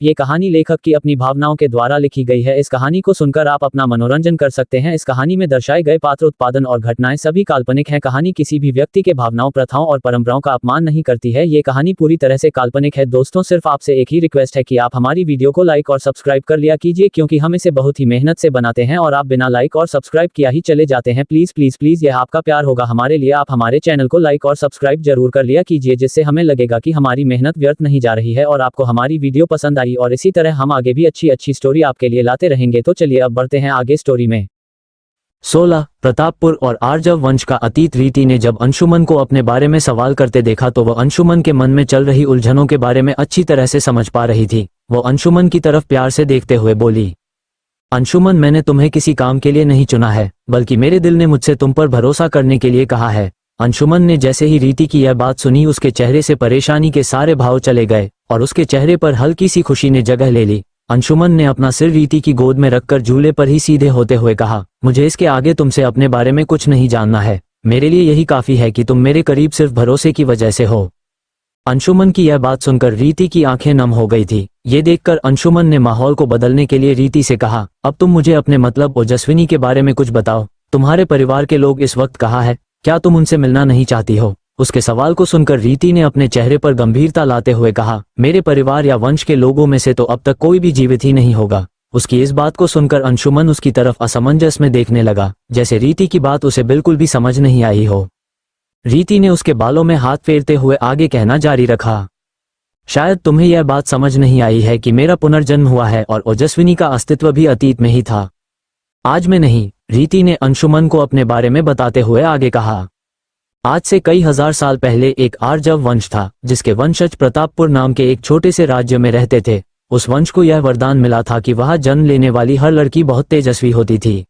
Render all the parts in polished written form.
ये कहानी लेखक की अपनी भावनाओं के द्वारा लिखी गई है। इस कहानी को सुनकर आप अपना मनोरंजन कर सकते हैं। इस कहानी में दर्शाए गए पात्र, उत्पादन और घटनाएं सभी काल्पनिक हैं। कहानी किसी भी व्यक्ति के भावनाओं, प्रथाओं और परंपराओं का अपमान नहीं करती है। ये कहानी पूरी तरह से काल्पनिक है। दोस्तों, सिर्फ आपसे एक ही रिक्वेस्ट है कि आप हमारी वीडियो को लाइक और सब्सक्राइब कर लिया कीजिए, क्योंकि हम इसे बहुत ही मेहनत से बनाते हैं और आप बिना लाइक और सब्सक्राइब किया ही चले जाते हैं। प्लीज प्लीज प्लीज, यह आपका प्यार होगा हमारे लिए। आप हमारे चैनल को लाइक और सब्सक्राइब जरूर कर लिया कीजिए, जिससे हमें लगेगा कि हमारी मेहनत व्यर्थ नहीं जा रही है और आपको हमारी वीडियो पसंद आई, और इसी तरह हम आगे भी अच्छी अच्छी स्टोरी आपके लिए लाते रहेंगे। तो चलिए अब बढ़ते हैं आगे स्टोरी में। 16 प्रतापपुर और आर्जव वंश का अतीत। रीति ने जब अंशुमन को अपने बारे में सवाल करते देखा तो वह अंशुमन के मन में चल रही उलझनों के बारे में अच्छी तरह से समझ पा रही थी। वो अंशुमन की तरफ प्यार से देखते हुए बोली, अंशुमन, मैंने तुम्हें किसी काम के लिए नहीं चुना है, बल्कि मेरे दिल ने मुझसे तुम पर भरोसा करने के लिए कहा है। अंशुमन ने जैसे ही रीति की यह बात सुनी, उसके चेहरे से परेशानी के सारे भाव चले गए और उसके चेहरे पर हल्की सी खुशी ने जगह ले ली। अंशुमन ने अपना सिर रीति की गोद में रखकर झूले पर ही सीधे होते हुए कहा, मुझे इसके आगे तुमसे अपने बारे में कुछ नहीं जानना है। मेरे लिए यही काफी है कि तुम मेरे करीब सिर्फ भरोसे की वजह से हो। अंशुमन की यह बात सुनकर रीति की आंखें नम हो गई थी। ये देखकर अंशुमन ने माहौल को बदलने के लिए रीति से कहा, अब तुम मुझे अपने मतलब ओजस्विनी के बारे में कुछ बताओ। तुम्हारे परिवार के लोग इस वक्त कहाँ है? क्या तुम उनसे मिलना नहीं चाहती हो? उसके सवाल को सुनकर रीति ने अपने चेहरे पर गंभीरता लाते हुए कहा, मेरे परिवार या वंश के लोगों में से तो अब तक कोई भी जीवित ही नहीं होगा। उसकी इस बात को सुनकर अंशुमन उसकी तरफ असमंजस में देखने लगा, जैसे रीति की बात उसे बिल्कुल भी समझ नहीं आई हो। रीति ने उसके बालों में हाथ फेरते हुए आगे कहना जारी रखा, शायद तुम्हें यह बात समझ नहीं आई है कि मेरा पुनर्जन्म हुआ है और ओजस्विनी का अस्तित्व भी अतीत में ही था, आज में नहीं। रीति ने अंशुमन को अपने बारे में बताते हुए आगे कहा, आज से कई हजार साल पहले एक आर्जव वंश था, जिसके वंशज प्रतापपुर नाम के एक छोटे से राज्य में रहते थे। उस वंश को यह वरदान मिला था कि वहां जन्म लेने वाली हर लड़की बहुत तेजस्वी होती थी।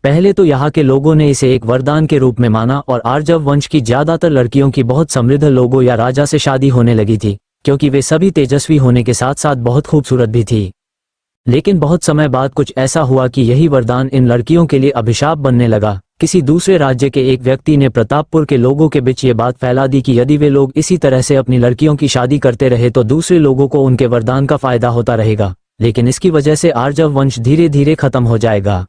पहले तो यहाँ के लोगों ने इसे एक वरदान के रूप में माना और आर्जव वंश की ज्यादातर लड़कियों की बहुत समृद्ध लोगों या राजा से शादी होने लगी थी, क्योंकि वे सभी तेजस्वी होने के साथ साथ बहुत खूबसूरत भी थी। लेकिन बहुत समय बाद कुछ ऐसा हुआ कि यही वरदान इन लड़कियों के लिए अभिशाप बनने लगा। किसी दूसरे राज्य के एक व्यक्ति ने प्रतापपुर के लोगों के बीच ये बात फैला दी कि यदि वे लोग इसी तरह से अपनी लड़कियों की शादी करते रहे तो दूसरे लोगों को उनके वरदान का फायदा होता रहेगा, लेकिन इसकी वजह से आर्जव वंश धीरे धीरे खत्म हो जाएगा।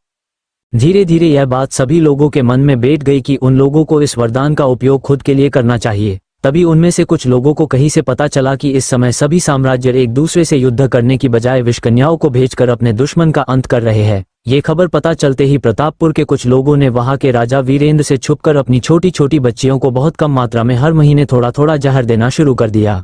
धीरे धीरे यह बात सभी लोगों के मन में बैठ गई कि उन लोगों को इस वरदान का उपयोग खुद के लिए करना चाहिए। तभी उनमें से कुछ लोगों को कहीं से पता चला कि इस समय सभी साम्राज्य एक दूसरे से युद्ध करने की बजाय विषकन्याओं को भेजकर अपने दुश्मन का अंत कर रहे हैं। ये खबर पता चलते ही प्रतापपुर के कुछ लोगों ने वहां के राजा वीरेंद्र से छुपकर अपनी छोटी छोटी बच्चियों को बहुत कम मात्रा में हर महीने थोड़ा थोड़ा जहर देना शुरू कर दिया,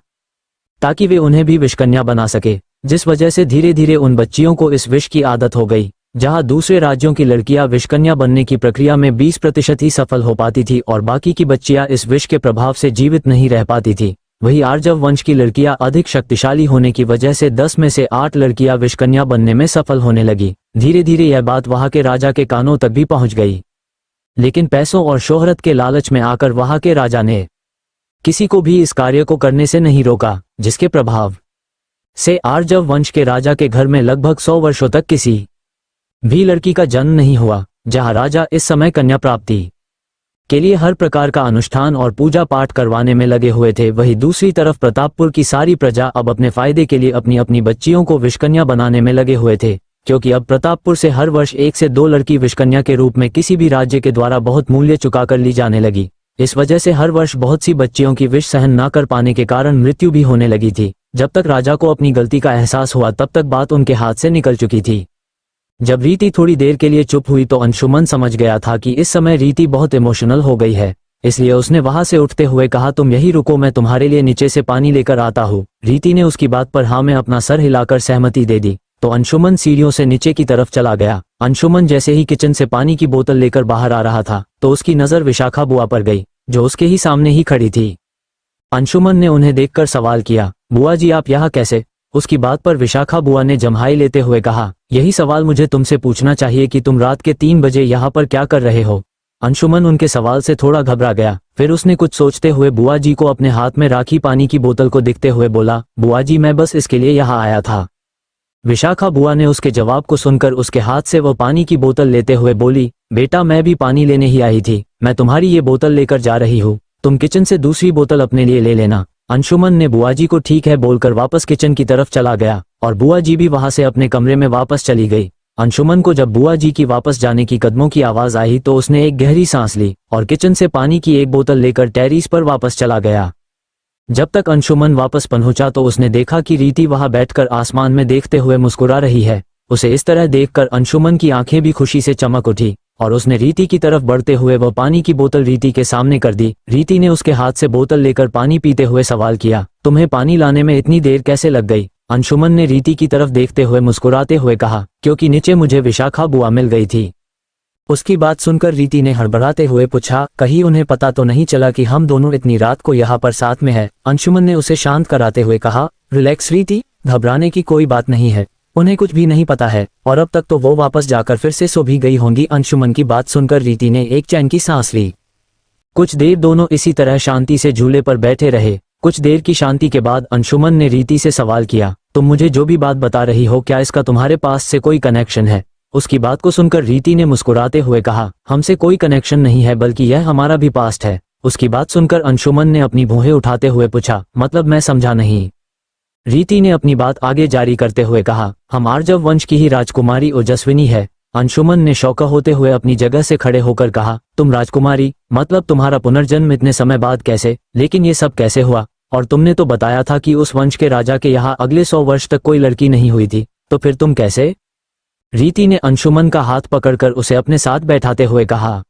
ताकि वे उन्हें भी विषकन्या बना सके, जिस वजह से धीरे धीरे उन बच्चियों को इस विष की आदत हो गई। जहां दूसरे राज्यों की लड़कियां विषकन्या बनने की प्रक्रिया में 20% ही सफल हो पाती थी और बाकी की बच्चियां इस विष के प्रभाव से जीवित नहीं रह पाती थी, वही आर्जव वंश की लड़कियां अधिक शक्तिशाली होने की वजह से 10 में से 8 लड़कियां विषकन्या बनने में सफल होने लगी। धीरे धीरे यह बात वहां के राजा के कानों तक भी पहुंच गई, लेकिन पैसों और शोहरत के लालच में आकर वहां के राजा ने किसी को भी इस कार्य को करने से नहीं रोका, जिसके प्रभाव से आर्जव वंश के राजा के घर में लगभग 100 वर्षों तक किसी भी लड़की का जन्म नहीं हुआ। जहां राजा इस समय कन्या प्राप्ति के लिए हर प्रकार का अनुष्ठान और पूजा पाठ करवाने में लगे हुए थे, वही दूसरी तरफ प्रतापपुर की सारी प्रजा अब अपने फायदे के लिए अपनी अपनी बच्चियों को विषकन्या बनाने में लगे हुए थे, क्योंकि अब प्रतापपुर से हर वर्ष 1 से 2 लड़की विषकन्या के रूप में किसी भी राज्य के द्वारा बहुत मूल्य चुकाकर ली जाने लगी। इस वजह से हर वर्ष बहुत सी बच्चियों की विष सहन न कर पाने के कारण मृत्यु भी होने लगी थी। जब तक राजा को अपनी गलती का एहसास हुआ तब तक बात उनके हाथ से निकल चुकी थी। जब रीति थोड़ी देर के लिए चुप हुई तो अंशुमन समझ गया था कि इस समय रीति बहुत इमोशनल हो गई है, इसलिए उसने वहां से उठते हुए कहा, तुम यही रुको, मैं तुम्हारे लिए नीचे से पानी लेकर आता हूँ। रीति ने उसकी बात पर हाँ में अपना सर हिलाकर सहमति दे दी तो अंशुमन सीढ़ियों से नीचे की तरफ चला गया। अंशुमन जैसे ही किचन से पानी की बोतल लेकर बाहर आ रहा था तो उसकी नजर विशाखा बुआ पर गई, जो उसके ही सामने ही खड़ी थी। अंशुमन ने उन्हें देखकर सवाल किया, बुआ जी आप यहाँ कैसे? उसकी बात पर विशाखा बुआ ने जम्हाई लेते हुए कहा, यही सवाल मुझे तुमसे पूछना चाहिए कि तुम रात के 3 बजे यहाँ पर क्या कर रहे हो? अंशुमन उनके सवाल से थोड़ा घबरा गया, फिर उसने कुछ सोचते हुए बुआ जी को अपने हाथ में राखी पानी की बोतल को दिखते हुए बोला, बुआ जी मैं बस इसके लिए यहाँ आया था। विशाखा बुआ ने उसके जवाब को सुनकर उसके हाथ से वो पानी की बोतल लेते हुए बोली, बेटा मैं भी पानी लेने ही आई थी, मैं तुम्हारी ये बोतल लेकर जा रही हूँ, तुम किचन से दूसरी बोतल अपने लिए ले लेना। अंशुमन ने बुआजी को ठीक है बोलकर वापस किचन की तरफ चला गया और बुआ जी भी वहां से अपने कमरे में वापस चली गई। अंशुमन को जब बुआ जी की वापस जाने की कदमों की आवाज आई तो उसने एक गहरी सांस ली और किचन से पानी की एक बोतल लेकर टेरेस पर वापस चला गया। जब तक अंशुमन वापस पहुंचा तो उसने देखा कि रीति वहां बैठकर आसमान में देखते हुए मुस्कुरा रही है। उसे इस तरह देखकर अंशुमन की आंखें भी खुशी से चमक उठी और उसने रीति की तरफ बढ़ते हुए वह पानी की बोतल रीति के सामने कर दी। रीति ने उसके हाथ से बोतल लेकर पानी पीते हुए सवाल किया, तुम्हें पानी लाने में इतनी देर कैसे लग गई? अंशुमन ने रीति की तरफ देखते हुए मुस्कुराते हुए कहा, क्योंकि नीचे मुझे विशाखा बुआ मिल गई थी। उसकी बात सुनकर रीति ने हड़बड़ाते हुए पूछा, कहीं उन्हें पता तो नहीं चला कि हम दोनों इतनी रात को यहाँ पर साथ में हैं? अंशुमन ने उसे शांत कराते हुए कहा, रिलैक्स रीति, घबराने की कोई बात नहीं है, उन्हें कुछ भी नहीं पता है और अब तक तो वो वापस जाकर फिर से सो भी गई होंगी। अंशुमन की बात सुनकर रीति ने एक चैन की सांस ली। कुछ देर दोनों इसी तरह शांति से झूले पर बैठे रहे। कुछ देर की शांति के बाद अंशुमन ने रीति से सवाल किया, तुम मुझे जो भी बात बता रही हो क्या इसका तुम्हारे पास से कोई कनेक्शन है? उसकी बात को सुनकर रीति ने मुस्कुराते हुए कहा, हमसे कोई कनेक्शन नहीं है बल्कि यह हमारा भी पास्ट है। उसकी बात सुनकर अंशुमन ने अपनी भौहें उठाते हुए पूछा, मतलब मैं समझा नहीं। रीति ने अपनी बात आगे जारी करते हुए कहा, हम आर्जव वंश की ही राजकुमारी ओजस्विनी है। अंशुमन ने शौका होते हुए अपनी जगह से खड़े होकर कहा, तुम राजकुमारी, मतलब तुम्हारा पुनर्जन्म इतने समय बाद कैसे? लेकिन ये सब कैसे हुआ? और तुमने तो बताया था कि उस वंश के राजा के यहाँ अगले 100 वर्ष तक कोई लड़की नहीं हुई थी, तो फिर तुम कैसे? रीति ने अंशुमन का हाथ पकड़कर उसे अपने साथ बैठाते हुए कहा,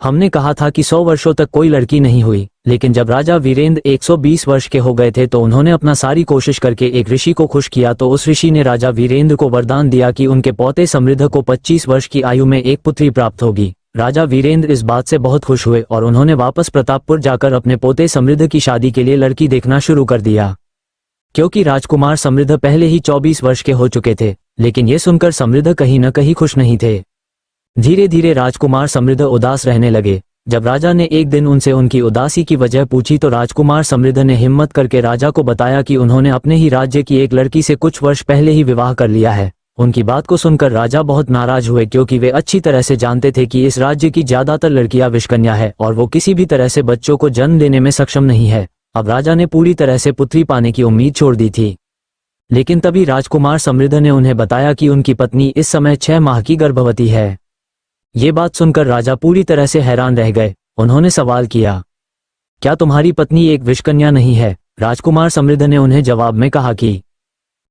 हमने कहा था कि 100 वर्षों तक कोई लड़की नहीं हुई, लेकिन जब राजा वीरेंद्र 120 वर्ष के हो गए थे तो उन्होंने अपना सारी कोशिश करके एक ऋषि को खुश किया, तो उस ऋषि ने राजा वीरेंद्र को वरदान दिया कि उनके पोते समृद्ध को 25 वर्ष की आयु में एक पुत्री प्राप्त होगी। राजा वीरेंद्र इस बात से बहुत खुश हुए और उन्होंने वापस प्रतापपुर जाकर अपने पोते समृद्ध की शादी के लिए लड़की देखना शुरू कर दिया। क्योंकि राजकुमार समृद्ध पहले ही 24 वर्ष के हो चुके थे, लेकिन ये सुनकर समृद्ध कहीं न कहीं खुश नहीं थे। धीरे धीरे राजकुमार समृद्ध उदास रहने लगे। जब राजा ने एक दिन उनसे उनकी उदासी की वजह पूछी तो राजकुमार समृद्ध ने हिम्मत करके राजा को बताया कि उन्होंने अपने ही राज्य की एक लड़की से कुछ वर्ष पहले ही विवाह कर लिया है। उनकी बात को सुनकर राजा बहुत नाराज हुए, क्योंकि वे अच्छी तरह से जानते थे कि इस राज्य की ज्यादातर लड़कियां विषकन्या है और वो किसी भी तरह से बच्चों को जन्म देने में सक्षम नहीं है। अब राजा ने पूरी तरह से पुत्री पाने की उम्मीद छोड़ दी थी। लेकिन तभी राजकुमार समृद्ध ने उन्हें बताया कि उनकी पत्नी इस समय 6 माह की गर्भवती है। ये बात सुनकर राजा पूरी तरह से हैरान रह गए। उन्होंने सवाल किया, क्या तुम्हारी पत्नी एक विषकन्या नहीं है? राजकुमार समृद्ध ने उन्हें जवाब में कहा कि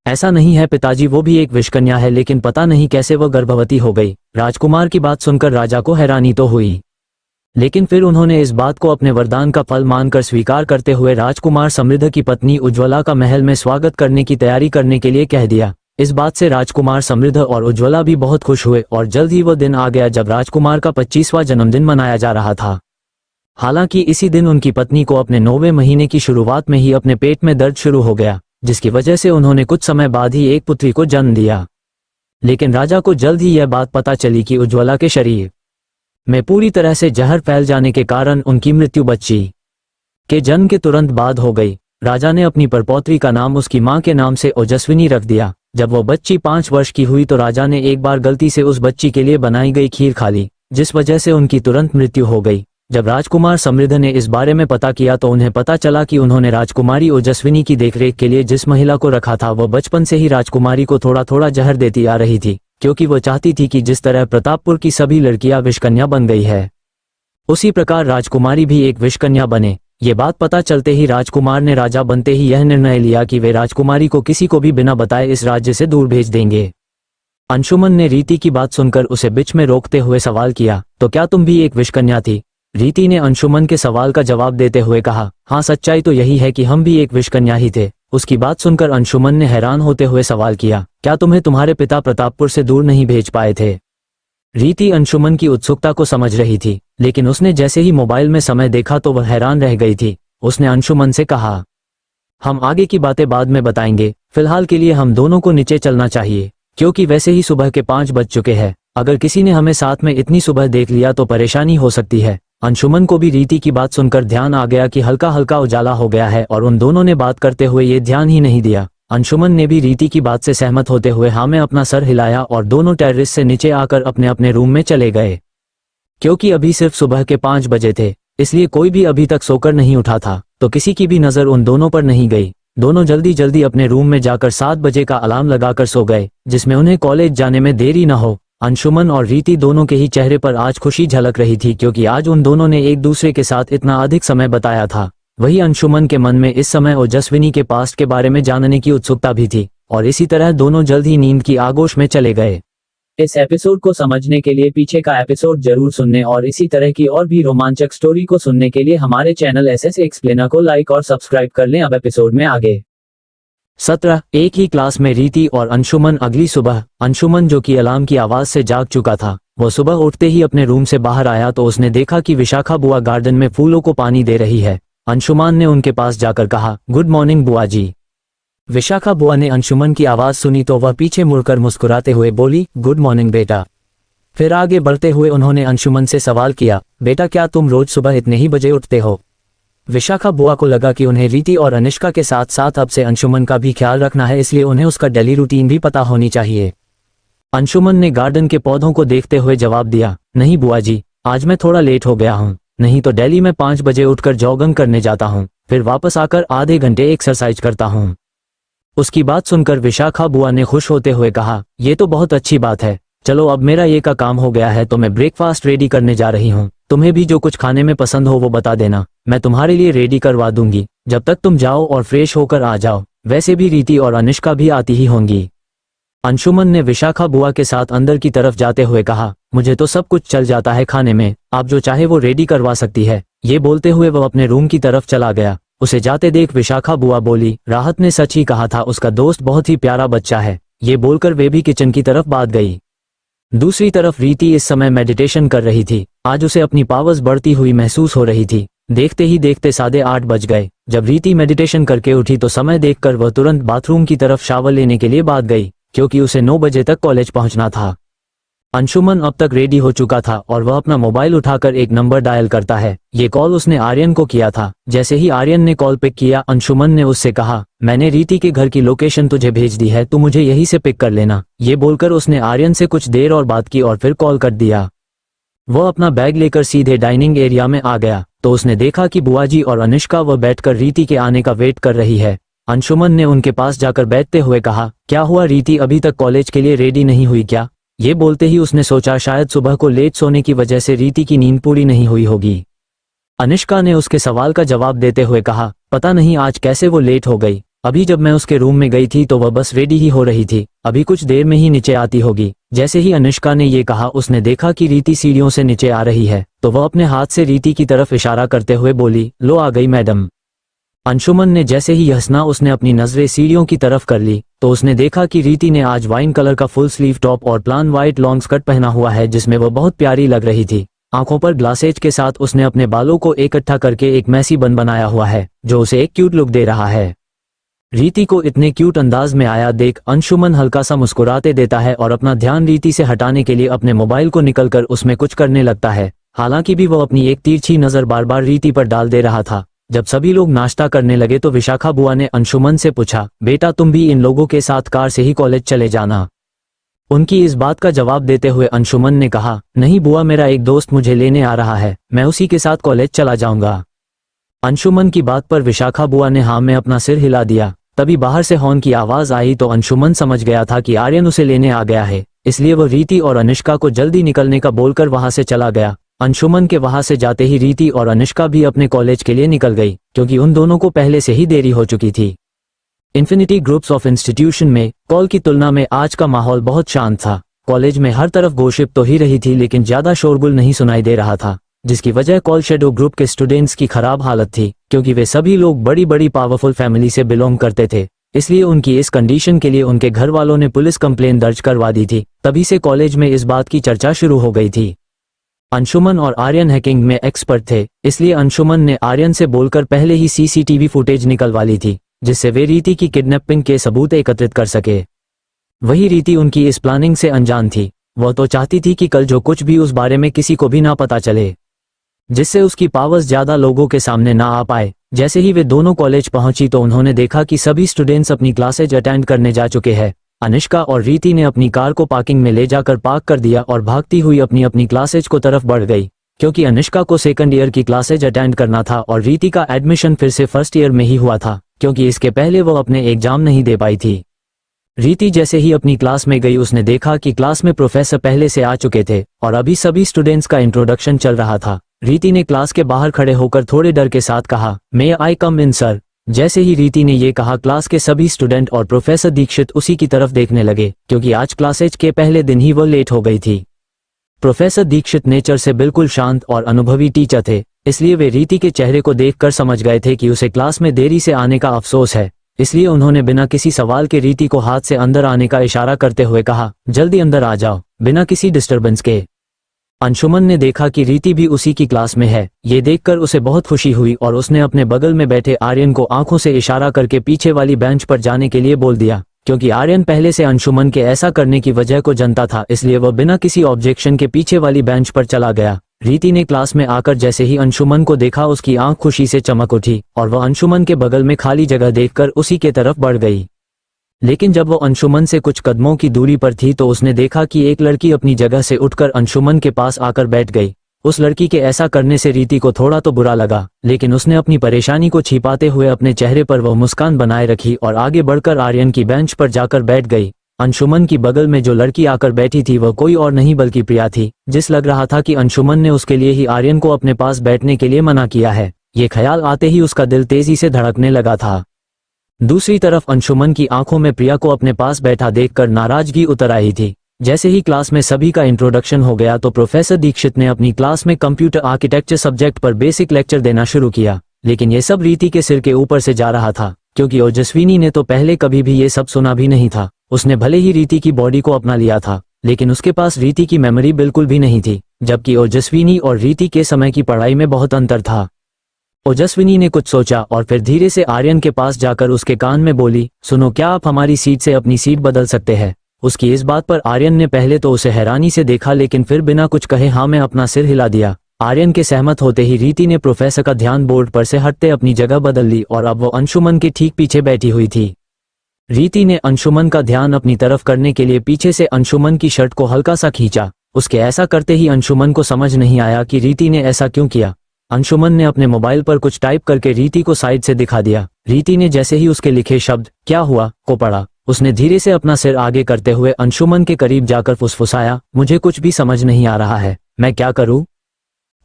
ऐसा नहीं है पिताजी, वो भी एक विषकन्या है, लेकिन पता नहीं कैसे वह गर्भवती हो गई। राजकुमार की बात सुनकर राजा को हैरानी तो हुई, लेकिन फिर उन्होंने इस बात को अपने वरदान का फल मानकर स्वीकार करते हुए राजकुमार समृद्ध की पत्नी उज्ज्वला का महल में स्वागत करने की तैयारी करने के लिए कह दिया। इस बात से राजकुमार समृद्ध और उज्ज्वला भी बहुत खुश हुए और जल्द ही वो दिन आ गया जब राजकुमार का 25वां जन्मदिन मनाया जा रहा था। हालांकि इसी दिन उनकी पत्नी को अपने 9वें महीने की शुरुआत में ही अपने पेट में दर्द शुरू हो गया, जिसकी वजह से उन्होंने कुछ समय बाद ही एक पुत्री को जन्म दिया। लेकिन राजा को जल्द ही यह बात पता चली कि उज्ज्वला के शरीर में पूरी तरह से जहर फैल जाने के कारण उनकी मृत्यु बच्ची के जन्म के तुरंत बाद हो गई। राजा ने अपनी परपौत्री का नाम उसकी मां के नाम से ओजस्विनी रख दिया। जब वो बच्ची 5 वर्ष की हुई तो राजा ने एक बार गलती से उस बच्ची के लिए बनाई गई खीर खा ली, जिस वजह से उनकी तुरंत मृत्यु हो गई। जब राजकुमार समृद्ध ने इस बारे में पता किया तो उन्हें पता चला कि उन्होंने राजकुमारी ओजस्विनी की देखरेख के लिए जिस महिला को रखा था वह बचपन से ही राजकुमारी को थोड़ा थोड़ा जहर देती आ रही थी, क्योंकि वह चाहती थी कि जिस तरह प्रतापपुर की सभी लड़कियां विषकन्या बन गई है, उसी प्रकार राजकुमारी भी एक विषकन्या बने। ये बात पता चलते ही राजकुमार ने राजा बनते ही यह निर्णय लिया कि वे राजकुमारी को किसी को भी बिना बताए इस राज्य से दूर भेज देंगे। अंशुमन ने रीति की बात सुनकर उसे बीच में रोकते हुए सवाल किया, तो क्या तुम भी एक विषकन्या थी? रीति ने अंशुमन के सवाल का जवाब देते हुए कहा, हाँ, सच्चाई तो यही है कि हम भी एक विषकन्या ही थे। उसकी बात सुनकर अंशुमन ने हैरान होते हुए सवाल किया, क्या तुम्हें तुम्हारे पिता प्रतापपुर से दूर नहीं भेज पाए थे? रीति अंशुमन की उत्सुकता को समझ रही थी, लेकिन उसने जैसे ही मोबाइल में समय देखा तो वह हैरान रह गई थी। उसने अंशुमन से कहा, हम आगे की बातें बाद में बताएंगे, फिलहाल के लिए हम दोनों को नीचे चलना चाहिए, क्योंकि वैसे ही सुबह के 5 बज चुके हैं। अगर किसी ने हमें साथ में इतनी सुबह देख लिया तो परेशानी हो सकती है। अंशुमन को भी रीति की बात सुनकर ध्यान आ गया कि हल्का हल्का उजाला हो गया है और उन दोनों ने बात करते हुए ये ध्यान ही नहीं दिया। अंशुमन ने भी रीति की बात से सहमत होते हुए हाँ में अपना सर हिलाया और दोनों टेरेस से नीचे आकर अपने अपने रूम में चले गए। क्योंकि अभी सिर्फ सुबह के 5 बजे थे, इसलिए कोई भी अभी तक सोकर नहीं उठा था, तो किसी की भी नजर उन दोनों पर नहीं गई। दोनों जल्दी जल्दी अपने रूम में जाकर 7 बजे का अलार्म लगाकर सो गए, जिसमें उन्हें कॉलेज जाने में देरी न हो। अंशुमन और रीति दोनों के ही चेहरे पर आज खुशी झलक रही थी, क्योंकि आज उन दोनों ने एक दूसरे के साथ इतना अधिक समय बिताया था। वही अंशुमन के मन में इस समय ओजस्विनी के पास्ट के बारे में जानने की उत्सुकता भी थी, और इसी तरह दोनों जल्द ही नींद की आगोश में चले गए। इस एपिसोड को समझने के लिए पीछे का एपिसोड जरूर सुनने और इसी तरह की और भी रोमांचक स्टोरी को सुनने के लिए हमारे चैनल एसएस एक्सप्लेनर को लाइक और सब्सक्राइब कर लें। अब एपिसोड में आगे। 17 एक ही क्लास में रीति और अंशुमन। अगली सुबह अंशुमन, जो कि अलार्म की आवाज से जाग चुका था, वो सुबह उठते ही अपने रूम से बाहर आया तो उसने देखा कि विशाखा बुआ गार्डन में फूलों को पानी दे रही है। अंशुमन ने उनके पास जाकर कहा, गुड मॉर्निंग बुआ जी। विशाखा बुआ ने अंशुमन की आवाज सुनी तो वह पीछे मुड़कर मुस्कुराते हुए बोली, गुड मॉर्निंग बेटा। फिर आगे बढ़ते हुए उन्होंने अंशुमन से सवाल किया, बेटा क्या तुम रोज सुबह इतने ही बजे उठते हो? विशाखा बुआ को लगा कि उन्हें रीति और अनिष्का के साथ साथ अब से अंशुमन का भी ख्याल रखना है, इसलिए उन्हें उसका डेली रूटीन भी पता होनी चाहिए। अंशुमन ने गार्डन के पौधों को देखते हुए जवाब दिया, नहीं बुआ जी, आज मैं थोड़ा लेट हो गया हूँ, नहीं तो डेली मैं 5 बजे उठकर जॉगिंग करने जाता हूँ, फिर वापस आकर आधे घंटे एक्सरसाइज करता हूँ। उसकी बात सुनकर विशाखा बुआ ने खुश होते हुए कहा, ये तो बहुत अच्छी बात है, चलो अब मेरा ये का काम हो गया है तो मैं ब्रेकफास्ट रेडी करने जा रही हूँ। तुम्हें भी जो कुछ खाने में पसंद हो वो बता देना, मैं तुम्हारे लिए रेडी करवा दूंगी, जब तक तुम जाओ और फ्रेश होकर आ जाओ। वैसे भी रीति और अनिष्का भी आती ही होंगी। अंशुमन ने विशाखा बुआ के साथ अंदर की तरफ जाते हुए कहा, मुझे तो सब कुछ चल जाता है खाने में, आप जो चाहे वो रेडी करवा सकती है। ये बोलते हुए वह अपने रूम की तरफ चला गया। उसे जाते देख विशाखा बुआ बोली, राहत ने सच ही कहा था, उसका दोस्त बहुत ही प्यारा बच्चा है। ये बोलकर वे भी किचन की तरफ भाग गई। दूसरी तरफ रीति इस समय मेडिटेशन कर रही थी। आज उसे अपनी पावर्स बढ़ती हुई महसूस हो रही थी। देखते ही देखते 8:30 बज गए। जब रीति मेडिटेशन करके उठी तो समय देखकर वह तुरंत बाथरूम की तरफ शावर लेने के लिए भाग गई, क्योंकि उसे 9 बजे तक कॉलेज पहुंचना था। अंशुमन अब तक रेडी हो चुका था और वह अपना मोबाइल उठाकर एक नंबर डायल करता है। ये कॉल उसने आर्यन को किया था। जैसे ही आर्यन ने कॉल पिक किया, अंशुमन ने उससे कहा, मैंने रीति के घर की लोकेशन तुझे भेज दी है, तू मुझे यहीं से पिक कर लेना। ये बोलकर उसने आर्यन से कुछ देर और बात की और फिर कॉल कर दिया। वह अपना बैग लेकर सीधे डाइनिंग एरिया में आ गया तो उसने देखा कि बुआ जी और अनिष्का वह बैठकर रीति के आने का वेट कर रही है। अंशुमन ने उनके पास जाकर बैठते हुए कहा, क्या हुआ रीति, अभी तक कॉलेज के लिए रेडी नहीं हुई क्या? ये बोलते ही उसने सोचा शायद सुबह को लेट सोने की वजह से रीति की नींद पूरी नहीं हुई होगी। अनिष्का ने उसके सवाल का जवाब देते हुए कहा, पता नहीं आज कैसे वो लेट हो गई। अभी जब मैं उसके रूम में गई थी तो वह बस रेडी ही हो रही थी, अभी कुछ देर में ही नीचे आती होगी। जैसे ही अनिष्का ने ये कहा, उसने देखा कि रीति सीढ़ियों से नीचे आ रही है तो वह अपने हाथ से रीति की तरफ इशारा करते हुए बोली, लो आ गई मैडम। अंशुमन ने जैसे ही हंसना उसने अपनी नजरें सीढ़ियों की तरफ कर ली तो उसने देखा कि रीति ने आज वाइन कलर का फुल स्लीव टॉप और प्लान वाइट लॉन्ग स्कर्ट पहना हुआ है, जिसमें वह बहुत प्यारी लग रही थी। आंखों पर ग्लासेज के साथ उसने अपने बालों को इकट्ठा करके एक मैसी बन बनाया हुआ है, जो उसे एक क्यूट लुक दे रहा है। रीति को इतने क्यूट अंदाज में आया देख अंशुमन हल्का सा मुस्कुराते देता है और अपना ध्यान रीति से हटाने के लिए अपने मोबाइल को निकलकर उसमें कुछ करने लगता है। हालांकि भी वह अपनी एक तिरछी नजर बार बार रीति पर डाल दे रहा था। जब सभी लोग नाश्ता करने लगे तो विशाखा बुआ ने अंशुमन से पूछा, बेटा तुम भी इन लोगों के साथ कार से ही कॉलेज चले जाना। उनकी इस बात का जवाब देते हुए अंशुमन ने कहा, नहीं बुआ, मेरा एक दोस्त मुझे लेने आ रहा है, मैं उसी के साथ कॉलेज चला जाऊंगा। अंशुमन की बात पर विशाखा बुआ ने हाँ में अपना सिर हिला दिया। तभी बाहर से हॉर्न की आवाज आई तो अंशुमन समझ गया था कि आर्यन उसे लेने आ गया है, इसलिए वह रीति और अनिष्का को जल्दी निकलने का बोलकर वहां से चला गया। अंशुमन के वहां से जाते ही रीति और अनिष्का भी अपने कॉलेज के लिए निकल गई, क्योंकि उन दोनों को पहले से ही देरी हो चुकी थी। इन्फिनिटी ग्रुप्स ऑफ इंस्टीट्यूशन में कॉल की तुलना में आज का माहौल बहुत शांत था। कॉलेज में हर तरफ गोशिप तो ही रही थी, लेकिन ज्यादा शोरगुल नहीं सुनाई दे रहा था, जिसकी वजह कॉल शेडो ग्रुप के स्टूडेंट्स की खराब हालत थी, क्योंकि वे सभी लोग बड़ी बड़ी पावरफुल फैमिली से बिलोंग करते थे। इसलिए उनकी इस कंडीशन के लिए उनके घर वालों ने पुलिस कंप्लेन दर्ज करवा दी थी। तभी से कॉलेज में इस बात की चर्चा शुरू हो गई थी। अंशुमन और आर्यन हैकिंग में एक्सपर्ट थे, इसलिए अंशुमन ने आर्यन से बोलकर पहले ही सीसीटीवी फुटेज निकलवा ली थी, जिससे वे रीति की किडनैपिंग के सबूत एकत्रित कर सके। वही रीति उनकी इस प्लानिंग से अनजान थी। वह तो चाहती थी कि कल जो कुछ भी उस बारे में किसी को भी ना पता चले, जिससे उसकी पावर्स ज्यादा लोगों के सामने ना आ पाए। जैसे ही वे दोनों कॉलेज पहुंची तो उन्होंने देखा कि सभी स्टूडेंट्स अपनी क्लासेज अटेंड करने जा चुके हैं। अनिष्का और रीति ने अपनी कार को पार्किंग में ले जाकर पार्क कर दिया और भागती हुई अपनी अपनी क्लासेज को तरफ बढ़ गई, क्योंकि अनिष्का को सेकंड ईयर की क्लासेज अटेंड करना था और रीति का एडमिशन फिर से फर्स्ट ईयर में ही हुआ था। क्योंकि इसके पहले वो अपने एग्जाम नहीं दे पाई थी। रीति जैसे ही अपनी क्लास में गई उसने देखा कि क्लास में प्रोफेसर पहले से आ चुके थे और अभी सभी स्टूडेंट्स का इंट्रोडक्शन चल रहा था। रीति ने क्लास के बाहर खड़े होकर थोड़े डर के साथ कहा, मे आई कम इन सर। जैसे ही रीति ने ये कहा, क्लास के सभी स्टूडेंट और प्रोफेसर दीक्षित उसी की तरफ देखने लगे, क्योंकि आज क्लासेज के पहले दिन ही वो लेट हो गई थी। प्रोफेसर दीक्षित नेचर से बिल्कुल शांत और अनुभवी टीचर थे, इसलिए वे रीति के चेहरे को देखकर समझ गए थे कि उसे क्लास में देरी से आने का अफसोस है। इसलिए उन्होंने बिना किसी सवाल के रीति को हाथ से अंदर आने का इशारा करते हुए कहा, जल्दी अंदर आ जाओ, बिना किसी डिस्टर्बेंस के। अंशुमन ने देखा कि रीति भी उसी की क्लास में है। ये देखकर उसे बहुत खुशी हुई और उसने अपने बगल में बैठे आर्यन को आंखों से इशारा करके पीछे वाली बेंच पर जाने के लिए बोल दिया। क्योंकि आर्यन पहले से अंशुमन के ऐसा करने की वजह को जानता था, इसलिए वह बिना किसी ऑब्जेक्शन के पीछे वाली बेंच पर चला गया। रीति ने क्लास में आकर जैसे ही अंशुमन को देखा, उसकी आंख खुशी से चमक उठी और वह अंशुमन के बगल में खाली जगह देखकर उसी के तरफ बढ़ गई। लेकिन जब वो अंशुमन से कुछ कदमों की दूरी पर थी तो उसने देखा कि एक लड़की अपनी जगह से उठकर अंशुमन के पास आकर बैठ गई। उस लड़की के ऐसा करने से रीति को थोड़ा तो बुरा लगा, लेकिन उसने अपनी परेशानी को छिपाते हुए अपने चेहरे पर वह मुस्कान बनाए रखी और आगे बढ़कर आर्यन की बेंच पर जाकर बैठ गई। अंशुमन की बगल में जो लड़की आकर बैठी थी वह कोई और नहीं बल्कि प्रिया थी, जिस लग रहा था कि अंशुमन ने उसके लिए ही आर्यन को अपने पास बैठने के लिए मना किया है। ये ख्याल आते ही उसका दिल तेजी से धड़कने लगा था। दूसरी तरफ अंशुमन की आंखों में प्रिया को अपने पास बैठा देखकर नाराजगी उतर आई थी। जैसे ही क्लास में सभी का इंट्रोडक्शन हो गया तो प्रोफेसर दीक्षित ने अपनी क्लास में कंप्यूटर आर्किटेक्चर सब्जेक्ट पर बेसिक लेक्चर देना शुरू किया। लेकिन ये सब रीति के सिर के ऊपर से जा रहा था, क्योंकि ओजस्विनी ने तो पहले कभी भी ये सब सुना भी नहीं था। उसने भले ही रीति की बॉडी को अपना लिया था, लेकिन उसके पास रीति की मेमोरी बिल्कुल भी नहीं थी, जबकि ओजस्विनी और रीति के समय की पढ़ाई में बहुत अंतर था। ओजस्विनी ने कुछ सोचा और फिर धीरे से आर्यन के पास जाकर उसके कान में बोली, सुनो, क्या आप हमारी सीट से अपनी सीट बदल सकते हैं? उसकी इस बात पर आर्यन ने पहले तो उसे हैरानी से देखा, लेकिन फिर बिना कुछ कहे हाँ में अपना सिर हिला दिया। आर्यन के सहमत होते ही रीति ने प्रोफेसर का ध्यान बोर्ड पर से हटते अपनी जगह बदल ली और अब वो अंशुमन के ठीक पीछे बैठी हुई थी। रीति ने अंशुमन का ध्यान अपनी तरफ करने के लिए पीछे से अंशुमन की शर्ट को हल्का सा खींचा। उसके ऐसा करते ही अंशुमन को समझ नहीं आया कि रीति ने ऐसा क्यों किया। अंशुमन ने अपने मोबाइल पर कुछ टाइप करके रीति को साइड से दिखा दिया। रीति ने जैसे ही उसके लिखे शब्द क्या हुआ को पढ़ा, उसने धीरे से अपना सिर आगे करते हुए अंशुमन के करीब जाकर फुसफुसाया, मुझे कुछ भी समझ नहीं आ रहा है, मैं क्या करूं?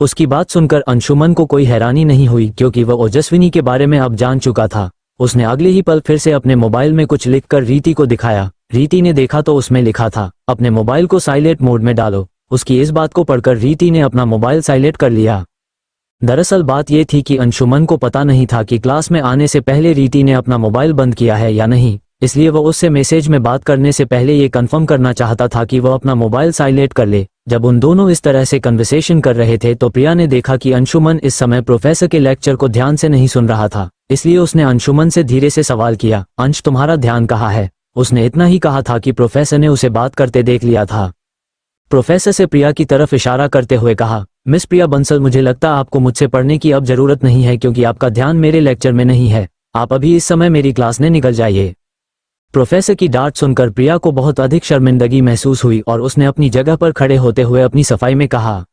उसकी बात सुनकर अंशुमन को कोई हैरानी नहीं हुई, क्योंकि वह ओजस्विनी के बारे में अब जान चुका था। उसने अगले ही पल फिर से अपने मोबाइल में कुछ लिखकर रीति को दिखाया। रीति ने देखा तो उसमें लिखा था, अपने मोबाइल को साइलेंट मोड में डालो। उसकी इस बात को पढ़कर रीति ने अपना मोबाइल साइलेंट कर लिया। दरअसल बात यह थी कि अंशुमन को पता नहीं था कि क्लास में आने से पहले रीति ने अपना मोबाइल बंद किया है या नहीं, इसलिए वह उससे मैसेज में बात करने से पहले ये कंफर्म करना चाहता था कि वह अपना मोबाइल साइलेंट कर ले। जब उन दोनों इस तरह से कन्वर्सेशन कर रहे थे तो प्रिया ने देखा कि अंशुमन इस समय प्रोफेसर के लेक्चर को ध्यान से नहीं सुन रहा था, इसलिए उसने अंशुमन से धीरे से सवाल किया, अंश तुम्हारा ध्यान कहाँ है? उसने इतना ही कहा था कि प्रोफेसर ने उसे बात करते देख लिया था। प्रोफेसर से प्रिया की तरफ इशारा करते हुए कहा, मिस प्रिया बंसल, मुझे लगता आपको मुझसे पढ़ने की अब जरूरत नहीं है, क्योंकि आपका ध्यान मेरे लेक्चर में नहीं है। आप अभी इस समय मेरी क्लास से निकल जाइए। प्रोफेसर की डांट सुनकर प्रिया को बहुत अधिक शर्मिंदगी महसूस हुई और उसने अपनी जगह पर खड़े होते हुए अपनी सफाई में कहा,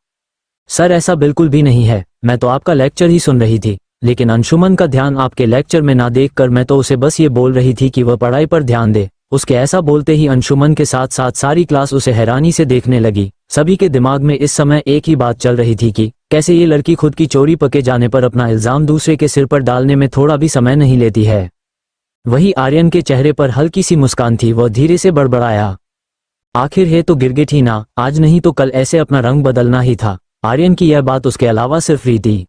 सर ऐसा बिल्कुल भी नहीं है, मैं तो आपका लेक्चर ही सुन रही थी। लेकिन अंशुमन का ध्यान आपके लेक्चर में ना देखकर मैं तो उसे बस ये बोल रही थी कि वह पढ़ाई पर ध्यान दे। उसके ऐसा बोलते ही अंशुमन के साथ साथ सारी क्लास उसे हैरानी से देखने लगी। सभी के दिमाग में इस समय एक ही बात चल रही थी कि कैसे ये लड़की खुद की चोरी पके जाने पर अपना इल्जाम दूसरे के सिर पर डालने में थोड़ा भी समय नहीं लेती है। वही आर्यन के चेहरे पर हल्की सी मुस्कान थी। वह धीरे से बड़बड़ाया, आखिर है तो गिरगिट ही ना, आज नहीं तो कल ऐसे अपना रंग बदलना ही था। आर्यन की यह बात उसके अलावा सिर्फ रीति,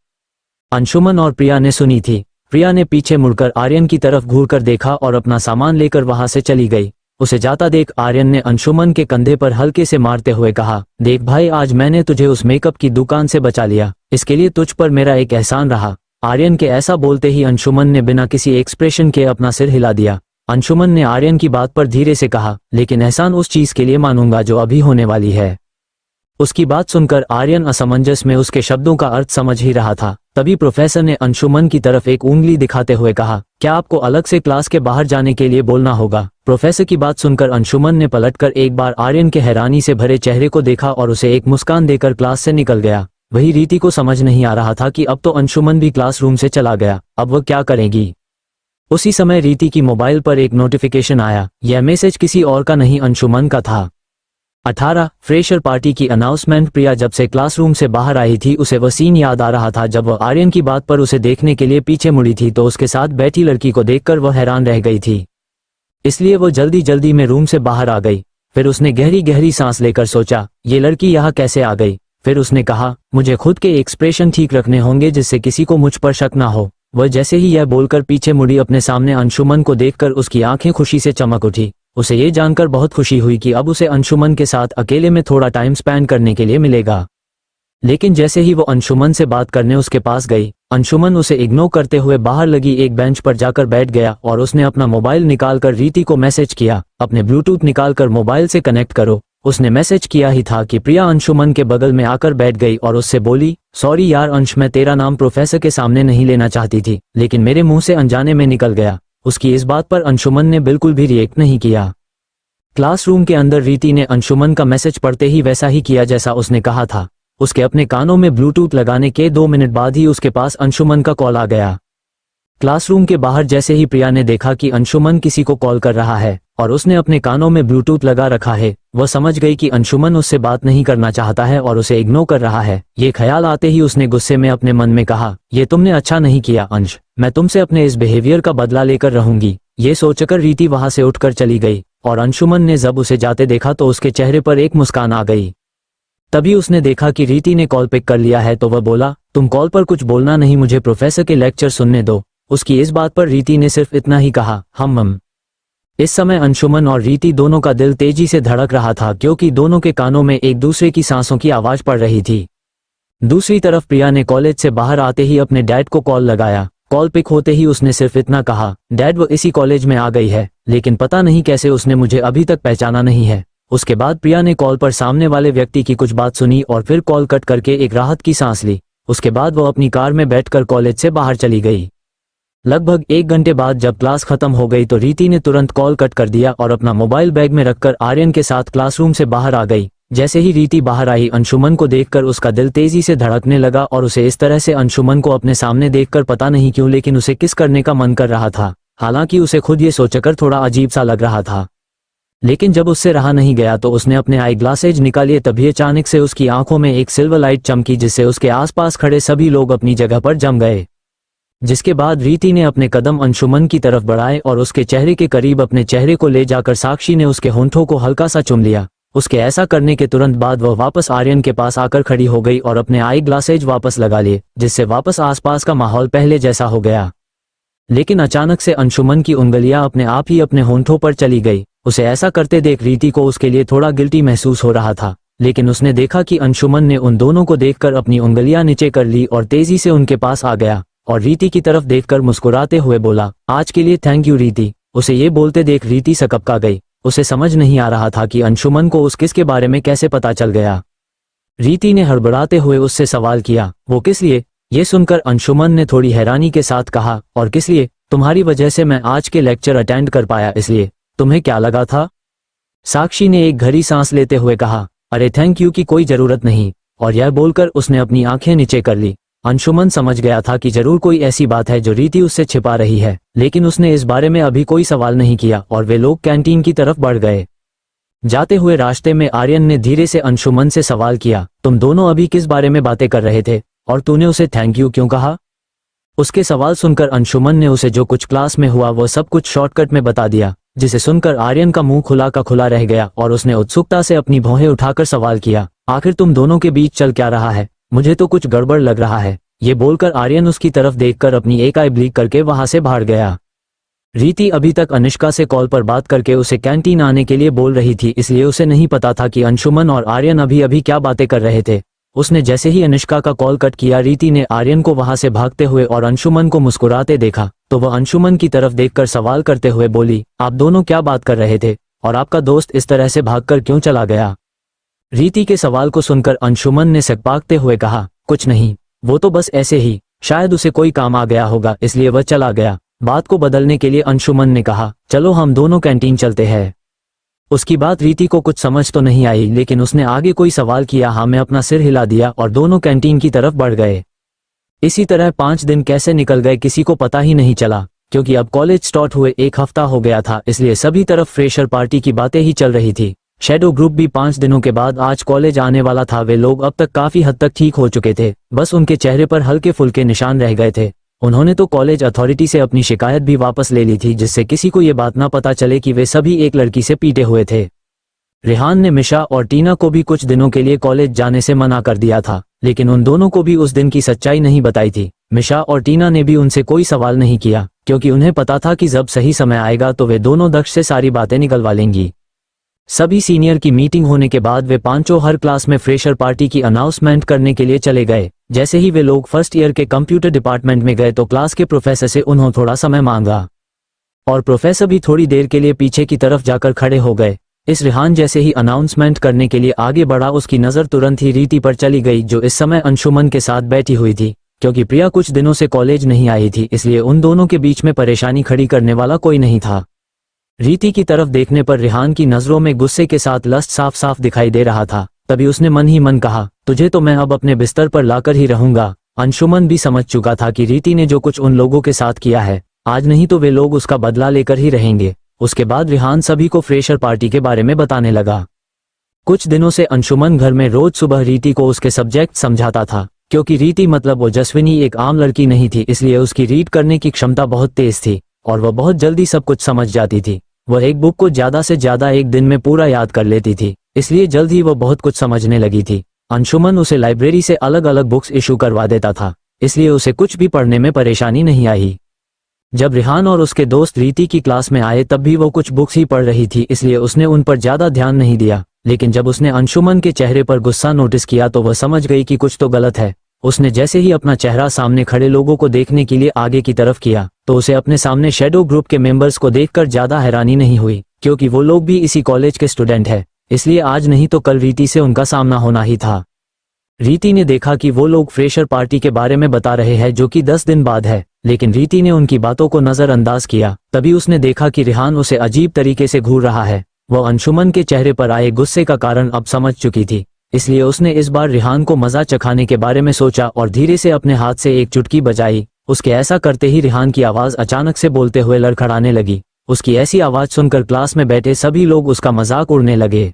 अंशुमन और प्रिया ने सुनी थी। प्रिया ने पीछे मुड़कर आर्यन की तरफ घूरकर देखा और अपना सामान लेकर वहां से चली गई। उसे जाता देख आर्यन ने अंशुमन के कंधे पर हल्के से मारते हुए कहा, देख भाई, आज मैंने तुझे उस मेकअप की दुकान से बचा लिया, इसके लिए तुझ पर मेरा एक एहसान रहा। आर्यन के ऐसा बोलते ही अंशुमन ने बिना किसी एक्सप्रेशन के अपना सिर हिला दिया। अंशुमन ने आर्यन की बात पर धीरे से कहा, लेकिन एहसान उस चीज के लिए मानूंगा जो अभी होने वाली है। उसकी बात सुनकर आर्यन असमंजस में उसके शब्दों का अर्थ समझ ही रहा था। तभी प्रोफेसर ने अंशुमन की तरफ एक उंगली दिखाते हुए कहा, क्या आपको अलग से क्लास के बाहर जाने के लिए बोलना होगा? प्रोफेसर की बात सुनकर अंशुमन ने पलटकर एक बार आर्यन के हैरानी से भरे चेहरे को देखा और उसे एक मुस्कान देकर क्लास से निकल गया। वही रीति को समझ नहीं आ रहा था कि अब तो अंशुमन भी क्लासरूम से चला गया, अब वह क्या करेगी। उसी समय रीति की मोबाइल पर एक नोटिफिकेशन आया। यह मैसेज किसी और का नहीं अंशुमन का था। 18 फ्रेशर पार्टी की अनाउंसमेंट। प्रिया जब से क्लासरूम से बाहर आई थी उसे वह सीन याद आ रहा था जब वह आर्यन की बात पर उसे देखने के लिए पीछे मुड़ी थी तो उसके साथ बैठी लड़की को देखकर वह हैरान रह गई थी। इसलिए वो जल्दी जल्दी में रूम से बाहर आ गई। फिर उसने गहरी गहरी सांस लेकर सोचा, ये लड़की यहाँ कैसे आ गई। फिर उसने कहा, मुझे खुद के एक्सप्रेशन ठीक रखने होंगे जिससे किसी को मुझ पर शक ना हो। वह जैसे ही यह बोलकर पीछे मुड़ी अपने सामने अंशुमन को देखकर उसकी आंखें खुशी से चमक उठी। उसे ये जानकर बहुत खुशी हुई कि अब उसे अंशुमन के साथ अकेले में थोड़ा टाइम स्पेंड करने के लिए मिलेगा। लेकिन जैसे ही वो अंशुमन से बात करने उसके पास गई, अंशुमन उसे इग्नोर करते हुए बाहर लगी एक बेंच पर जाकर बैठ गया और उसने अपना मोबाइल निकालकर रीति को मैसेज किया, अपने ब्लूटूथ निकालकर मोबाइल से कनेक्ट करो। उसने मैसेज किया ही था कि प्रिया अंशुमन के बगल में आकर बैठ गई और उससे बोली, सॉरी यार अंश, मैं तेरा नाम प्रोफेसर के सामने नहीं लेना चाहती थी लेकिन मेरे मुंह से अनजाने में निकल गया। उसकी इस बात पर अंशुमन ने बिल्कुल भी रिएक्ट नहीं किया। क्लासरूम के अंदर रीति ने अंशुमन का मैसेज पढ़ते ही वैसा ही किया जैसा उसने कहा था। उसके अपने कानों में ब्लूटूथ लगाने के 2 मिनट बाद ही उसके पास अंशुमन का कॉल आ गया। क्लासरूम के बाहर जैसे ही प्रिया ने देखा कि अंशुमन किसी को कॉल कर रहा है और उसने अपने कानों में ब्लूटूथ लगा रखा है, वह समझ गई कि अंशुमन उससे बात नहीं करना चाहता है और उसे इग्नोर कर रहा है। ये ख्याल आते ही उसने गुस्से में अपने मन में कहा, ये तुमने अच्छा नहीं किया अंश, मैं तुमसे अपने इस बिहेवियर का बदला लेकर रहूंगी। ये सोचकर रीति वहां से उठकर चली गई और अंशुमन ने जब उसे जाते देखा तो उसके चेहरे पर एक मुस्कान आ गई। तभी उसने देखा कि रीति ने कॉल पिक कर लिया है तो वह बोला, तुम कॉल पर कुछ बोलना नहीं, मुझे प्रोफेसर के लेक्चर सुनने दो। उसकी इस बात पर रीति ने सिर्फ इतना ही कहा, हम। इस समय अंशुमन और रीति दोनों का दिल तेजी से धड़क रहा था क्योंकि दोनों के कानों में एक दूसरे की सांसों की आवाज पड़ रही थी। दूसरी तरफ प्रिया ने कॉलेज से बाहर आते ही अपने डैड को कॉल लगाया। कॉल पिक होते ही उसने सिर्फ इतना कहा, डैड वो इसी कॉलेज में आ गई है लेकिन पता नहीं कैसे उसने मुझे अभी तक पहचाना नहीं है। उसके बाद प्रिया ने कॉल पर सामने वाले व्यक्ति की कुछ बात सुनी और फिर कॉल कट करके एक राहत की सांस ली। उसके बाद वो अपनी कार में बैठकर कॉलेज से बाहर चली गई। लगभग 1 घंटे बाद जब क्लास खत्म हो गई तो रीति ने तुरंत कॉल कट कर दिया और अपना मोबाइल बैग में रखकर आर्यन के साथ क्लासरूम से बाहर आ गई। जैसे ही रीति बाहर आई, अंशुमन को देखकर उसका दिल तेजी से धड़कने लगा और उसे इस तरह से अंशुमन को अपने सामने देखकर पता नहीं क्यों लेकिन उसे किस करने का मन कर रहा था। हालांकि उसे खुद ये सोचकर थोड़ा अजीब सा लग रहा था, लेकिन जब उससे रहा नहीं गया तो उसने अपने आई ग्लासेज निकाले। तभी अचानक से उसकी आंखों में एक सिल्वर लाइट चमकी जिससे उसके आसपास खड़े सभी लोग अपनी जगह पर जम गए। जिसके बाद रीति ने अपने कदम अंशुमन की तरफ बढ़ाए और उसके चेहरे के करीब अपने चेहरे को ले जाकर साक्षी ने उसके होंठों को हल्का सा चूम लिया। उसके ऐसा करने के तुरंत बाद वह वापस आर्यन के पास आकर खड़ी हो गई और अपने आई ग्लासेज वापस लगा लिए, जिससे वापस आसपास का माहौल पहले जैसा हो गया। लेकिन अचानक से अंशुमन की उंगलियां अपने आप ही अपने होंठों पर चली गई। उसे ऐसा करते देख रीति को उसके लिए थोड़ा गिल्टी महसूस हो रहा था, लेकिन उसने देखा कि अंशुमन ने उन दोनों को देखकर अपनी उंगलियां नीचे कर ली और तेजी से उनके पास आ गया और रीति की तरफ देखकर मुस्कुराते हुए बोला, आज के लिए थैंक यू रीति। उसे ये बोलते देख रीति सकपका गई। उसे समझ नहीं आ रहा था कि अंशुमन को उस किस के बारे में कैसे पता चल गया। रीति ने हड़बड़ाते हुए उससे सवाल किया, वो किस लिए? ये सुनकर अंशुमन ने थोड़ी हैरानी के साथ कहा, और किस लिए? तुम्हारी वजह से मैं आज के लेक्चर अटेंड कर पाया इसलिए। तुम्हें क्या लगा था? साक्षी ने एक गहरी सांस लेते हुए कहा, अरे थैंक यू की कोई जरूरत नहीं। और यह बोलकर उसने अपनी आंखें नीचे कर ली। अंशुमन समझ गया था कि जरूर कोई ऐसी बात है जो रीति उससे छिपा रही है, लेकिन उसने इस बारे में अभी कोई सवाल नहीं किया और वे लोग कैंटीन की तरफ बढ़ गए। जाते हुए रास्ते में आर्यन ने धीरे से अंशुमन से सवाल किया, तुम दोनों अभी किस बारे में बातें कर रहे थे और तूने उसे थैंक यू क्यों कहा? उसके सवाल सुनकर अंशुमन ने उसे जो कुछ क्लास में हुआ वो सब कुछ शॉर्टकट में बता दिया, जिसे सुनकर आर्यन का मुंह खुला का खुला रह गया और उसने उत्सुकता से अपनी भौहें उठाकर सवाल किया, आखिर तुम दोनों के बीच चल क्या रहा है? मुझे तो कुछ गड़बड़ लग रहा है। ये बोलकर आर्यन उसकी तरफ देखकर अपनी एक आई ब्लिंक करके वहां से भाग गया। रीति अभी तक अनुष्का से कॉल पर बात करके उसे कैंटीन आने के लिए बोल रही थी, इसलिए उसे नहीं पता था कि अंशुमन और आर्यन अभी अभी क्या बातें कर रहे थे। उसने जैसे ही अनुष्का का कॉल कट किया, रीति ने आर्यन को वहां से भागते हुए और अंशुमन को मुस्कुराते देखा तो वह अंशुमन की तरफ देखकर सवाल करते हुए बोली, आप दोनों क्या बात कर रहे थे और आपका दोस्त इस तरह से भागकर क्यों चला गया? रीति के सवाल को सुनकर अंशुमन ने सकपाकते हुए कहा, कुछ नहीं, वो तो बस ऐसे ही, शायद उसे कोई काम आ गया होगा इसलिए वह चला गया। बात को बदलने के लिए अंशुमन ने कहा, चलो हम दोनों कैंटीन चलते हैं। उसकी बात रीति को कुछ समझ तो नहीं आई, लेकिन उसने आगे कोई सवाल किया हाँ में अपना सिर हिला दिया और दोनों कैंटीन की तरफ बढ़ गए। इसी तरह 5 दिन कैसे निकल गए किसी को पता ही नहीं चला। क्योंकि अब कॉलेज स्टार्ट हुए 1 हफ्ता हो गया था, इसलिए सभी तरफ फ्रेशर पार्टी की बातें ही चल रही थी। शैडो ग्रुप भी 5 दिनों के बाद आज कॉलेज आने वाला था। वे लोग अब तक काफी हद तक ठीक हो चुके थे, बस उनके चेहरे पर हल्के फुल्के निशान रह गए थे। उन्होंने तो कॉलेज अथॉरिटी से अपनी शिकायत भी वापस ले ली थी, जिससे किसी को ये बात ना पता चले कि वे सभी एक लड़की से पीटे हुए थे। रेहान ने मिशा और टीना को भी कुछ दिनों के लिए कॉलेज जाने से मना कर दिया था, लेकिन उन दोनों को भी उस दिन की सच्चाई नहीं बताई थी। मिशा और टीना ने भी उनसे कोई सवाल नहीं किया, क्योंकि उन्हें पता था कि जब सही समय आएगा तो वे दोनों दक्ष से सारी बातें निकलवा लेंगी। सभी सीनियर की मीटिंग होने के बाद वे पांचों हर क्लास में फ्रेशर पार्टी की अनाउंसमेंट करने के लिए चले गए। जैसे ही वे लोग फर्स्ट ईयर के कंप्यूटर डिपार्टमेंट में गए तो क्लास के प्रोफेसर से उन्होंने थोड़ा समय मांगा, और प्रोफेसर भी थोड़ी देर के लिए पीछे की तरफ जाकर खड़े हो गए। इस रेहान जैसे ही अनाउंसमेंट करने के लिए आगे बढ़ा, उसकी नज़र तुरंत ही रीति पर चली गई, जो इस समय अंशुमन के साथ बैठी हुई थी। क्योंकि प्रिया कुछ दिनों से कॉलेज नहीं आई थी, इसलिए उन दोनों के बीच में परेशानी खड़ी करने वाला कोई नहीं था। रीति की तरफ देखने पर रेहान की नज़रों में गुस्से के साथ लस्ट साफ साफ दिखाई दे रहा था। तभी उसने मन ही मन कहा, तुझे तो मैं अब अपने बिस्तर पर लाकर ही रहूंगा। अंशुमन भी समझ चुका था कि रीति ने जो कुछ उन लोगों के साथ किया है, आज नहीं तो वे लोग उसका बदला लेकर ही रहेंगे। उसके बाद रेहान सभी को फ्रेशर पार्टी के बारे में बताने लगा। कुछ दिनों से अंशुमन घर में रोज सुबह रीति को उसके सब्जेक्ट समझाता था। क्योंकि रीति मतलब ओजस्विनी एक आम लड़की नहीं थी, इसलिए उसकी रीड करने की क्षमता बहुत तेज थी और वह बहुत जल्दी सब कुछ समझ जाती थी। वह एक बुक को ज्यादा से ज्यादा एक दिन में पूरा याद कर लेती थी, इसलिए जल्द ही वह बहुत कुछ समझने लगी थी। अंशुमन उसे लाइब्रेरी से अलग अलग बुक्स इशू करवा देता था, इसलिए उसे कुछ भी पढ़ने में परेशानी नहीं आई। जब रेहान और उसके दोस्त रीति की क्लास में आए तब भी वो कुछ बुक्स ही पढ़ रही थी, इसलिए उसने उन पर ज्यादा ध्यान नहीं दिया। लेकिन जब उसने अंशुमन के चेहरे पर गुस्सा नोटिस किया तो वह समझ गई कि कुछ तो गलत है। उसने जैसे ही अपना चेहरा सामने खड़े लोगों को देखने के लिए आगे की तरफ किया तो उसे अपने सामने शैडो ग्रुप के मेंबर्स को देखकर ज्यादा हैरानी नहीं हुई, क्योंकि वो लोग भी इसी कॉलेज के स्टूडेंट हैं। इसलिए आज नहीं तो कल रीति से उनका सामना होना ही था। रीति ने देखा कि वो लोग फ्रेशर पार्टी के बारे में बता रहे हैं, जो कि 10 दिन बाद है, लेकिन रीति ने उनकी बातों को नजरअंदाज किया। तभी उसने देखा कि रेहान उसे अजीब तरीके से घूर रहा है। वह अंशुमन के चेहरे पर आए गुस्से का कारण अब समझ चुकी थी, इसलिए उसने इस बार रेहान को मजा चखाने के बारे में सोचा और धीरे से अपने हाथ से एक चुटकी बजाई। उसके ऐसा करते ही रेहान की आवाज अचानक से बोलते हुए लड़खड़ाने लगी। उसकी ऐसी आवाज सुनकर क्लास में बैठे सभी लोग उसका मजाक उड़ने लगे।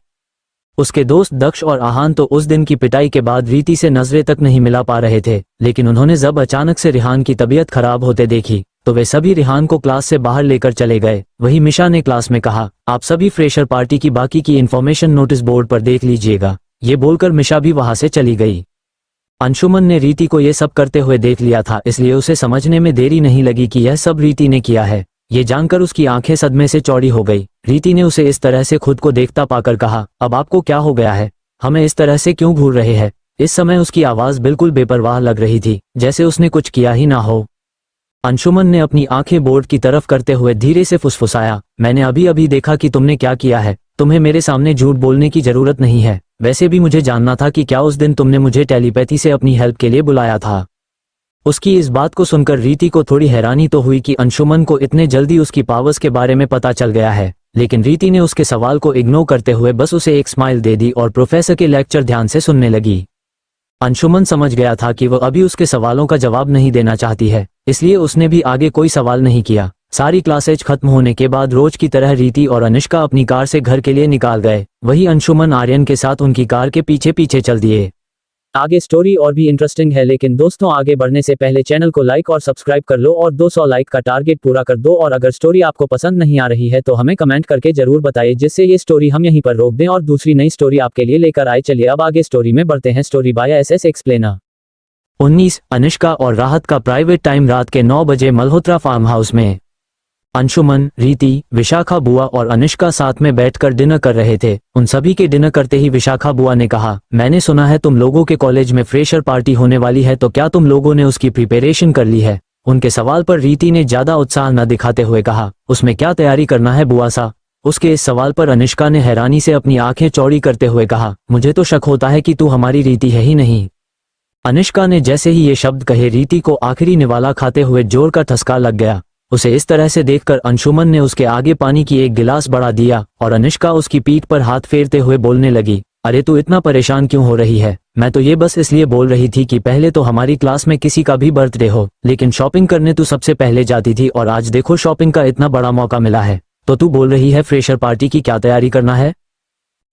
उसके दोस्त दक्ष और आहान तो उस दिन की पिटाई के बाद रीति से नजरें तक नहीं मिला पा रहे थे, लेकिन उन्होंने जब अचानक से रेहान की तबीयत खराब होते देखी तो वे सभी रेहान को क्लास से बाहर लेकर चले गए। वही मिशा ने क्लास में कहा, आप सभी फ्रेशर पार्टी की बाकी की इन्फॉर्मेशन नोटिस बोर्ड पर देख लीजिएगा। ये बोलकर मिशा भी वहां से चली गई। अंशुमन ने रीति को ये सब करते हुए देख लिया था, इसलिए उसे समझने में देरी नहीं लगी कि यह सब रीति ने किया है। ये जानकर उसकी आंखें सदमे से चौड़ी हो गई। रीति ने उसे इस तरह से खुद को देखता पाकर कहा, अब आपको क्या हो गया है? हमें इस तरह से क्यों घूर रहे हैं? इस समय उसकी आवाज बिल्कुल बेपरवाह लग रही थी, जैसे उसने कुछ किया ही ना हो। अंशुमन ने अपनी आंखें बोर्ड की तरफ करते हुए धीरे से फुसफुसाया, मैंने अभी अभी देखा कि तुमने क्या किया है। तुम्हें मेरे सामने झूठ बोलने की जरूरत नहीं है। वैसे भी मुझे जानना था कि क्या उस दिन तुमने मुझे टेलीपैथी से अपनी हेल्प के लिए बुलाया था। उसकी इस बात को सुनकर रीति को थोड़ी हैरानी तो हुई कि अंशुमन को इतने जल्दी उसकी पावर्स के बारे में पता चल गया है, लेकिन रीति ने उसके सवाल को इग्नोर करते हुए बस उसे एक स्माइल दे दी और प्रोफेसर के लेक्चर ध्यान से सुनने लगी। अंशुमन समझ गया था कि वह अभी उसके सवालों का जवाब नहीं देना चाहती है, इसलिए उसने भी आगे कोई सवाल नहीं किया। सारी क्लासेज खत्म होने के बाद रोज की तरह रीति और अनुष्का अपनी कार से घर के लिए निकाल गए। वही अंशुमन आर्यन के साथ उनकी कार के पीछे पीछे चल दिए। आगे स्टोरी और भी इंटरेस्टिंग है, लेकिन दोस्तों आगे बढ़ने से पहले चैनल को लाइक और सब्सक्राइब कर लो और 200 लाइक का टारगेट पूरा कर दो। और अगर स्टोरी आपको पसंद नहीं आ रही है तो हमें कमेंट करके जरूर बताइए, जिससे ये स्टोरी हम यहीं पर रोक दें और दूसरी नई स्टोरी आपके लिए लेकर आए। चलिए अब आगे स्टोरी में बढ़ते हैं। Story by SS explainer. 19 Anushka और राहत का प्राइवेट टाइम रात के 9 बजे मल्होत्रा फार्म हाउस में। अंशुमन, रीति, विशाखा बुआ और अनुष्का साथ में बैठकर डिनर कर रहे थे। उन सभी के डिनर करते ही विशाखा बुआ ने कहा, मैंने सुना है तुम लोगों के कॉलेज में फ्रेशर पार्टी होने वाली है, तो क्या तुम लोगों ने उसकी प्रिपरेशन कर ली है? उनके सवाल पर रीति ने ज्यादा उत्साह न दिखाते हुए कहा, उसमें क्या तैयारी करना है बुआ सा? उसके इस सवाल पर अनुष्का ने हैरानी से अपनी आंखें चौड़ी करते हुए कहा, मुझे तो शक होता है कि तू हमारी रीति है ही नहीं। अनुष्का ने जैसे ही ये शब्द कहे रीति को आखिरी निवाला खाते हुए जोर का ठसका लग गया। उसे इस तरह से देखकर अंशुमन ने उसके आगे पानी की एक गिलास बढ़ा दिया और अनुष्का उसकी पीठ पर हाथ फेरते हुए बोलने लगी, अरे तू इतना परेशान क्यों हो रही है? मैं तो ये बस इसलिए बोल रही थी कि पहले तो हमारी क्लास में किसी का भी बर्थडे हो, लेकिन शॉपिंग करने तू सबसे पहले जाती थी और आज देखो शॉपिंग का इतना बड़ा मौका मिला है तो तू बोल रही है फ्रेशर पार्टी की क्या तैयारी करना है।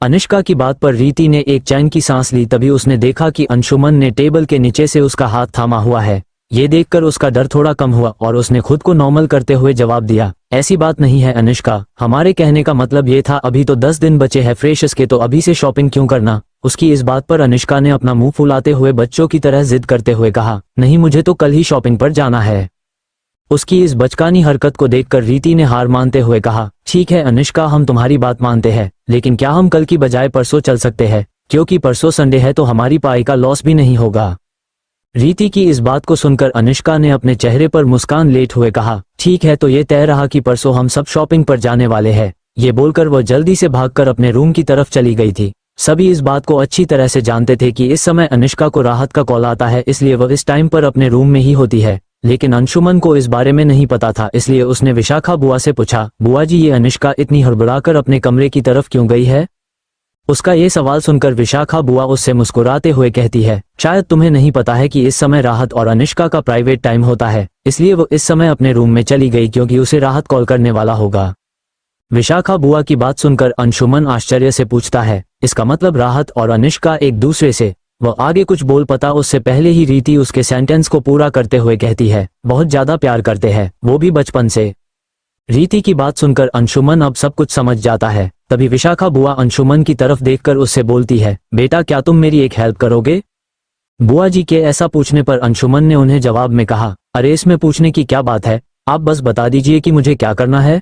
अनुष्का की बात पर रीति ने एक चैन की सांस ली। तभी उसने देखा कि अंशुमन ने टेबल के नीचे से उसका हाथ थामा हुआ है। ये देखकर उसका डर थोड़ा कम हुआ और उसने खुद को नॉर्मल करते हुए जवाब दिया, ऐसी बात नहीं है अनुष्का, हमारे कहने का मतलब ये था अभी तो 10 दिन बचे हैं फ्रेशर्स के, तो अभी से शॉपिंग क्यों करना। उसकी इस बात पर अनुष्का ने अपना मुंह फुलाते हुए बच्चों की तरह जिद करते हुए कहा, नहीं मुझे तो कल ही शॉपिंग पर जाना है। उसकी इस बचकानी हरकत को देखकर रीति ने हार मानते हुए कहा, ठीक है अनुष्का, हम तुम्हारी बात मानते हैं, लेकिन क्या हम कल की बजाय परसों चल सकते हैं, क्योंकि परसों संडे है तो हमारी पाई का लॉस भी नहीं होगा। रीति की इस बात को सुनकर अनुष्का ने अपने चेहरे पर मुस्कान लेट हुए कहा, ठीक है तो ये तय रहा कि परसों हम सब शॉपिंग पर जाने वाले हैं। ये बोलकर वह जल्दी से भागकर अपने रूम की तरफ चली गई थी। सभी इस बात को अच्छी तरह से जानते थे कि इस समय अनुष्का को राहत का कॉल आता है, इसलिए वह इस टाइम पर अपने रूम में ही होती है। लेकिन अंशुमन को इस बारे में नहीं पता था, इसलिए उसने विशाखा बुआ से पूछा, बुआ जी ये अनुष्का इतनी हड़बड़ाकर अपने कमरे की तरफ क्यों गई है। उसका ये सवाल सुनकर विशाखा बुआ उससे मुस्कुराते हुए कहती है, शायद तुम्हें नहीं पता है कि इस समय राहत और अनुष्का का प्राइवेट टाइम होता है, इसलिए वो इस समय अपने रूम में चली गई क्योंकि उसे राहत कॉल करने वाला होगा। विशाखा बुआ की बात सुनकर अंशुमन आश्चर्य से पूछता है, इसका मतलब राहत और अनुष्का एक दूसरे से। वह आगे कुछ बोल पाता उससे पहले ही रीति उसके सेंटेंस को पूरा करते हुए कहती है, बहुत ज्यादा प्यार करते हैं, वो भी बचपन से। रीति की बात सुनकर अंशुमन अब सब कुछ समझ जाता है। तभी विशाखा बुआ अंशुमन की तरफ देखकर उससे बोलती है, बेटा क्या तुम मेरी एक हेल्प करोगे। बुआ जी के ऐसा पूछने पर अंशुमन ने उन्हें जवाब में कहा, अरे इसमें पूछने की क्या बात है, आप बस बता दीजिए कि मुझे क्या करना है।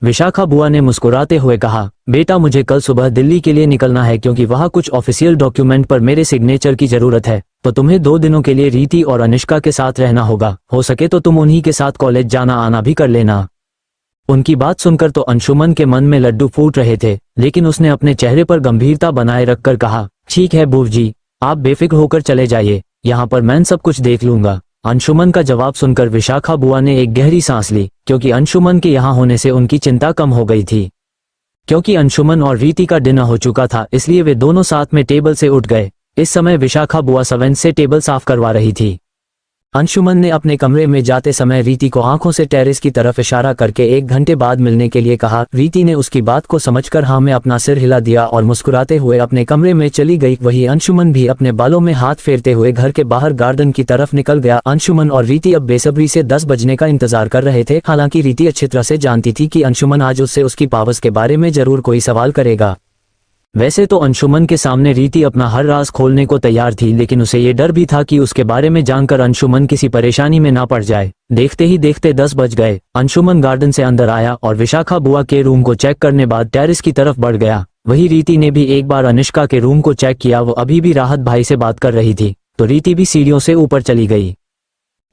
विशाखा बुआ ने मुस्कुराते हुए कहा, बेटा मुझे कल सुबह दिल्ली के लिए निकलना है क्योंकि वहाँ कुछ ऑफिशियल डॉक्यूमेंट पर मेरे सिग्नेचर की जरूरत है, तो तुम्हें 2 दिनों के लिए रीति और अनुष्का के साथ रहना होगा। हो सके तो तुम उन्हीं के साथ कॉलेज जाना आना भी कर लेना। उनकी बात सुनकर तो अंशुमन के मन में लड्डू फूट रहे थे, लेकिन उसने अपने चेहरे पर गंभीरता बनाए रखकर कहा, ठीक है बुआ जी, आप बेफिक्र होकर चले जाइए, यहाँ पर मैं सब कुछ देख लूंगा। अंशुमन का जवाब सुनकर विशाखा बुआ ने एक गहरी सांस ली, क्योंकि अंशुमन के यहाँ होने से उनकी चिंता कम हो गई थी। क्योंकि अंशुमन और रीति का डिनर हो चुका था, इसलिए वे दोनों साथ में टेबल से उठ गए। इस समय विशाखा बुआ सवेन से टेबल साफ करवा रही थी। अंशुमन ने अपने कमरे में जाते समय रीति को आंखों से टेरेस की तरफ इशारा करके 1 घंटे बाद मिलने के लिए कहा। रीति ने उसकी बात को समझकर हाँ में अपना सिर हिला दिया और मुस्कुराते हुए अपने कमरे में चली गई। वही अंशुमन भी अपने बालों में हाथ फेरते हुए घर के बाहर गार्डन की तरफ निकल गया। अंशुमन और रीति अब बेसब्री से 10 बजने का इंतजार कर रहे थे। हालांकि रीति अच्छी तरह से जानती थी कि अंशुमन आज उससे उसकी पावर्स के बारे में जरूर कोई सवाल करेगा। वैसे तो अंशुमन के सामने रीति अपना हर राज खोलने को तैयार थी, लेकिन उसे ये डर भी था कि उसके बारे में जानकर अंशुमन किसी परेशानी में ना पड़ जाए। देखते ही देखते 10 बज गए। अंशुमन गार्डन से अंदर आया और विशाखा बुआ के रूम को चेक करने बाद टेरेस की तरफ बढ़ गया। वही रीति ने भी एक बार अनुष्का के रूम को चेक किया। वो अभी भी राहत भाई से बात कर रही थी, तो रीति भी सीढ़ियों से ऊपर चली गई।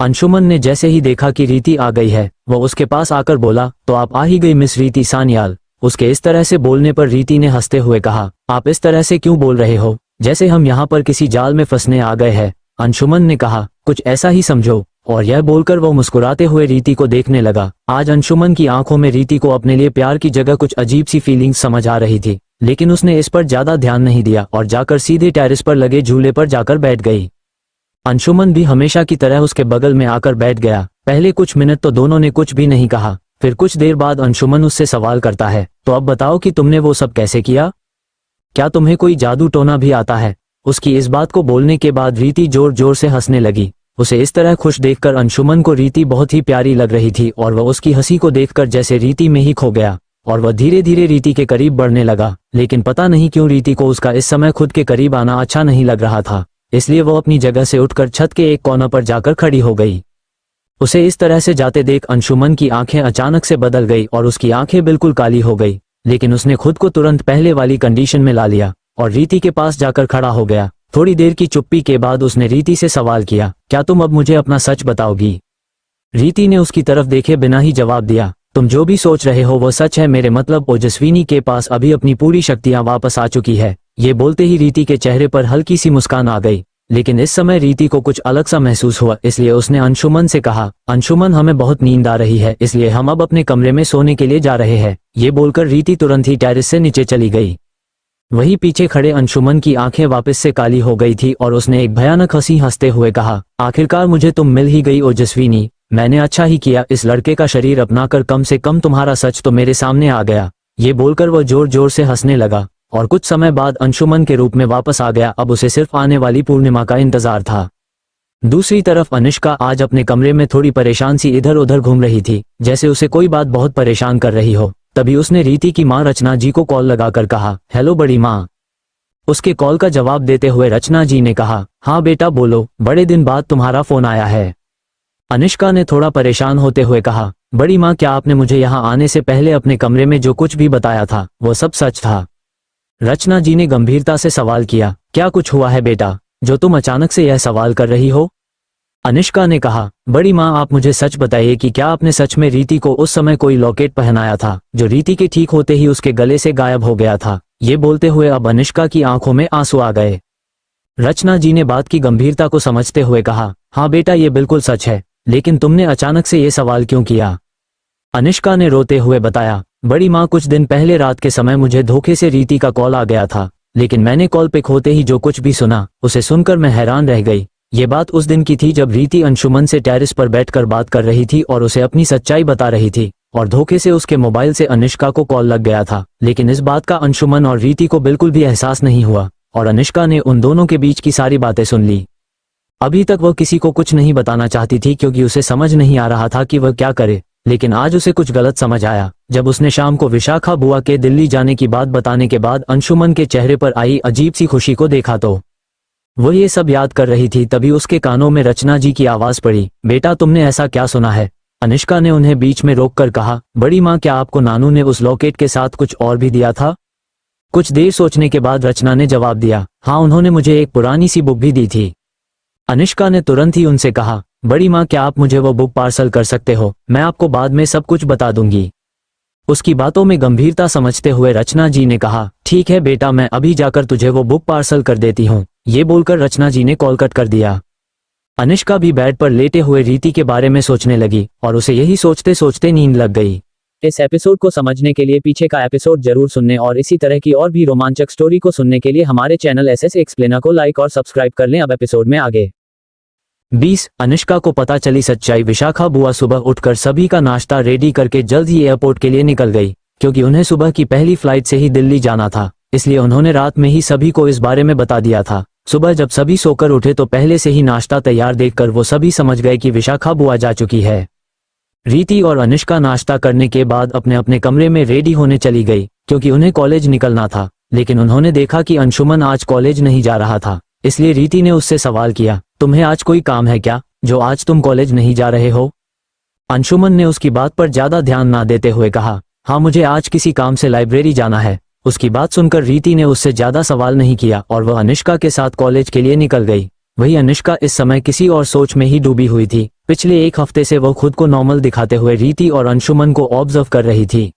अंशुमन ने जैसे ही देखा कि रीति आ गई है, वह उसके पास आकर बोला, तो आप आ ही गई मिस रीति सान्याल। उसके इस तरह से बोलने पर रीति ने हंसते हुए कहा, आप इस तरह से क्यों बोल रहे हो, जैसे हम यहाँ पर किसी जाल में फंसने आ गए हैं। अंशुमन ने कहा, कुछ ऐसा ही समझो। और यह बोलकर वो मुस्कुराते हुए रीति को देखने लगा। आज अंशुमन की आंखों में रीति को अपने लिए प्यार की जगह कुछ अजीब सी फीलिंग्स समझ आ रही थी, लेकिन उसने इस पर ज्यादा ध्यान नहीं दिया और जाकर सीधे टेरेस पर लगे झूले पर जाकर बैठ गई। अंशुमन भी हमेशा की तरह उसके बगल में आकर बैठ गया। पहले कुछ मिनट तो दोनों ने कुछ भी नहीं कहा। फिर कुछ देर बाद अंशुमन उससे सवाल करता है, तो अब बताओ कि तुमने वो सब कैसे किया, क्या तुम्हें कोई जादू टोना भी आता है। उसकी इस बात को बोलने के बाद रीति जोर जोर से हंसने लगी। उसे इस तरह खुश देखकर अंशुमन को रीति बहुत ही प्यारी लग रही थी और वह उसकी हंसी को देखकर जैसे रीति में ही खो गया और वह धीरे धीरे रीति के करीब बढ़ने लगा। लेकिन पता नहीं क्यों रीति को उसका इस समय खुद के करीब आना अच्छा नहीं लग रहा था, इसलिए वो अपनी जगह से उठकर छत के एक कोने पर जाकर खड़ी हो गई। उसे इस तरह से जाते देख अंशुमन की आंखें अचानक से बदल गई और उसकी आंखें बिल्कुल काली हो गई, लेकिन उसने खुद को तुरंत पहले वाली कंडीशन में ला लिया और रीति के पास जाकर खड़ा हो गया। थोड़ी देर की चुप्पी के बाद उसने रीति से सवाल किया, क्या तुम अब मुझे अपना सच बताओगी। रीति ने उसकी तरफ देखे बिना ही जवाब दिया, तुम जो भी सोच रहे हो वो सच है। मेरे मतलब ओजस्विनी के पास अभी अपनी पूरी शक्तियां वापस आ चुकी है। ये बोलते ही रीति के चेहरे पर हल्की सी मुस्कान आ गई, लेकिन इस समय रीति को कुछ अलग सा महसूस हुआ, इसलिए उसने अंशुमन से कहा, अंशुमन हमें बहुत नींद आ रही है, इसलिए हम अब अपने कमरे में सोने के लिए जा रहे हैं। ये बोलकर रीति तुरंत ही टेरेस से नीचे चली गई। वहीं पीछे खड़े अंशुमन की आंखें वापस से काली हो गई थी और उसने एक भयानक हंसी हंसते हुए कहा, आखिरकार मुझे तुम मिल ही गई ओजस्विनी। मैंने अच्छा ही किया इस लड़के का शरीर अपनाकर, कम से कम तुम्हारा सच तो मेरे सामने आ गया। ये बोलकर वह जोर जोर से हंसने लगा और कुछ समय बाद अंशुमन के रूप में वापस आ गया। अब उसे सिर्फ आने वाली पूर्णिमा का इंतजार था। दूसरी तरफ अनुष्का आज अपने कमरे में थोड़ी परेशान सी इधर उधर घूम रही थी, जैसे उसे कोई बात बहुत परेशान कर रही हो। तभी उसने रीति की मां रचना जी को कॉल लगाकर कहा, हेलो बड़ी माँ। उसके कॉल का जवाब देते हुए रचना जी ने कहा, हाँ बेटा बोलो, बड़े दिन बाद तुम्हारा फोन आया है। अनुष्का ने थोड़ा परेशान होते हुए कहा, बड़ी माँ क्या आपने मुझे यहाँ आने से पहले अपने कमरे में जो कुछ भी बताया था वो सब सच था? रचना जी ने गंभीरता से सवाल किया, क्या कुछ हुआ है बेटा जो तुम अचानक से यह सवाल कर रही हो? अनुष्का ने कहा, बड़ी माँ आप मुझे सच बताइए कि क्या आपने सच में रीति को उस समय कोई लॉकेट पहनाया था जो रीति के ठीक होते ही उसके गले से गायब हो गया था? ये बोलते हुए अब अनुष्का की आंखों में आंसू आ गए। रचना जी ने बात की गंभीरता को समझते हुए कहा, हाँ बेटा ये बिल्कुल सच है, लेकिन तुमने अचानक से ये सवाल क्यों किया? अनुष्का ने रोते हुए बताया, बड़ी माँ कुछ दिन पहले रात के समय मुझे धोखे से रीति का कॉल आ गया था, लेकिन मैंने कॉल पे खोते ही जो कुछ भी सुना उसे सुनकर मैं हैरान रह गई। ये बात उस दिन की थी जब रीति अंशुमन से टेरेस पर बैठकर बात कर रही थी और उसे अपनी सच्चाई बता रही थी, और धोखे से उसके मोबाइल से अनुष्का को कॉल लग गया था। लेकिन इस बात का अंशुमन और रीति को बिल्कुल भी एहसास नहीं हुआ और अनुष्का ने उन दोनों के बीच की सारी बातें सुन ली। अभी तक वह किसी को कुछ नहीं बताना चाहती थी क्योंकि उसे समझ नहीं आ रहा था कि वह क्या करे, लेकिन आज उसे कुछ गलत समझ आया जब उसने शाम को विशाखा बुआ के दिल्ली जाने की बात बताने के बाद अंशुमन के चेहरे पर आई अजीब सी खुशी को देखा तो वह ये सब याद कर रही थी। तभी उसके कानों में रचना जी की आवाज पड़ी, बेटा तुमने ऐसा क्या सुना है? अनुष्का ने उन्हें बीच में रोककर कहा, बड़ी माँ क्या आपको नानू ने उस लॉकेट के साथ कुछ और भी दिया था? कुछ देर सोचने के बाद रचना ने जवाब दिया, हाँ उन्होंने मुझे एक पुरानी सी बुक भी दी थी। अनुष्का ने तुरंत ही उनसे कहा, बड़ी माँ क्या आप मुझे वो बुक पार्सल कर सकते हो? मैं आपको बाद में सब कुछ बता दूंगी। उसकी बातों में गंभीरता समझते हुए रचना जी ने कहा, ठीक है बेटा मैं अभी जाकर तुझे वो बुक पार्सल कर देती हूँ। ये बोलकर रचना जी ने कॉल कट कर दिया। अनुष्का भी बेड पर लेटे हुए रीति के बारे में सोचने लगी और उसे यही सोचते सोचते नींद लग गई। इस एपिसोड को समझने के लिए पीछे का एपिसोड जरूर सुनने और इसी तरह की और भी रोमांचक स्टोरी को सुनने के लिए हमारे चैनल एसएस एक्सप्लेनर को लाइक और सब्सक्राइब कर लें। अब एपिसोड में आगे 20 अनुष्का को पता चली सच्चाई। विशाखा बुआ सुबह उठकर सभी का नाश्ता रेडी करके जल्द ही एयरपोर्ट के लिए निकल गई, क्योंकि उन्हें सुबह की पहली फ्लाइट से ही दिल्ली जाना था। इसलिए उन्होंने रात में ही सभी को इस बारे में बता दिया था। सुबह जब सभी सोकर उठे तो पहले से ही नाश्ता तैयार देखकर वो सभी समझ गए कि विशाखा बुआ जा चुकी है। रीति और अनुष्का नाश्ता करने के बाद अपने अपने कमरे में रेडी होने चली गई, क्योंकि उन्हें कॉलेज निकलना था। लेकिन उन्होंने देखा कि अंशुमन आज कॉलेज नहीं जा रहा था, इसलिए रीति ने उससे सवाल किया, तुम्हें आज कोई काम है क्या जो आज तुम कॉलेज नहीं जा रहे हो? अंशुमन ने उसकी बात पर ज्यादा ध्यान ना देते हुए कहा, हाँ मुझे आज किसी काम से लाइब्रेरी जाना है। उसकी बात सुनकर रीति ने उससे ज्यादा सवाल नहीं किया और वह अनुष्का के साथ कॉलेज के लिए निकल गई। वही अनुष्का इस समय किसी और सोच में ही डूबी हुई थी। पिछले एक हफ्ते से वह खुद को नॉर्मल दिखाते हुए रीति और अंशुमन को ऑब्जर्व कर रही थी।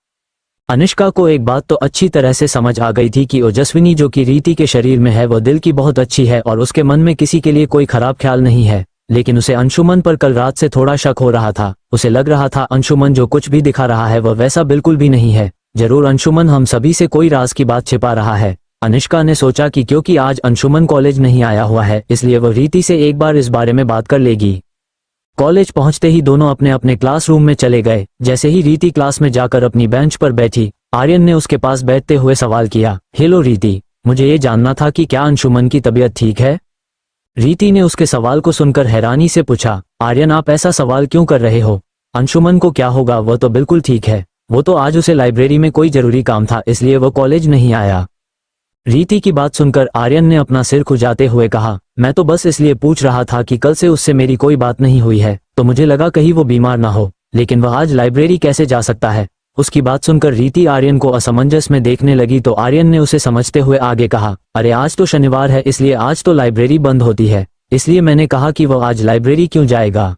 अनुष्का को एक बात तो अच्छी तरह से समझ आ गई थी कि ओजस्विनी जो कि रीति के शरीर में है वह दिल की बहुत अच्छी है और उसके मन में किसी के लिए कोई खराब ख्याल नहीं है। लेकिन उसे अंशुमन पर कल रात से थोड़ा शक हो रहा था। उसे लग रहा था अंशुमन जो कुछ भी दिखा रहा है वह वैसा बिल्कुल भी नहीं है। जरूर अंशुमन हम सभी से कोई राज की बात छिपा रहा है। अनुष्का ने सोचा कि क्योंकि आज अंशुमन कॉलेज नहीं आया हुआ है इसलिए वह रीति से एक बार इस बारे में बात कर लेगी। कॉलेज पहुंचते ही दोनों अपने अपने क्लासरूम में चले गए। जैसे ही रीति क्लास में जाकर अपनी बेंच पर बैठी, आर्यन ने उसके पास बैठते हुए सवाल किया, हेलो रीति, मुझे ये जानना था कि क्या अंशुमन की तबीयत ठीक है? रीति ने उसके सवाल को सुनकर हैरानी से पूछा, आर्यन आप ऐसा सवाल क्यों कर रहे हो? अंशुमन को क्या होगा, वह तो बिल्कुल ठीक है। वो तो आज उसे लाइब्रेरी में कोई जरूरी काम था इसलिए वो कॉलेज नहीं आया। रीति की बात सुनकर आर्यन ने अपना सिर खुजाते हुए कहा, मैं तो बस इसलिए पूछ रहा था कि कल से उससे मेरी कोई बात नहीं हुई है, तो मुझे लगा कहीं वो बीमार ना हो, लेकिन वह आज लाइब्रेरी कैसे जा सकता है? उसकी बात सुनकर रीति आर्यन को असमंजस में देखने लगी तो आर्यन ने उसे समझते हुए आगे कहा, अरे आज तो शनिवार है इसलिए आज तो लाइब्रेरी बंद होती है, इसलिए मैंने कहा कि वह आज लाइब्रेरी क्यों जाएगा।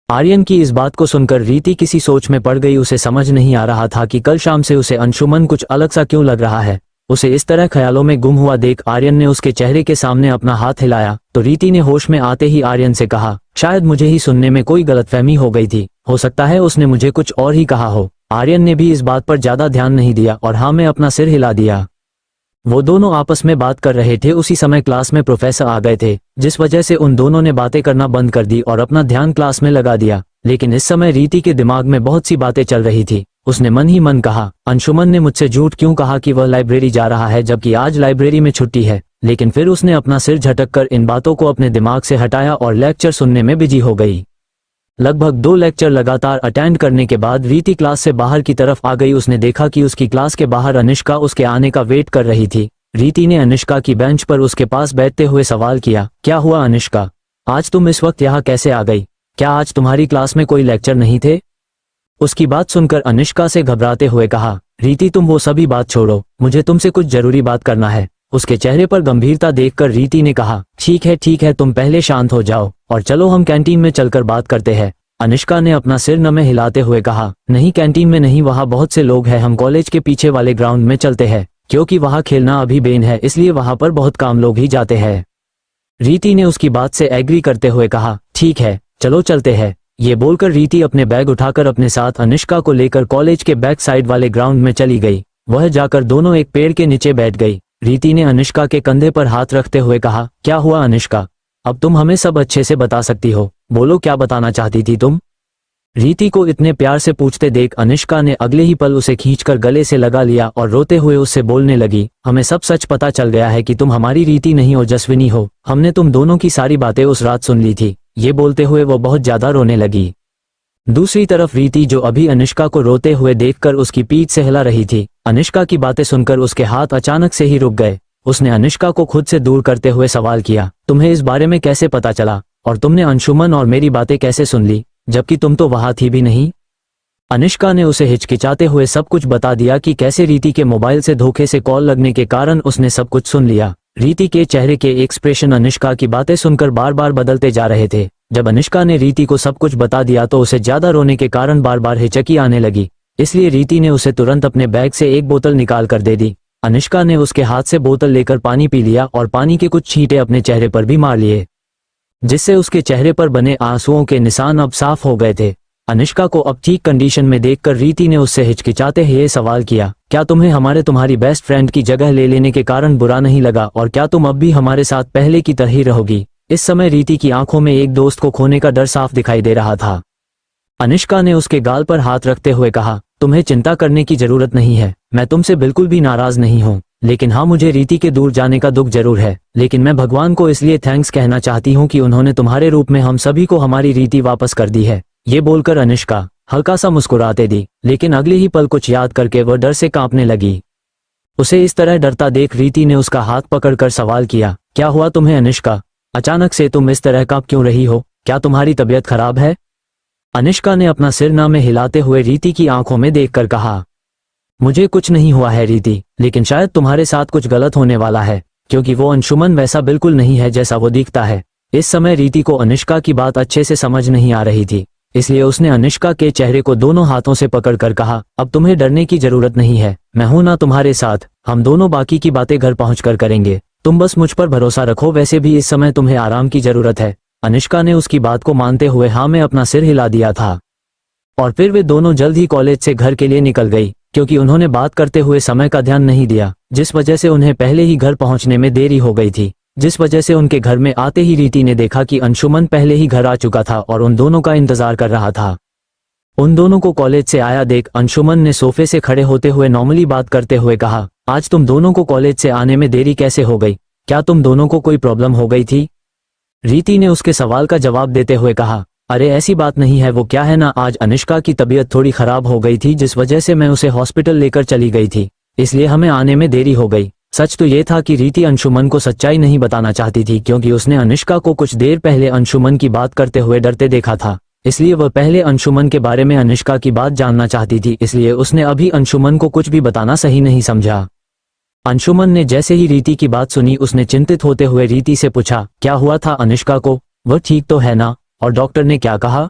आर्यन की इस बात को सुनकर रीति किसी सोच में पड़ गई। उसे समझ नहीं आ रहा था कि कल शाम से उसे अंशुमन कुछ अलग सा क्यों लग रहा है। उसे इस तरह ख्यालों में गुम हुआ देख आर्यन ने उसके चेहरे के सामने अपना हाथ हिलाया तो रीति ने होश में आते ही आर्यन से कहा, शायद मुझे ही सुनने में कोई गलतफहमी हो गई थी, हो सकता है उसने मुझे कुछ और ही कहा हो। आर्यन ने भी इस बात पर ज्यादा ध्यान नहीं दिया और हाँ में अपना सिर हिला दिया। वो दोनों आपस में बात कर रहे थे। उसी समय क्लास में प्रोफेसर आ गए थे, जिस वजह से उन दोनों ने बातें करना बंद कर दी और अपना ध्यान क्लास में लगा दिया। लेकिन इस समय रीति के दिमाग में बहुत सी बातें चल रही थी। उसने मन ही मन कहा, अंशुमन ने मुझसे झूठ क्यों कहा कि वह लाइब्रेरी जा रहा है जबकि आज लाइब्रेरी में छुट्टी है। लेकिन फिर उसने अपना सिर झटककर इन बातों को अपने दिमाग से हटाया और लेक्चर सुनने में बिजी हो गई। लगभग 2 लेक्चर लगातार अटेंड करने के बाद रीति क्लास से बाहर की तरफ आ गई। उसने देखा कि उसकी क्लास के बाहर अनिष्का उसके आने का वेट कर रही थी। रीति ने अनिष्का की बेंच पर उसके पास बैठते हुए सवाल किया, क्या हुआ अनिष्का, आज तुम इस वक्त यहाँ कैसे आ गई? क्या आज तुम्हारी क्लास में कोई लेक्चर नहीं थे? उसकी बात सुनकर अनिष्का से घबराते हुए कहा, रीति तुम वो सभी बात छोड़ो, मुझे तुमसे कुछ जरूरी बात करना है। उसके चेहरे पर गंभीरता देखकर रीति ने कहा, ठीक है तुम पहले शांत हो जाओ और चलो हम कैंटीन में चलकर बात करते हैं। अनिष्का ने अपना सिर न में हिलाते हुए कहा, नहीं कैंटीन में नहीं, वहाँ बहुत से लोग हैं, हम कॉलेज के पीछे वाले ग्राउंड में चलते हैं क्योंकि वहाँ खेलना अभी बैन है, इसलिए वहाँ पर बहुत कम लोग ही जाते हैं। रीति ने उसकी बात से एग्री करते हुए कहा, ठीक है चलो चलते हैं। ये बोलकर रीति अपने बैग उठाकर अपने साथ अनिष्का को लेकर कॉलेज के बैक साइड वाले ग्राउंड में चली गई। वह जाकर दोनों एक पेड़ के नीचे बैठ गई। रीति ने अनिष्का के कंधे पर हाथ रखते हुए कहा, क्या हुआ अनिष्का, अब तुम हमें सब अच्छे से बता सकती हो, बोलो क्या बताना चाहती थी तुम? रीति को इतने प्यार से पूछते देख अनिष्का ने अगले ही पल उसे खींचकर गले से लगा लिया और रोते हुए उससे बोलने लगी, हमें सब सच पता चल गया है कि तुम हमारी रीति नहीं ओजस्विनी हो। हमने तुम दोनों की सारी बातें उस रात सुन ली थी। ये बोलते हुए वो बहुत ज्यादा रोने लगी। दूसरी तरफ रीति जो अभी अनिष्का को रोते हुए देखकर उसकी पीठ से हिला रही थी, अनिष्का की बातें सुनकर उसके हाथ अचानक से ही रुक गए। उसने अनिष्का को खुद से दूर करते हुए सवाल किया, तुम्हें इस बारे में कैसे पता चला और तुमने अंशुमन और मेरी बातें कैसे सुन ली जबकि तुम तो वहां थी भी नहीं? अनिष्का ने उसे हिचकिचाते हुए सब कुछ बता दिया कि कैसे रीति के मोबाइल से धोखे से कॉल लगने के कारण उसने सब कुछ सुन लिया। रीति के चेहरे के एक्सप्रेशन अनिष्का की बातें सुनकर बार बार बदलते जा रहे थे। जब अनिष्का ने रीति को सब कुछ बता दिया तो उसे ज्यादा रोने के कारण बार बार हिचकी आने लगी, इसलिए रीति ने उसे तुरंत अपने बैग से एक बोतल निकाल कर दे दी। अनिष्का ने उसके हाथ से बोतल लेकर पानी पी लिया और पानी के कुछ छींटे अपने चेहरे पर भी मार लिए, जिससे उसके चेहरे पर बने आंसुओं के निशान अब साफ हो गए थे। अनिष्का को अब ठीक कंडीशन में देखकर रीति ने उससे हिचकिचाते हुए सवाल किया, क्या तुम्हें तुम्हारी बेस्ट फ्रेंड की जगह ले लेने के कारण बुरा नहीं लगा और क्या तुम अब भी हमारे साथ पहले की तरह ही रहोगी? इस समय रीति की आंखों में एक दोस्त को खोने का डर साफ दिखाई दे रहा था। अनिष्का ने उसके गाल पर हाथ रखते हुए कहा, तुम्हें चिंता करने की जरूरत नहीं है, मैं तुमसे बिल्कुल भी नाराज नहीं हूँ, लेकिन हाँ मुझे रीति के दूर जाने का दुख जरूर है। लेकिन मैं भगवान को इसलिए थैंक्स कहना चाहती हूँ कि उन्होंने तुम्हारे रूप में हम सभी को हमारी रीति वापस कर दी है। ये बोलकर अनिष्का हल्का सा मुस्कुराते दी, लेकिन अगले ही पल कुछ याद करके वह डर से कांपने लगी। उसे इस तरह डरता देख रीति ने उसका हाथ पकड़कर सवाल किया, क्या हुआ तुम्हें अनिष्का, अचानक से तुम इस तरह कांप क्यों रही हो, क्या तुम्हारी तबीयत खराब है? अनिष्का ने अपना सिर ना में हिलाते हुए रीति की आंखों में देखकर कहा, मुझे कुछ नहीं हुआ है रीति, लेकिन शायद तुम्हारे साथ कुछ गलत होने वाला है क्योंकि वो अंशुमन वैसा बिल्कुल नहीं है जैसा वो दिखता है। इस समय रीति को अनिष्का की बात अच्छे से समझ नहीं आ रही थी, इसलिए उसने अनिष्का के चेहरे को दोनों हाथों से पकड़कर कहा, अब तुम्हें डरने की जरूरत नहीं है, मैं हूं ना तुम्हारे साथ, हम दोनों बाकी की बातें घर पहुंचकर करेंगे, तुम बस मुझ पर भरोसा रखो, वैसे भी इस समय तुम्हें आराम की जरूरत है। अनिष्का ने उसकी बात को मानते हुए हाँ में अपना सिर हिला दिया था और फिर वे दोनों जल्द ही कॉलेज से घर के लिए निकल गई क्योंकि उन्होंने बात करते हुए समय का ध्यान नहीं दिया, जिस वजह से उन्हें पहले ही घर पहुंचने में देरी हो गई थी। जिस वजह से उनके घर में आते ही रीति ने देखा कि अंशुमन पहले ही घर आ चुका था और उन दोनों का इंतजार कर रहा था। उन दोनों को कॉलेज से आया देख अंशुमन ने सोफे से खड़े होते हुए नॉर्मली बात करते हुए कहा, आज तुम दोनों को कॉलेज से आने में देरी कैसे हो गई, क्या तुम दोनों को कोई प्रॉब्लम हो गई थी? रीति ने उसके सवाल का जवाब देते हुए कहा, अरे ऐसी बात नहीं है, वो क्या है ना, आज अनिष्का की तबीयत थोड़ी खराब हो गई थी जिस वजह से मैं उसे हॉस्पिटल लेकर चली गई थी, इसलिए हमें आने में देरी हो गई। सच तो ये था कि रीति अंशुमन को सच्चाई नहीं बताना चाहती थी क्योंकि उसने अनिष्का को कुछ देर पहले अंशुमन की बात करते हुए डरते देखा था, इसलिए वह पहले अंशुमन के बारे में अनिष्का की बात जानना चाहती थी, इसलिए उसने अभी अंशुमन को कुछ भी बताना सही नहीं समझा। अंशुमन ने जैसे ही रीति की बात सुनी उसने चिंतित होते हुए रीति से पूछा, क्या हुआ था अनिष्का को, वह ठीक तो है ना, और डॉक्टर ने क्या कहा?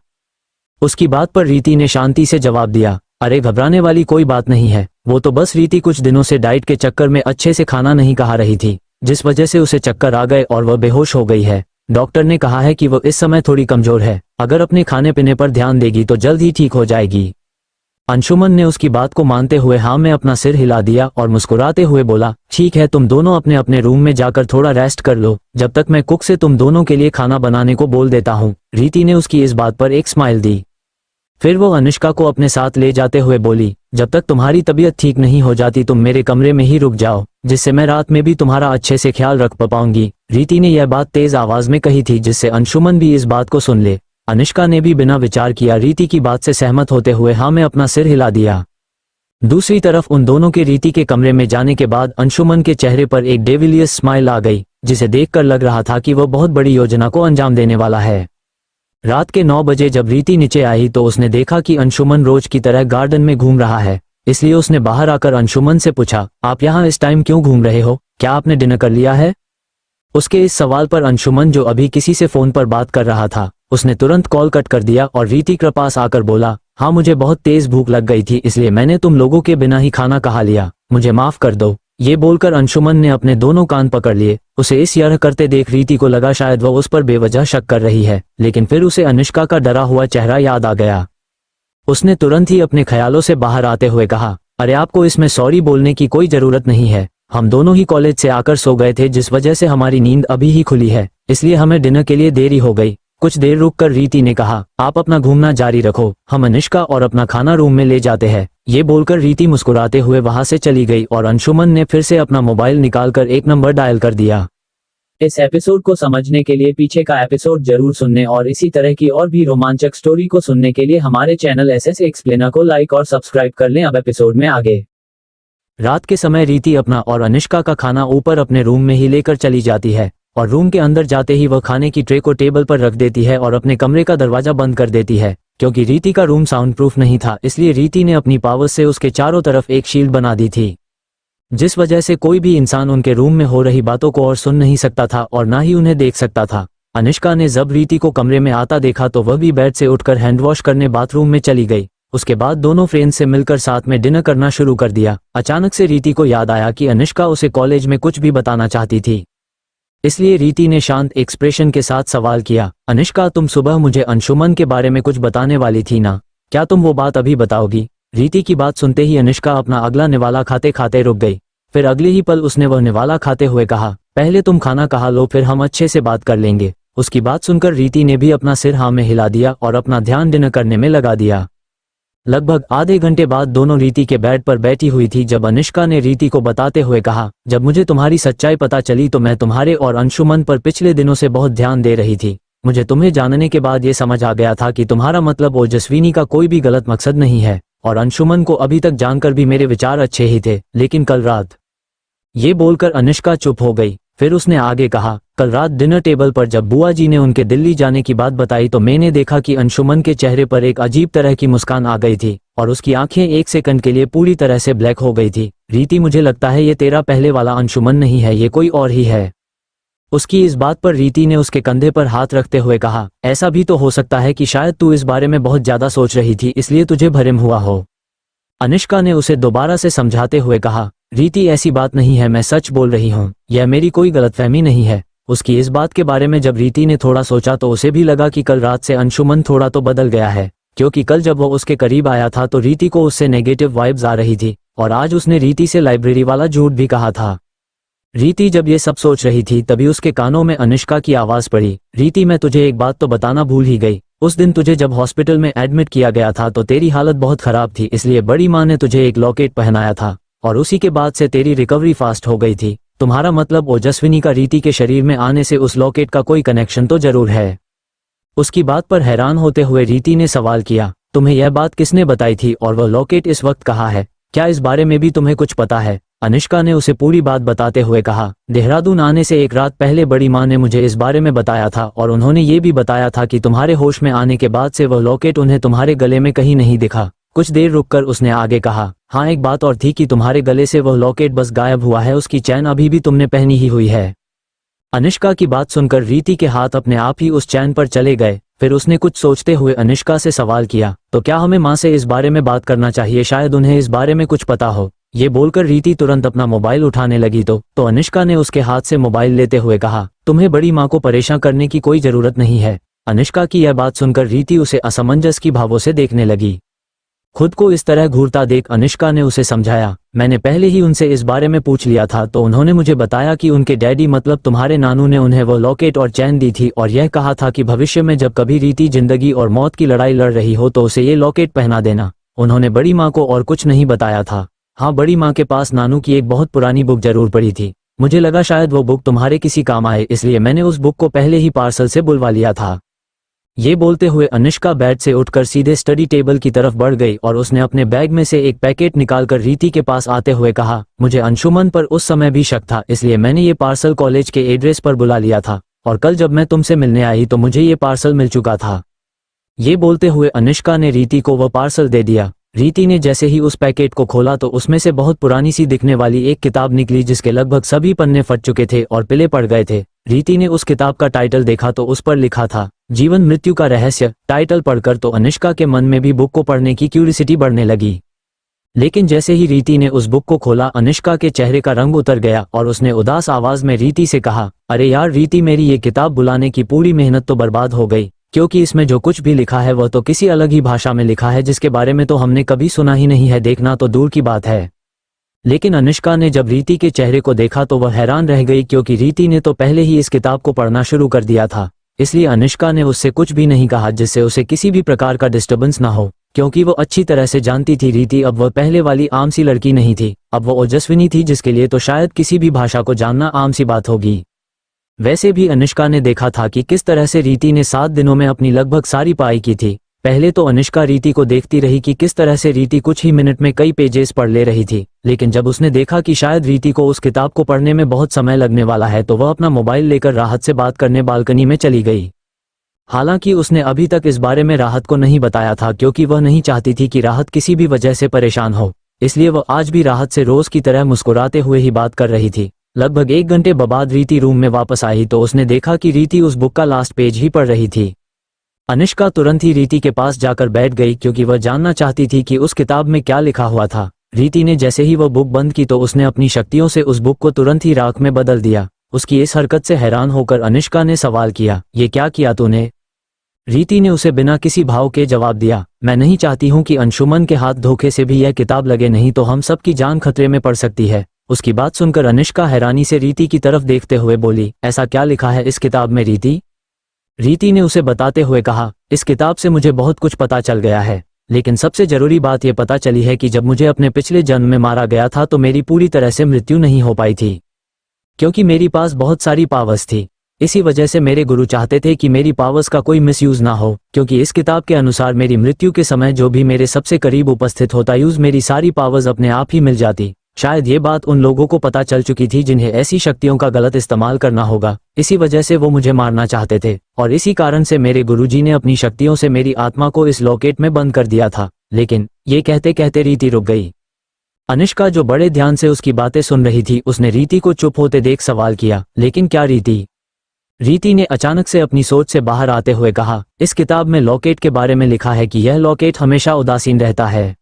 उसकी बात पर रीति ने शांति से जवाब दिया, अरे घबराने वाली कोई बात नहीं है, वो तो बस रीति कुछ दिनों से डाइट के चक्कर में अच्छे से खाना नहीं खा रही थी, जिस वजह से उसे चक्कर आ गए और वह बेहोश हो गई है। डॉक्टर ने कहा है कि वो इस समय थोड़ी कमजोर है, अगर अपने खाने पीने पर ध्यान देगी तो जल्द ही ठीक हो जाएगी। अंशुमन ने उसकी बात को मानते हुए हाँ में अपना सिर हिला दिया और मुस्कुराते हुए बोला, ठीक है, तुम दोनों अपने अपने रूम में जाकर थोड़ा रेस्ट कर लो, जब तक मैं कुक से तुम दोनों के लिए खाना बनाने को बोल देता हूँ। रीति ने उसकी इस बात पर एक स्माइल दी। फिर वो अनुष्का को अपने साथ ले जाते हुए बोली, जब तक तुम्हारी तबीयत ठीक नहीं हो जाती तुम मेरे कमरे में ही रुक जाओ, जिससे मैं रात में भी तुम्हारा अच्छे से ख्याल रख पाऊंगी। रीति ने यह बात तेज आवाज में कही थी जिससे अंशुमन भी इस बात को सुन ले। अनुष्का ने भी बिना विचार किया रीति की बात से सहमत होते हुए हाँ में अपना सिर हिला दिया। दूसरी तरफ उन दोनों के रीति के कमरे में जाने के बाद अंशुमन के चेहरे पर एक डेविलियस स्माइल आ गई, जिसे देखकर लग रहा था कि वह बहुत बड़ी योजना को अंजाम देने वाला है। रात के 9 बजे जब रीति नीचे आई तो उसने देखा कि अंशुमन रोज की तरह गार्डन में घूम रहा है, इसलिए उसने बाहर आकर अंशुमन से पूछा, आप यहाँ इस टाइम क्यों घूम रहे हो, क्या आपने डिनर कर लिया है? उसके इस सवाल पर अंशुमन, जो अभी किसी से फोन पर बात कर रहा था, उसने तुरंत कॉल कट कर दिया और रीति के पास आकर बोला, हाँ मुझे बहुत तेज भूख लग गई थी, इसलिए मैंने तुम लोगों के बिना ही खाना खा लिया, मुझे माफ कर दो। ये बोलकर अंशुमन ने अपने दोनों कान पकड़ लिए। उसे इस तरह करते देख रीति को लगा शायद वह उस पर बेवजह शक कर रही है, लेकिन फिर उसे अनुष्का का डरा हुआ चेहरा याद आ गया। उसने तुरंत ही अपने ख्यालों से बाहर आते हुए कहा, अरे आपको इसमें सॉरी बोलने की कोई जरूरत नहीं है, हम दोनों ही कॉलेज से आकर सो गए थे जिस वजह से हमारी नींद अभी ही खुली है, इसलिए हमें डिनर के लिए देरी हो गई। कुछ देर रुककर रीति ने कहा, आप अपना घूमना जारी रखो, हम अनुष्का और अपना खाना रूम में ले जाते हैं। ये बोलकर रीति मुस्कुराते हुए वहां से चली गई और अंशुमन ने फिर से अपना मोबाइल निकालकर एक नंबर डायल कर दिया। इस एपिसोड को समझने के लिए पीछे का एपिसोड जरूर सुनने और इसी तरह की और भी रोमांचक स्टोरी को सुनने के लिए हमारे चैनल एसएस एक्सप्लेनर को लाइक और सब्सक्राइब कर लें। अब एपिसोड में आगे। रात के समय रीति अपना और अनुष्का का खाना ऊपर अपने रूम में ही लेकर चली जाती है और रूम के अंदर जाते ही वह खाने की ट्रे को टेबल पर रख देती है और अपने कमरे का दरवाजा बंद कर देती है। क्योंकि रीति का रूम साउंड प्रूफ नहीं था, इसलिए रीति ने अपनी पावर से उसके चारों तरफ एक शील्ड बना दी थी, जिस वजह से कोई भी इंसान उनके रूम में हो रही बातों को और सुन नहीं सकता था और ना ही उन्हें देख सकता था। अनुष्का ने जब रीति को कमरे में आता देखा तो वह भी बेड से उठकर हैंड वॉश करने बाथरूम में चली गई। उसके बाद दोनों फ्रेंड्स से मिलकर साथ में डिनर करना शुरू कर दिया। अचानक से रीति को याद आया कि अनुष्का उसे कॉलेज में कुछ भी बताना चाहती थी, इसलिए रीति ने शांत एक्सप्रेशन के साथ सवाल किया, अनुष्का तुम सुबह मुझे अंशुमन के बारे में कुछ बताने वाली थी ना, क्या तुम वो बात अभी बताओगी? रीति की बात सुनते ही अनुष्का अपना अगला निवाला खाते खाते रुक गई। फिर अगले ही पल उसने वह निवाला खाते हुए कहा, पहले तुम खाना खा लो फिर हम अच्छे से बात कर लेंगे। उसकी बात सुनकर रीति ने भी अपना सिर हाँ में हिला दिया और अपना ध्यान डिनर करने में लगा दिया। लगभग आधे घंटे बाद दोनों रीति के बेड पर बैठी हुई थी जब अनुष्का ने रीति को बताते हुए कहा, जब मुझे तुम्हारी सच्चाई पता चली तो मैं तुम्हारे और अंशुमन पर पिछले दिनों से बहुत ध्यान दे रही थी। मुझे तुम्हें जानने के बाद ये समझ आ गया था कि तुम्हारा मतलब ओजस्विनी का कोई भी गलत मकसद नहीं है और अंशुमन को अभी तक जानकर भी मेरे विचार अच्छे ही थे, लेकिन कल रात। ये बोलकर अनुष्का चुप हो गई। फिर उसने आगे कहा, कल रात डिनर टेबल पर जब बुआ जी ने उनके दिल्ली जाने की बात बताई तो मैंने देखा कि अंशुमन के चेहरे पर एक अजीब तरह की मुस्कान आ गई थी और उसकी आंखें एक सेकंड के लिए पूरी तरह से ब्लैक हो गई थी। रीति मुझे लगता है ये तेरा पहले वाला अंशुमन नहीं है, ये कोई और ही है। उसकी इस बात पर रीति ने उसके कंधे पर हाथ रखते हुए कहा, ऐसा भी तो हो सकता है कि शायद तू इस बारे में बहुत ज्यादा सोच रही थी इसलिए तुझे भ्रम हुआ हो। अनुष्का ने उसे दोबारा से समझाते हुए कहा, रीति ऐसी बात नहीं है, मैं सच बोल रही हूँ, यह मेरी कोई गलतफहमी नहीं है। उसकी इस बात के बारे में जब रीति ने थोड़ा सोचा तो उसे भी लगा कि कल रात से अंशुमन थोड़ा तो बदल गया है, क्योंकि कल जब वो उसके करीब आया था तो रीति को उससे नेगेटिव वाइब्स आ रही थी और आज उसने रीति से लाइब्रेरी वाला झूठ भी कहा था। रीति जब ये सब सोच रही थी तभी उसके कानों में अनुष्का की आवाज पड़ी, रीति मैं तुझे एक बात तो बताना भूल ही गई, उस दिन तुझे जब हॉस्पिटल में एडमिट किया गया था तो तेरी हालत बहुत खराब थी, इसलिए बड़ी माँ ने तुझे एक लॉकेट पहनाया था और उसी के बाद से तेरी रिकवरी फास्ट हो गई थी। तुम्हारा मतलब ओजस्विनी का रीति के शरीर में आने से उस लॉकेट का कोई कनेक्शन तो जरूर है। उसकी बात पर हैरान होते हुए रीति ने सवाल किया, तुम्हें यह बात किसने बताई थी और वह लॉकेट इस वक्त कहाँ है? क्या इस बारे में भी तुम्हें कुछ पता है? अनुष्का ने उसे पूरी बात बताते हुए कहा, देहरादून आने से एक रात पहले बड़ी माँ ने मुझे इस बारे में बताया था और उन्होंने ये भी बताया था कि तुम्हारे होश में आने के बाद से वह लॉकेट उन्हें तुम्हारे गले में कहीं नहीं दिखा। कुछ देर रुककर उसने आगे कहा, हाँ एक बात और थी कि तुम्हारे गले से वह लॉकेट बस गायब हुआ है, उसकी चैन अभी भी तुमने पहनी ही हुई है। अनुष्का की बात सुनकर रीति के हाथ अपने आप ही उस चैन पर चले गए। फिर उसने कुछ सोचते हुए अनुष्का से सवाल किया, तो क्या हमें माँ से इस बारे में बात करना चाहिए, शायद उन्हें इस बारे में कुछ पता हो। ये बोलकर रीति तुरंत अपना मोबाइल उठाने लगी तो अनुष्का ने उसके हाथ से मोबाइल लेते हुए कहा, तुम्हें बड़ी माँ को परेशान करने की कोई जरूरत नहीं है। अनुष्का की यह बात सुनकर रीति उसे असमंजस की भावों से देखने लगी। खुद को इस तरह घूरता देख अनुष्का ने उसे समझाया, मैंने पहले ही उनसे इस बारे में पूछ लिया था तो उन्होंने मुझे बताया कि उनके डैडी मतलब तुम्हारे नानू ने उन्हें वो लॉकेट और चैन दी थी और यह कहा था कि भविष्य में जब कभी रीति जिंदगी और मौत की लड़ाई लड़ रही हो तो उसे ये लॉकेट पहना देना। उन्होंने बड़ी माँ को और कुछ नहीं बताया था। हाँ, बड़ी माँ के पास नानू की एक बहुत पुरानी बुक जरूर पड़ी थी। मुझे लगा शायद वो बुक तुम्हारे किसी काम आए, इसलिए मैंने उस बुक को पहले ही पार्सल से बुलवा लिया था। ये बोलते हुए अनुष्का बेड से उठकर सीधे स्टडी टेबल की तरफ बढ़ गई और उसने अपने बैग में से एक पैकेट निकालकर रीति के पास आते हुए कहा, मुझे अंशुमन पर उस समय भी शक था, इसलिए मैंने ये पार्सल कॉलेज के एड्रेस पर बुला लिया था और कल जब मैं तुमसे मिलने आई तो मुझे ये पार्सल मिल चुका था। ये बोलते हुए अनुष्का ने रीति को वह पार्सल दे दिया। रीति ने जैसे ही उस पैकेट को खोला तो उसमें से बहुत पुरानी सी दिखने वाली एक किताब निकली जिसके लगभग सभी पन्ने फट चुके थे और पिले पड़ गए थे। रीति ने उस किताब का टाइटल देखा तो उस पर लिखा था जीवन मृत्यु का रहस्य। टाइटल पढ़कर तो अनुष्का के मन में भी बुक को पढ़ने की क्यूरियोसिटी बढ़ने लगी। लेकिन जैसे ही रीति ने उस बुक को खोला अनुष्का के चेहरे का रंग उतर गया और उसने उदास आवाज में रीति से कहा, अरे यार रीति, मेरी ये किताब बुलाने की पूरी मेहनत तो बर्बाद हो गई, क्योंकि इसमें जो कुछ भी लिखा है वह तो किसी अलग ही भाषा में लिखा है जिसके बारे में तो हमने कभी सुना ही नहीं है, देखना तो दूर की बात है। लेकिन अनुष्का ने जब रीति के चेहरे को देखा तो वह हैरान रह गई, क्योंकि रीति ने तो पहले ही इस किताब को पढ़ना शुरू कर दिया था। इसलिए अनुष्का ने उससे कुछ भी नहीं कहा जिससे उसे किसी भी प्रकार का डिस्टर्बेंस ना हो, क्योंकि वो अच्छी तरह से जानती थी रीति अब वह पहले वाली आम सी लड़की नहीं थी, अब वो ओजस्विनी थी जिसके लिए तो शायद किसी भी भाषा को जानना आम सी बात होगी। वैसे भी अनुष्का ने देखा था कि किस तरह से रीति ने 7 दिनों में अपनी लगभग सारी पढ़ाई की थी। पहले तो अनुष्का रीति को देखती रही कि किस तरह से रीति कुछ ही मिनट में कई पेजेस पढ़ ले रही थी, लेकिन जब उसने देखा कि शायद रीति को उस किताब को पढ़ने में बहुत समय लगने वाला है तो वह अपना मोबाइल लेकर राहत से बात करने बालकनी में चली गई। हालांकि उसने अभी तक इस बारे में राहत को नहीं बताया था, क्योंकि वह नहीं चाहती थी कि राहत किसी भी वजह से परेशान हो, इसलिए वह आज भी राहत से रोज की तरह मुस्कुराते हुए ही बात कर रही थी। लगभग 1 घंटे बाद रीति रूम में वापस आई तो उसने देखा कि रीति उस बुक का लास्ट पेज ही पढ़ रही थी। अनुष्का तुरंत ही रीति के पास जाकर बैठ गई, क्योंकि वह जानना चाहती थी कि उस किताब में क्या लिखा हुआ था। रीति ने जैसे ही वह बुक बंद की तो उसने अपनी शक्तियों से उस बुक को तुरंत ही राख में बदल दिया। उसकी इस हरकत से हैरान होकर अनुष्का ने सवाल किया, ये क्या किया तूने? रीति ने उसे बिना किसी भाव के जवाब दिया, मैं नहीं चाहती हूँ कि अंशुमन के हाथ धोखे से भी यह किताब लगे, नहीं तो हम सबकी जान खतरे में पड़ सकती है। उसकी बात सुनकर अनुष्का हैरानी से रीति की तरफ देखते हुए बोली, ऐसा क्या लिखा है इस किताब में रीति? रीति ने उसे बताते हुए कहा, इस किताब से मुझे बहुत कुछ पता चल गया है, लेकिन सबसे जरूरी बात यह पता चली है कि जब मुझे अपने पिछले जन्म में मारा गया था तो मेरी पूरी तरह से मृत्यु नहीं हो पाई थी, क्योंकि मेरी पास बहुत सारी पावर्स थी। इसी वजह से मेरे गुरु चाहते थे कि मेरी पावर्स का कोई मिसयूज ना हो, क्योंकि इस किताब के अनुसार मेरी मृत्यु के समय जो भी मेरे सबसे करीब उपस्थित होता यूज मेरी सारी पावर्स अपने आप ही मिल जाती। शायद ये बात उन लोगों को पता चल चुकी थी जिन्हें ऐसी शक्तियों का गलत इस्तेमाल करना होगा, इसी वजह से वो मुझे मारना चाहते थे और इसी कारण से मेरे गुरुजी ने अपनी शक्तियों से मेरी आत्मा को इस लॉकेट में बंद कर दिया था। लेकिन ये कहते कहते रीति रुक गई। अनुष्का जो बड़े ध्यान से उसकी बातें सुन रही थी उसने रीति को चुप होते देख सवाल किया, लेकिन क्या रीति? रीति ने अचानक से अपनी सोच से बाहर आते हुए कहा, इस किताब में लॉकेट के बारे में लिखा है कि यह लॉकेट हमेशा उदासीन रहता है।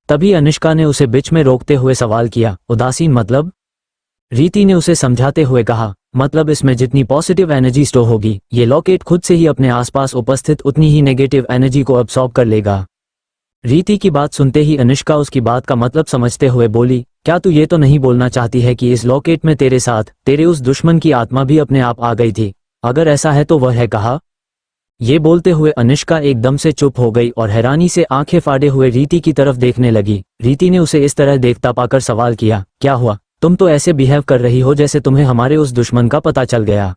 तभी अनुष्का ने उसे बीच में रोकते हुए सवाल किया, उदासीन मतलब? रीति ने उसे समझाते हुए कहा, मतलब इसमें जितनी पॉजिटिव एनर्जी स्टोर होगी ये लॉकेट खुद से ही अपने आसपास उपस्थित उतनी ही नेगेटिव एनर्जी को अब्सॉर्ब कर लेगा। रीति की बात सुनते ही अनुष्का उसकी बात का मतलब समझते हुए बोली, क्या तू ये तो नहीं बोलना चाहती है कि इस लॉकेट में तेरे साथ तेरे उस दुश्मन की आत्मा भी अपने आप आ गई थी? अगर ऐसा है तो वह है कहाँ? ये बोलते हुए अनुष्का एकदम से चुप हो गई और हैरानी से आंखें फाड़े हुए रीति की तरफ देखने लगी। रीति ने उसे इस तरह देखता पाकर सवाल किया, क्या हुआ? तुम तो ऐसे बिहेव कर रही हो जैसे तुम्हें हमारे उस दुश्मन का पता चल गया।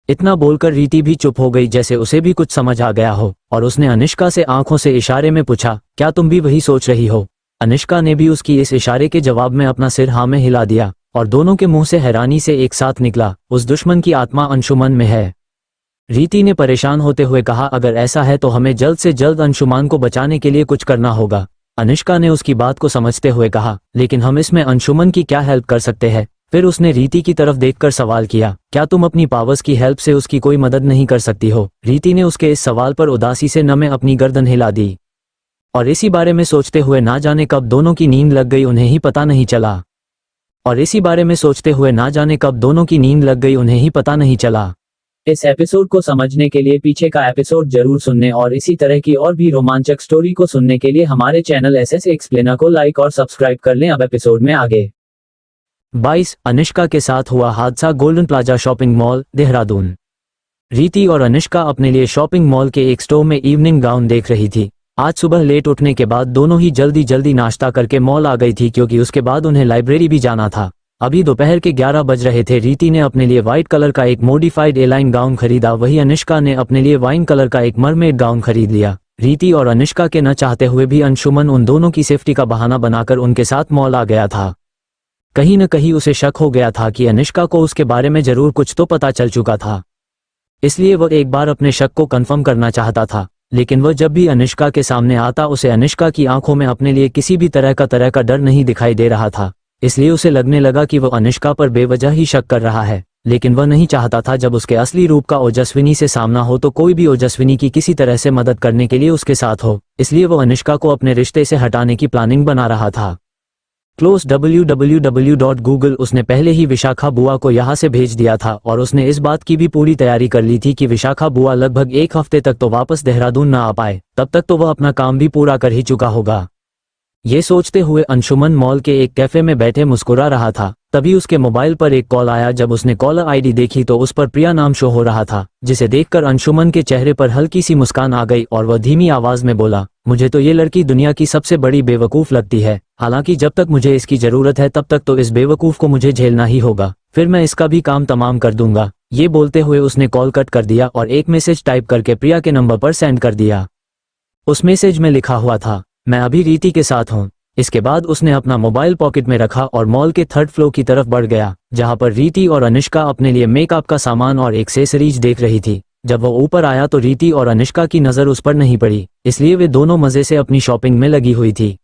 इतना बोलकर रीति भी चुप हो गई जैसे उसे भी कुछ समझ आ गया हो, और उसने अनुष्का से आंखों से इशारे में पूछा, क्या तुम भी वही सोच रही हो? अनुष्का ने भी उसकी इस इशारे के जवाब में अपना सिर हाँ में हिला दिया और दोनों के मुंह से हैरानी से एक साथ निकला, उस दुश्मन की आत्मा अंशुमन में है। रीति ने परेशान होते हुए कहा, अगर ऐसा है तो हमें जल्द से जल्द अंशुमान को बचाने के लिए कुछ करना होगा। अनुष्का ने उसकी बात को समझते हुए कहा, लेकिन हम इसमें अंशुमन की क्या हेल्प कर सकते हैं? फिर उसने रीति की तरफ देखकर सवाल किया, क्या तुम अपनी पावर्स की हेल्प से उसकी कोई मदद नहीं कर सकती हो? रीति ने उसके इस सवाल पर उदासी से नमे अपनी गर्दन हिला दी और इसी बारे में सोचते हुए ना जाने कब दोनों की नींद लग गई उन्हें ही पता नहीं चला। और इसी बारे में सोचते हुए ना जाने कब दोनों की नींद लग गई उन्हें ही पता नहीं चला। इस एपिसोड को समझने के लिए पीछे का एपिसोड जरूर सुनने और इसी तरह की और भी रोमांचक स्टोरी को सुनने के लिए हमारे चैनल एसएस एक्सप्लेनर को लाइक और सब्सक्राइब कर लें। अब एपिसोड में आगे 22 अनुष्का के साथ हुआ हादसा golden plaza shopping mall Dehradun. रीति और अनुष्का अपने लिए शॉपिंग मॉल के एक स्टोर में इवनिंग गाउन देख रही थी। आज सुबह लेट उठने के बाद दोनों ही जल्दी जल्दी नाश्ता करके मॉल आ गई थी, क्योंकि उसके बाद उन्हें लाइब्रेरी भी जाना था। अभी दोपहर के 11 बज रहे थे। रीति ने अपने लिए व्हाइट कलर का एक मॉडिफाइड एलाइन गाउन खरीदा, वही अनुष्का ने अपने लिए वाइन कलर का एक मरमेड गाउन खरीद लिया। रीति और अनुष्का के न चाहते हुए भी अंशुमन उन दोनों की सेफ्टी का बहाना बनाकर उनके साथ मॉल आ गया था। कहीं न कहीं उसे शक हो गया था कि अनुष्का को उसके बारे में जरूर कुछ तो पता चल चुका था, इसलिए वह एक बार अपने शक को कंफर्म करना चाहता था। लेकिन वह जब भी अनुष्का के सामने आता उसे अनुष्का की आंखों में अपने लिए किसी भी तरह का डर नहीं दिखाई दे रहा था, इसलिए उसे लगने लगा कि वह अनुष्का पर बेवजह ही शक कर रहा है। लेकिन वह नहीं चाहता था जब उसके असली रूप का ओजस्विनी से सामना हो तो कोई भी ओजस्विनी की किसी तरह से मदद करने के लिए उसके साथ हो, इसलिए वह अनुष्का को अपने रिश्ते से हटाने की प्लानिंग बना रहा था। क्लोज www.google उसने पहले ही विशाखा बुआ को यहाँ से भेज दिया था और उसने इस बात की भी पूरी तैयारी कर ली थी कि विशाखा बुआ लगभग एक हफ्ते तक तो वापस देहरादून ना आ पाए, तब तक तो वह अपना काम भी पूरा कर ही चुका होगा। ये सोचते हुए अंशुमन मॉल के एक कैफे में बैठे मुस्कुरा रहा था। तभी उसके मोबाइल पर एक कॉल आया। जब उसने कॉलर आईडी देखी तो उस पर प्रिया नाम शो हो रहा था, जिसे देखकर अंशुमन के चेहरे पर हल्की सी मुस्कान आ गई और वह धीमी आवाज में बोला, मुझे तो ये लड़की दुनिया की सबसे बड़ी बेवकूफ लगती है। हालांकि जब तक मुझे इसकी जरूरत है तब तक तो इस बेवकूफ को मुझे झेलना ही होगा, फिर मैं इसका भी काम तमाम कर दूंगा। ये बोलते हुए उसने कॉल कट कर दिया और एक मैसेज टाइप करके प्रिया के नंबर पर सेंड कर दिया। उस मैसेज में लिखा हुआ था, मैं अभी रीति के साथ हूँ। इसके बाद उसने अपना मोबाइल पॉकेट में रखा और मॉल के 3rd फ्लोर की तरफ बढ़ गया, जहां पर रीति और अनुष्का अपने लिए मेकअप का सामान और एक्सेसरीज देख रही थी। जब वो ऊपर आया तो रीति और अनुष्का की नजर उस पर नहीं पड़ी, इसलिए वे दोनों मजे से अपनी शॉपिंग में लगी हुई थी।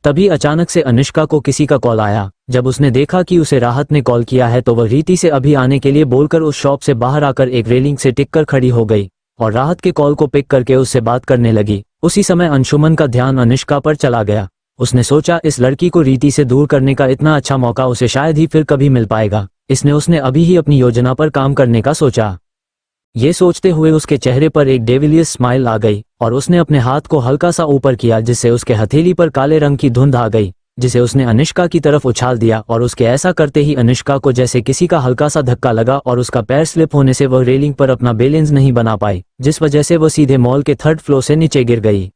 तभी अचानक से अनुष्का को किसी का कॉल आया। जब उसने देखा कि उसे राहत ने कॉल किया है तो वह रीति से अभी आने के लिए बोलकर उस शॉप से बाहर आकर एक रेलिंग से टिक कर खड़ी हो गई और राहत के कॉल को पिक करके उससे बात करने लगी। उसी समय अंशुमन का ध्यान अनुष्का पर चला गया। उसने सोचा इस लड़की को रीति से दूर करने का इतना अच्छा मौका उसे शायद ही फिर कभी मिल पाएगा, इसने उसने अभी ही अपनी योजना पर काम करने का सोचा। ये सोचते हुए उसके चेहरे पर एक डेविलियस स्माइल आ गई और उसने अपने हाथ को हल्का सा ऊपर किया, जिससे उसके हथेली पर काले रंग की धुंध आ गई, जिसे उसने अनुष्का की तरफ उछाल दिया और उसके ऐसा करते ही अनुष्का को जैसे किसी का हल्का सा धक्का लगा और उसका पैर स्लिप होने से वह रेलिंग पर अपना बैलेंस नहीं बना पाई, जिस वजह से वह सीधे मॉल के 3rd फ्लोर से नीचे गिर गई।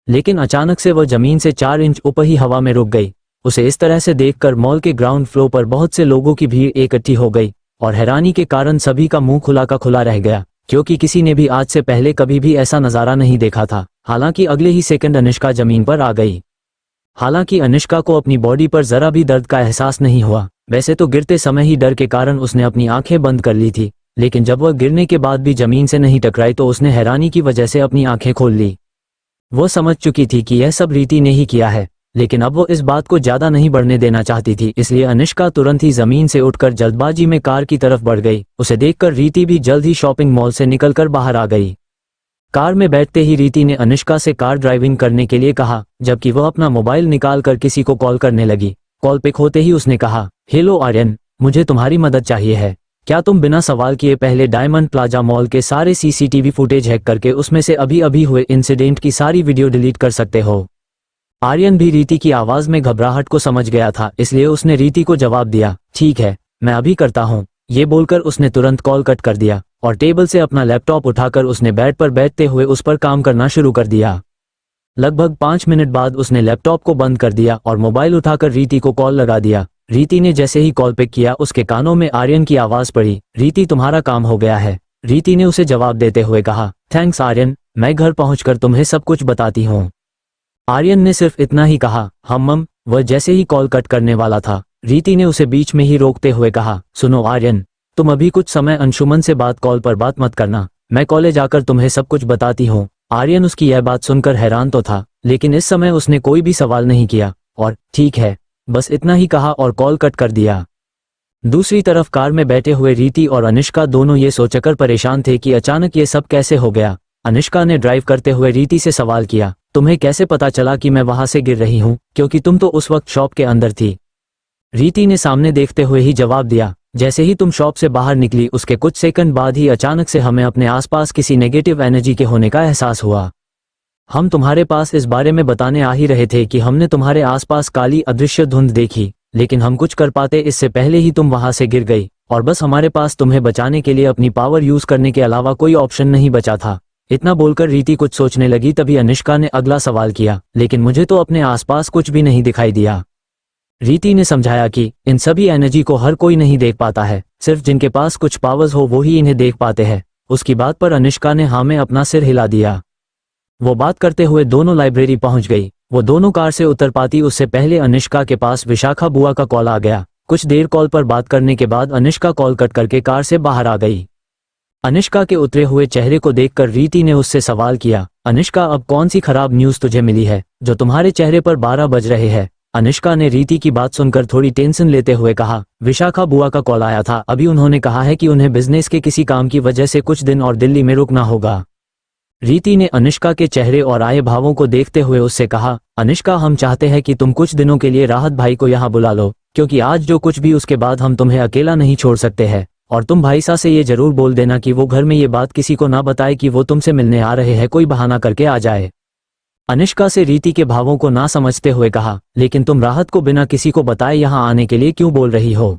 लेकिन अचानक से वह जमीन से 4 इंच ऊपर ही हवा में रुक गई। उसे इस तरह से देखकर मॉल के ग्राउंड फ्लोर पर बहुत से लोगों की भीड़ इकट्ठी हो गई और हैरानी के कारण सभी का मुंह खुला का खुला रह गया, क्योंकि किसी ने भी आज से पहले कभी भी ऐसा नजारा नहीं देखा था। हालांकि अगले ही सेकंड अनुष्का जमीन पर आ गई। हालांकि अनुष्का को अपनी बॉडी पर जरा भी दर्द का एहसास नहीं हुआ। वैसे तो गिरते समय ही डर के कारण उसने अपनी आंखें बंद कर ली थी, लेकिन जब वह गिरने के बाद भी जमीन से नहीं टकराई तो उसने हैरानी की वजह से अपनी आंखें खोल ली। वो समझ चुकी थी कि यह सब रीति ने ही किया है, लेकिन अब वो इस बात को ज्यादा नहीं बढ़ने देना चाहती थी, इसलिए अनुष्का तुरंत ही जमीन से उठकर जल्दबाजी में कार की तरफ बढ़ गई। उसे देखकर रीति भी जल्द ही शॉपिंग मॉल से निकलकर बाहर आ गई। कार में बैठते ही रीति ने अनुष्का से कार ड्राइविंग करने के लिए कहा, जबकि वह अपना मोबाइल निकालकर किसी को कॉल करने लगी। कॉल पिक होते ही उसने कहा, हेलो आर्यन, मुझे तुम्हारी मदद चाहिए है। क्या तुम बिना सवाल किए पहले डायमंड प्लाजा मॉल के सारे सीसीटीवी फुटेज हैक करके उसमें से अभी अभी हुए इंसिडेंट की सारी वीडियो डिलीट कर सकते हो? आर्यन भी रीति की आवाज में घबराहट को समझ गया था, इसलिए उसने रीति को जवाब दिया, ठीक है, मैं अभी करता हूँ। ये बोलकर उसने तुरंत कॉल कट कर दिया और टेबल से अपना लैपटॉप उठाकर उसने बेड पर बैठते हुए उस पर काम करना शुरू कर दिया। लगभग 5 मिनट बाद उसने लैपटॉप को बंद कर दिया और मोबाइल उठाकर रीति को कॉल लगा दिया। रीति ने जैसे ही कॉल पिक किया उसके कानों में आर्यन की आवाज पड़ी, रीति तुम्हारा काम हो गया है। रीति ने उसे जवाब देते हुए कहा, थैंक्स आर्यन, मैं घर पहुंचकर तुम्हें सब कुछ बताती हूँ। आर्यन ने सिर्फ इतना ही कहा, मम। वह जैसे ही कॉल कट करने वाला था, रीति ने उसे बीच में ही रोकते हुए कहा, सुनो आर्यन, तुम अभी कुछ समय अंशुमन से कॉल पर बात मत करना, मैं कॉलेज आकर तुम्हें सब कुछ बताती हूँ। आर्यन उसकी यह बात सुनकर हैरान तो था, लेकिन इस समय उसने कोई भी सवाल नहीं किया और ठीक है, बस इतना ही कहा और कॉल कट कर दिया। दूसरी तरफ कार में बैठे हुए रीति और अनुष्का दोनों ये सोचकर परेशान थे कि अचानक ये सब कैसे हो गया। अनुष्का ने ड्राइव करते हुए रीति से सवाल किया, तुम्हें कैसे पता चला कि मैं वहां से गिर रही हूँ, क्योंकि तुम तो उस वक्त शॉप के अंदर थी? रीति ने सामने देखते हुए ही जवाब दिया, जैसे ही तुम शॉप से बाहर निकली उसके कुछ सेकंड बाद ही अचानक से हमें अपने आसपास किसी नेगेटिव एनर्जी के होने का एहसास हुआ। हम तुम्हारे पास इस बारे में बताने आ ही रहे थे कि हमने तुम्हारे आसपास काली अदृश्य धुंध देखी, लेकिन हम कुछ कर पाते इससे पहले ही तुम वहां से गिर गई और बस हमारे पास तुम्हें बचाने के लिए अपनी पावर यूज करने के अलावा कोई ऑप्शन नहीं बचा था। इतना बोलकर रीति कुछ सोचने लगी, तभी अनुष्का ने अगला सवाल किया, लेकिन मुझे तो अपने आसपास कुछ भी नहीं दिखाई दिया। रीति ने समझाया कि इन सभी एनर्जी को हर कोई नहीं देख पाता है, सिर्फ जिनके पास कुछ पावर्स हो वो ही इन्हें देख पाते हैं। उसकी बात पर अनुष्का ने हाँ में अपना सिर हिला दिया। वो बात करते हुए दोनों लाइब्रेरी पहुंच गई। वो दोनों कार से उतर पाती उससे पहले अनुष्का के पास विशाखा बुआ का कॉल आ गया। कुछ देर कॉल पर बात करने के बाद अनुष्का कॉल कट करके कार से बाहर आ गई। अनुष्का के उतरे हुए चेहरे को देखकर रीति ने उससे सवाल किया, अनुष्का अब कौन सी खराब न्यूज़ तुझे मिली है जो तुम्हारे चेहरे पर 12 बज रहे हैं? अनुष्का ने रीति की बात सुनकर थोड़ी टेंशन लेते हुए कहा, विशाखा बुआ का कॉल आया था, अभी उन्होंने कहा है कि उन्हें बिजनेस के किसी काम की वजह से कुछ दिन और दिल्ली में रुकना होगा। रीति ने अनुष्का के चेहरे और आए भावों को देखते हुए उससे कहा, अनुष्का हम चाहते हैं कि तुम कुछ दिनों के लिए राहत भाई को यहाँ बुला लो, क्योंकि आज जो कुछ भी उसके बाद हम तुम्हें अकेला नहीं छोड़ सकते हैं। और तुम भाई सा से ये जरूर बोल देना कि वो घर में ये बात किसी को ना बताए कि वो तुमसे मिलने आ रहे हैं, कोई बहाना करके आ जाए। अनुष्का से रीति के भावों को ना समझते हुए कहा, लेकिन तुम राहत को बिना किसी को बताए यहाँ आने के लिए क्यों बोल रही हो?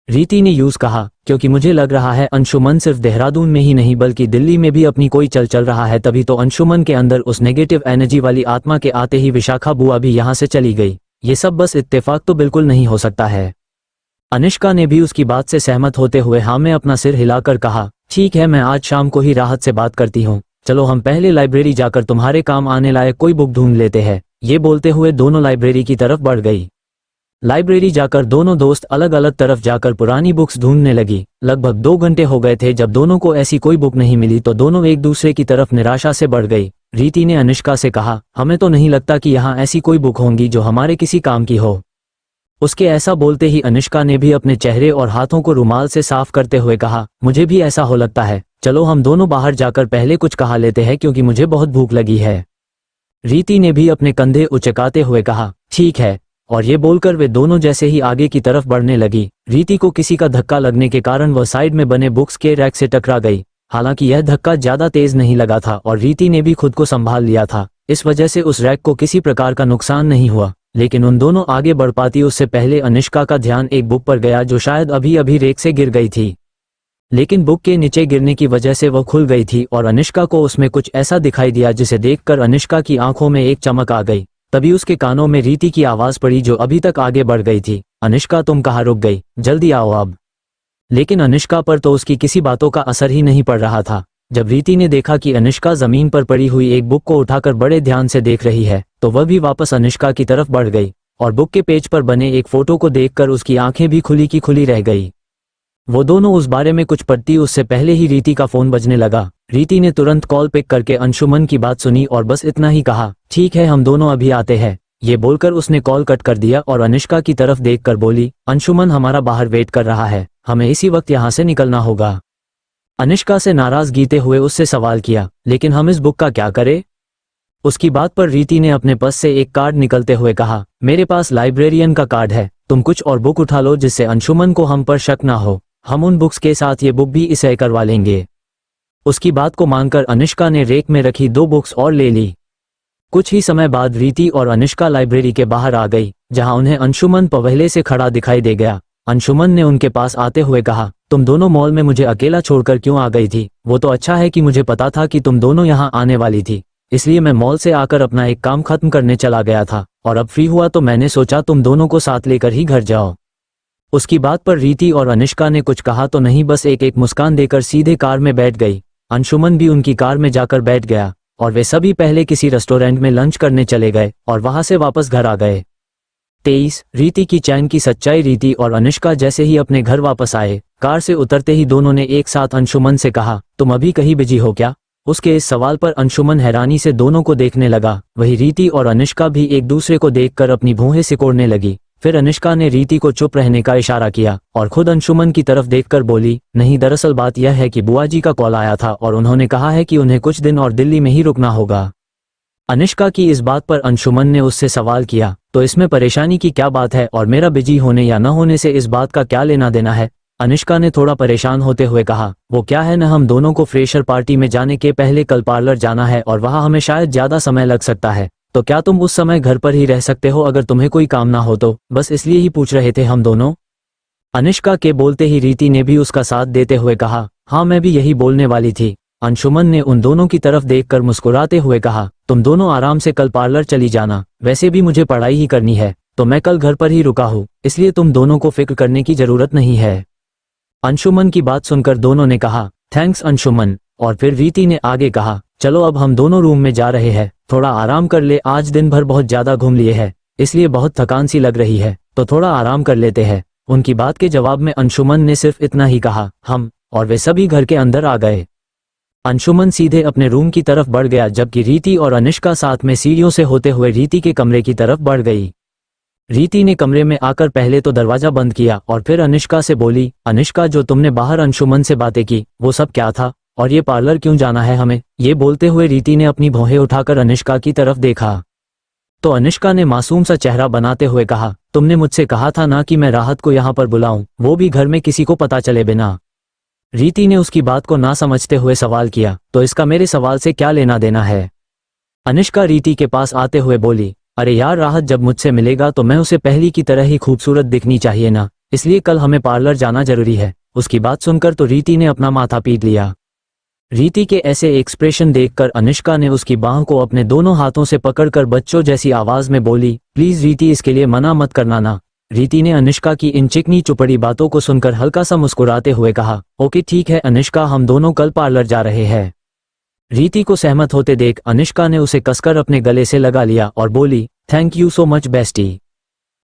रीति ने यूज कहा, क्योंकि मुझे लग रहा है अंशुमन सिर्फ देहरादून में ही नहीं बल्कि दिल्ली में भी अपनी कोई चल रहा है, तभी तो अंशुमन के अंदर उस नेगेटिव एनर्जी वाली आत्मा के आते ही विशाखा बुआ भी यहाँ से चली गई। ये सब बस इत्तेफाक तो बिल्कुल नहीं हो सकता है। अनुष्का ने भी उसकी बात से सहमत होते हुए हाँ में अपना सिर हिलाकर कहा, ठीक है, मैं आज शाम को ही राहत से बात करती हूँ। चलो हम पहले लाइब्रेरी जाकर तुम्हारे काम आने लायक कोई बुक ढूंढ लेते हैं। ये बोलते हुए दोनों लाइब्रेरी की तरफ बढ़ गई। लाइब्रेरी जाकर दोनों दोस्त अलग अलग तरफ जाकर पुरानी बुक्स ढूंढने लगी। लगभग 2 घंटे हो गए थे। जब दोनों को ऐसी कोई बुक नहीं मिली तो दोनों एक दूसरे की तरफ निराशा से बढ़ गई। रीति ने अनुष्का से कहा, हमें तो नहीं लगता कि यहाँ ऐसी कोई बुक होंगी जो हमारे किसी काम की हो। उसके ऐसा बोलते ही अनुष्का ने भी अपने चेहरे और हाथों को रुमाल से साफ करते हुए कहा, मुझे भी ऐसा हो लगता है। चलो हम दोनों बाहर जाकर पहले कुछ खा लेते हैं क्योंकि मुझे बहुत भूख लगी है। रीति ने भी अपने कंधे उचकाते हुए कहा, ठीक है। और ये बोलकर वे दोनों जैसे ही आगे की तरफ बढ़ने लगी, रीति को किसी का धक्का लगने के कारण वह साइड में बने बुक्स के रैक से टकरा गई। हालांकि यह धक्का ज्यादा तेज नहीं लगा था और रीति ने भी खुद को संभाल लिया था, इस वजह से उस रैक को किसी प्रकार का नुकसान नहीं हुआ। लेकिन उन दोनों आगे बढ़ पाती उससे पहले अनुष्का का ध्यान एक बुक पर गया जो शायद अभी अभी रैक से गिर गई थी। लेकिन बुक के नीचे गिरने की वजह से वह खुल गई थी और अनुष्का को उसमें कुछ ऐसा दिखाई दिया जिसे देखकर अनुष्का की आंखों में एक चमक आ गई। तभी उसके कानों में रीति की आवाज पड़ी जो अभी तक आगे बढ़ गई थी, अनुष्का तुम कहाँ रुक गई, जल्दी आओ अब। लेकिन अनुष्का पर तो उसकी किसी बातों का असर ही नहीं पड़ रहा था। जब रीति ने देखा कि अनुष्का जमीन पर पड़ी हुई एक बुक को उठाकर बड़े ध्यान से देख रही है तो वह भी वापस अनुष्का की तरफ बढ़ गई और बुक के पेज पर बने एक फोटो को देखकर उसकी आंखें भी खुली की खुली रह गई। वो दोनों उस बारे में कुछ पढ़ती उससे पहले ही रीति का फोन बजने लगा। रीति ने तुरंत कॉल पिक करके अंशुमन की बात सुनी और बस इतना ही कहा, ठीक है हम दोनों अभी आते हैं। ये बोलकर उसने कॉल कट कर दिया और अनुष्का की तरफ देखकर बोली, अंशुमन हमारा बाहर वेट कर रहा है, हमें इसी वक्त यहाँ से निकलना होगा। अनुष्का से नाराजगीते हुए उससे सवाल किया, लेकिन हम इस बुक का क्या करें? उसकी बात पर रीति ने अपने पर्स से एक कार्ड निकलते हुए कहा, मेरे पास लाइब्रेरियन का कार्ड है, तुम कुछ और बुक उठा लो जिससे अंशुमन को हम पर शक ना हो। हम उन बुक्स के साथ ये बुक भी इसे करवा लेंगे। उसकी बात को मानकर अनुष्का ने रेक में रखी 2 बुक्स और ले ली। कुछ ही समय बाद रीति और अनुष्का लाइब्रेरी के बाहर आ गई जहां उन्हें अंशुमन पहले से खड़ा दिखाई दे गया। अंशुमन ने उनके पास आते हुए कहा, तुम दोनों मॉल में मुझे अकेला छोड़कर क्यों आ गई थी? वो तो अच्छा है कि मुझे पता था कि तुम दोनों यहाँ आने वाली थी, इसलिए मैं मॉल से आकर अपना एक काम खत्म करने चला गया था और अब फ्री हुआ तो मैंने सोचा तुम दोनों को साथ लेकर ही घर जाओ। उसकी बात पर रीति और अनुष्का ने कुछ कहा तो नहीं, बस एक मुस्कान देकर सीधे कार में बैठ गई। अंशुमन भी उनकी कार में जाकर बैठ गया और वे सभी पहले किसी रेस्टोरेंट में लंच करने चले गए और वहां से वापस घर आ गए। 23 रीति की चैन की सच्चाई। रीति और अनुष्का जैसे ही अपने घर वापस आए, कार से उतरते ही दोनों ने एक साथ अंशुमन से कहा, तुम अभी कहीं बिजी हो क्या? उसके इस सवाल पर अंशुमन हैरानी से दोनों को देखने लगा। वही रीति और अनुष्का भी एक दूसरे को देखकर अपनी भौहें सिकोड़ने लगी। फिर अनुष्का ने रीति को चुप रहने का इशारा किया और खुद अंशुमन की तरफ देखकर बोली, नहीं दरअसल बात यह है कि बुआ जी का कॉल आया था और उन्होंने कहा है कि उन्हें कुछ दिन और दिल्ली में ही रुकना होगा। अनुष्का की इस बात पर अंशुमन ने उससे सवाल किया, तो इसमें परेशानी की क्या बात है और मेरा बिजी होने या न होने से इस बात का क्या लेना देना है? अनुष्का ने थोड़ा परेशान होते हुए कहा, वो क्या है ना, हम दोनों को फ्रेशर पार्टी में जाने के पहले कल पार्लर जाना है और वहाँ हमें शायद ज़्यादा समय लग सकता है, तो क्या तुम उस समय घर पर ही रह सकते हो अगर तुम्हें कोई काम ना हो तो? बस इसलिए ही पूछ रहे थे हम दोनों। अनुष्का के बोलते ही रीति ने भी उसका साथ देते हुए कहा, हाँ मैं भी यही बोलने वाली थी। अंशुमन ने उन दोनों की तरफ देखकर मुस्कुराते हुए कहा, तुम दोनों आराम से कल पार्लर चली जाना, वैसे भी मुझे पढ़ाई ही करनी है तो मैं कल घर पर ही रुका हूँ, इसलिए तुम दोनों को फिक्र करने की जरूरत नहीं है। अंशुमन की बात सुनकर दोनों ने कहा, थैंक्स अंशुमन। और फिर रीति ने आगे कहा, चलो अब हम दोनों रूम में जा रहे हैं, थोड़ा आराम कर ले, आज दिन भर बहुत ज्यादा घूम लिए हैं इसलिए बहुत थकान सी लग रही है, तो थोड़ा आराम कर लेते हैं। उनकी बात के जवाब में अंशुमन ने सिर्फ इतना ही कहा, हम, और वे सभी घर के अंदर आ गए। अंशुमन सीधे अपने रूम की तरफ बढ़ गया जबकि रीति और अनुष्का साथ में सीढ़ियों से होते हुए रीति के कमरे की तरफ बढ़ गई। रीति ने कमरे में आकर पहले तो दरवाजा बंद किया और फिर अनुष्का से बोली, अनुष्का जो तुमने बाहर अंशुमन से बातें की वो सब क्या था, और ये पार्लर क्यों जाना है हमें? ये बोलते हुए रीति ने अपनी भौहें उठाकर अनुष्का की तरफ देखा तो अनुष्का ने मासूम सा चेहरा बनाते हुए कहा, तुमने मुझसे कहा था ना कि मैं राहत को यहाँ पर बुलाऊं, वो भी घर में किसी को पता चले बिना। रीति ने उसकी बात को ना समझते हुए सवाल किया, तो इसका मेरे सवाल से क्या लेना देना है? अनुष्का रीति के पास आते हुए बोली, अरे यार राहत जब मुझसे मिलेगा तो मैं उसे पहली की तरह ही खूबसूरत दिखनी चाहिए ना, इसलिए कल हमें पार्लर जाना जरूरी है। उसकी बात सुनकर तो रीति ने अपना माथा पीट लिया। रीति के ऐसे एक्सप्रेशन देखकर अनुष्का ने उसकी बाह को अपने दोनों हाथों से पकड़कर बच्चों जैसी आवाज में बोली, प्लीज रीति इसके लिए मना मत करना ना। रीति ने अनुष्का की इन चिकनी चुपड़ी बातों को सुनकर हल्का सा मुस्कुराते हुए कहा, ओके ठीक है अनुष्का, हम दोनों कल पार्लर जा रहे हैं। रीति को सहमत होते देख अनुष्का ने उसे कसकर अपने गले से लगा लिया और बोली, thank you so much bestie.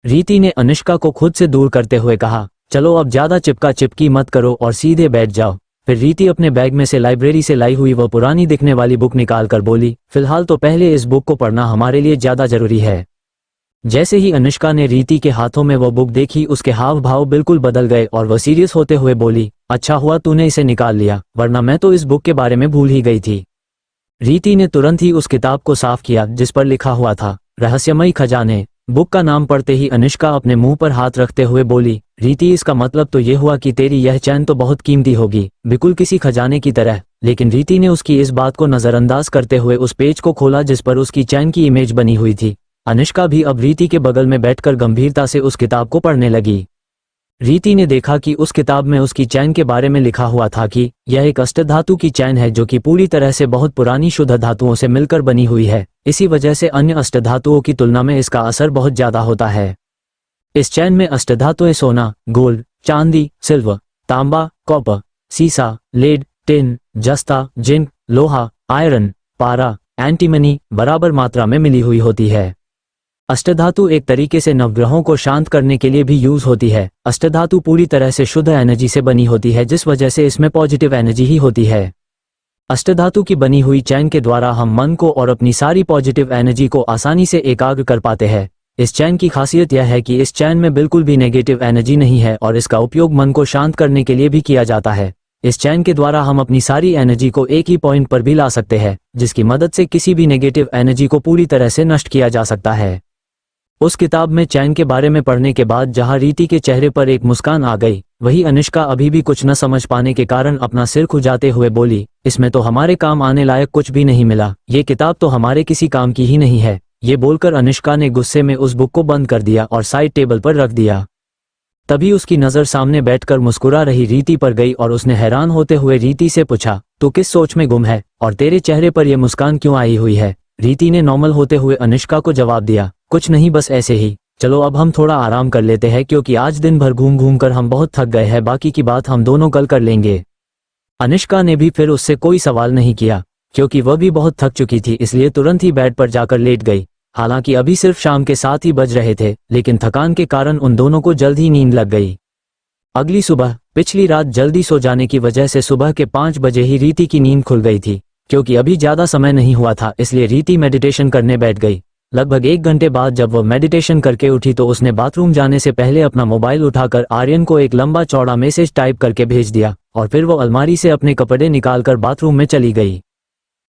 रीति ने अनुष्का को खुद से दूर करते हुए कहा, चलो अब ज्यादा चिपका चिपकी मत करो और सीधे बैठ जाओ। फिर रीति अपने बैग में से लाइब्रेरी से लाई हुई वह पुरानी दिखने वाली बुक निकालकर बोली, फिलहाल तो पहले इस बुक को पढ़ना हमारे लिए ज्यादा जरूरी है। जैसे ही अनुष्का ने रीति के हाथों में वह बुक देखी उसके हाव भाव बिल्कुल बदल गए और वह सीरियस होते हुए बोली, अच्छा हुआ तूने इसे निकाल लिया, वरना मैं तो इस बुक के बारे में भूल ही गई थी। रीति ने तुरंत ही उस किताब को साफ किया जिस पर लिखा हुआ था, रहस्यमयी खजाने। बुक का नाम पढ़ते ही अनुष्का अपने मुंह पर हाथ रखते हुए बोली, रीति इसका मतलब तो ये हुआ कि तेरी यह चैन तो बहुत कीमती होगी, बिल्कुल किसी खजाने की तरह। लेकिन रीति ने उसकी इस बात को नजरअंदाज करते हुए उस पेज को खोला जिस पर उसकी चैन की इमेज बनी हुई थी। अनुष्का भी अब रीति के बगल में बैठकर गंभीरता से उस किताब को पढ़ने लगी। रीति ने देखा कि उस किताब में उसकी चैन के बारे में लिखा हुआ था कि यह एक अष्टधातु की चैन है जो कि पूरी तरह से बहुत पुरानी शुद्ध धातुओं से मिलकर बनी हुई है। इसी वजह से अन्य अष्टधातुओं की तुलना में इसका असर बहुत ज्यादा होता है। इस चैन में अष्टधातुएं सोना, गोल्ड, चांदी, सिल्वर, तांबा, कॉपर, सीसा, लेड, टिन, जस्ता, जिंक, लोहा, आयरन, पारा, एंटीमनी बराबर मात्रा में मिली हुई होती है। अष्टधातु एक तरीके से नवग्रहों को शांत करने के लिए भी यूज होती है। अष्टधातु पूरी तरह से शुद्ध एनर्जी से बनी होती है जिस वजह से इसमें पॉजिटिव एनर्जी ही होती है। अष्टधातु की बनी हुई चैन के द्वारा हम मन को और अपनी सारी पॉजिटिव एनर्जी को आसानी से एकाग्र कर पाते हैं। इस चैन की खासियत यह है कि इस चैन में बिल्कुल भी नेगेटिव एनर्जी नहीं है और इसका उपयोग मन को शांत करने के लिए भी किया जाता है। इस चैन के द्वारा हम अपनी सारी एनर्जी को एक ही पॉइंट पर भी ला सकते हैं जिसकी मदद से किसी भी नेगेटिव एनर्जी को पूरी तरह से नष्ट किया जा सकता है। उस किताब में चैन के बारे में पढ़ने के बाद जहां रीति के चेहरे पर एक मुस्कान आ गई, वही अनुष्का अभी भी कुछ न समझ पाने के कारण अपना सिर खुजाते हुए बोली, इसमें तो हमारे काम आने लायक कुछ भी नहीं मिला, ये किताब तो हमारे किसी काम की ही नहीं है। ये बोलकर अनुष्का ने गुस्से में उस बुक को बंद कर दिया और साइड टेबल पर रख दिया। तभी उसकी नजर सामने बैठकर मुस्कुरा रही रीति पर गई और उसने हैरान होते हुए रीति से पूछा, तू किस सोच में गुम है और तेरे चेहरे पर यह मुस्कान क्यों आई हुई है? रीति ने नॉर्मल होते हुए अनुष्का को जवाब दिया, कुछ नहीं बस ऐसे ही। चलो अब हम थोड़ा आराम कर लेते हैं क्योंकि आज दिन भर घूम घूम कर हम बहुत थक गए हैं, बाकी की बात हम दोनों कल कर लेंगे। अनुष्का ने भी फिर उससे कोई सवाल नहीं किया क्योंकि वह भी बहुत थक चुकी थी, इसलिए तुरंत ही बेड पर जाकर लेट गई। हालांकि अभी सिर्फ शाम के 7 ही बज रहे थे लेकिन थकान के कारण उन दोनों को जल्द ही नींद लग गई। अगली सुबह पिछली रात जल्दी सो जाने की वजह से सुबह के 5 बजे ही रीति की नींद खुल गई थी। क्योंकि अभी ज्यादा समय नहीं हुआ था इसलिए रीति मेडिटेशन करने बैठ गई। लगभग 1 घंटे बाद जब वह मेडिटेशन करके उठी तो उसने बाथरूम जाने से पहले अपना मोबाइल उठाकर आर्यन को एक लंबा चौड़ा मैसेज टाइप करके भेज दिया और फिर वो अलमारी से अपने कपड़े निकालकर बाथरूम में चली गई।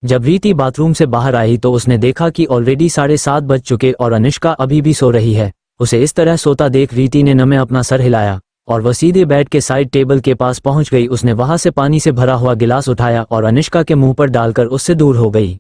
जब रीति बाथरूम से बाहर आई तो उसने देखा कि ऑलरेडी 7:30 बज चुके और अनुष्का अभी भी सो रही है। उसे इस तरह सोता देख रीति ने न में अपना सर हिलाया और वह सीधे बेड के साइड टेबल के पास पहुंच गई। उसने वहां से पानी से भरा हुआ गिलास उठाया और अनुष्का के मुंह पर डालकर उससे दूर हो गई।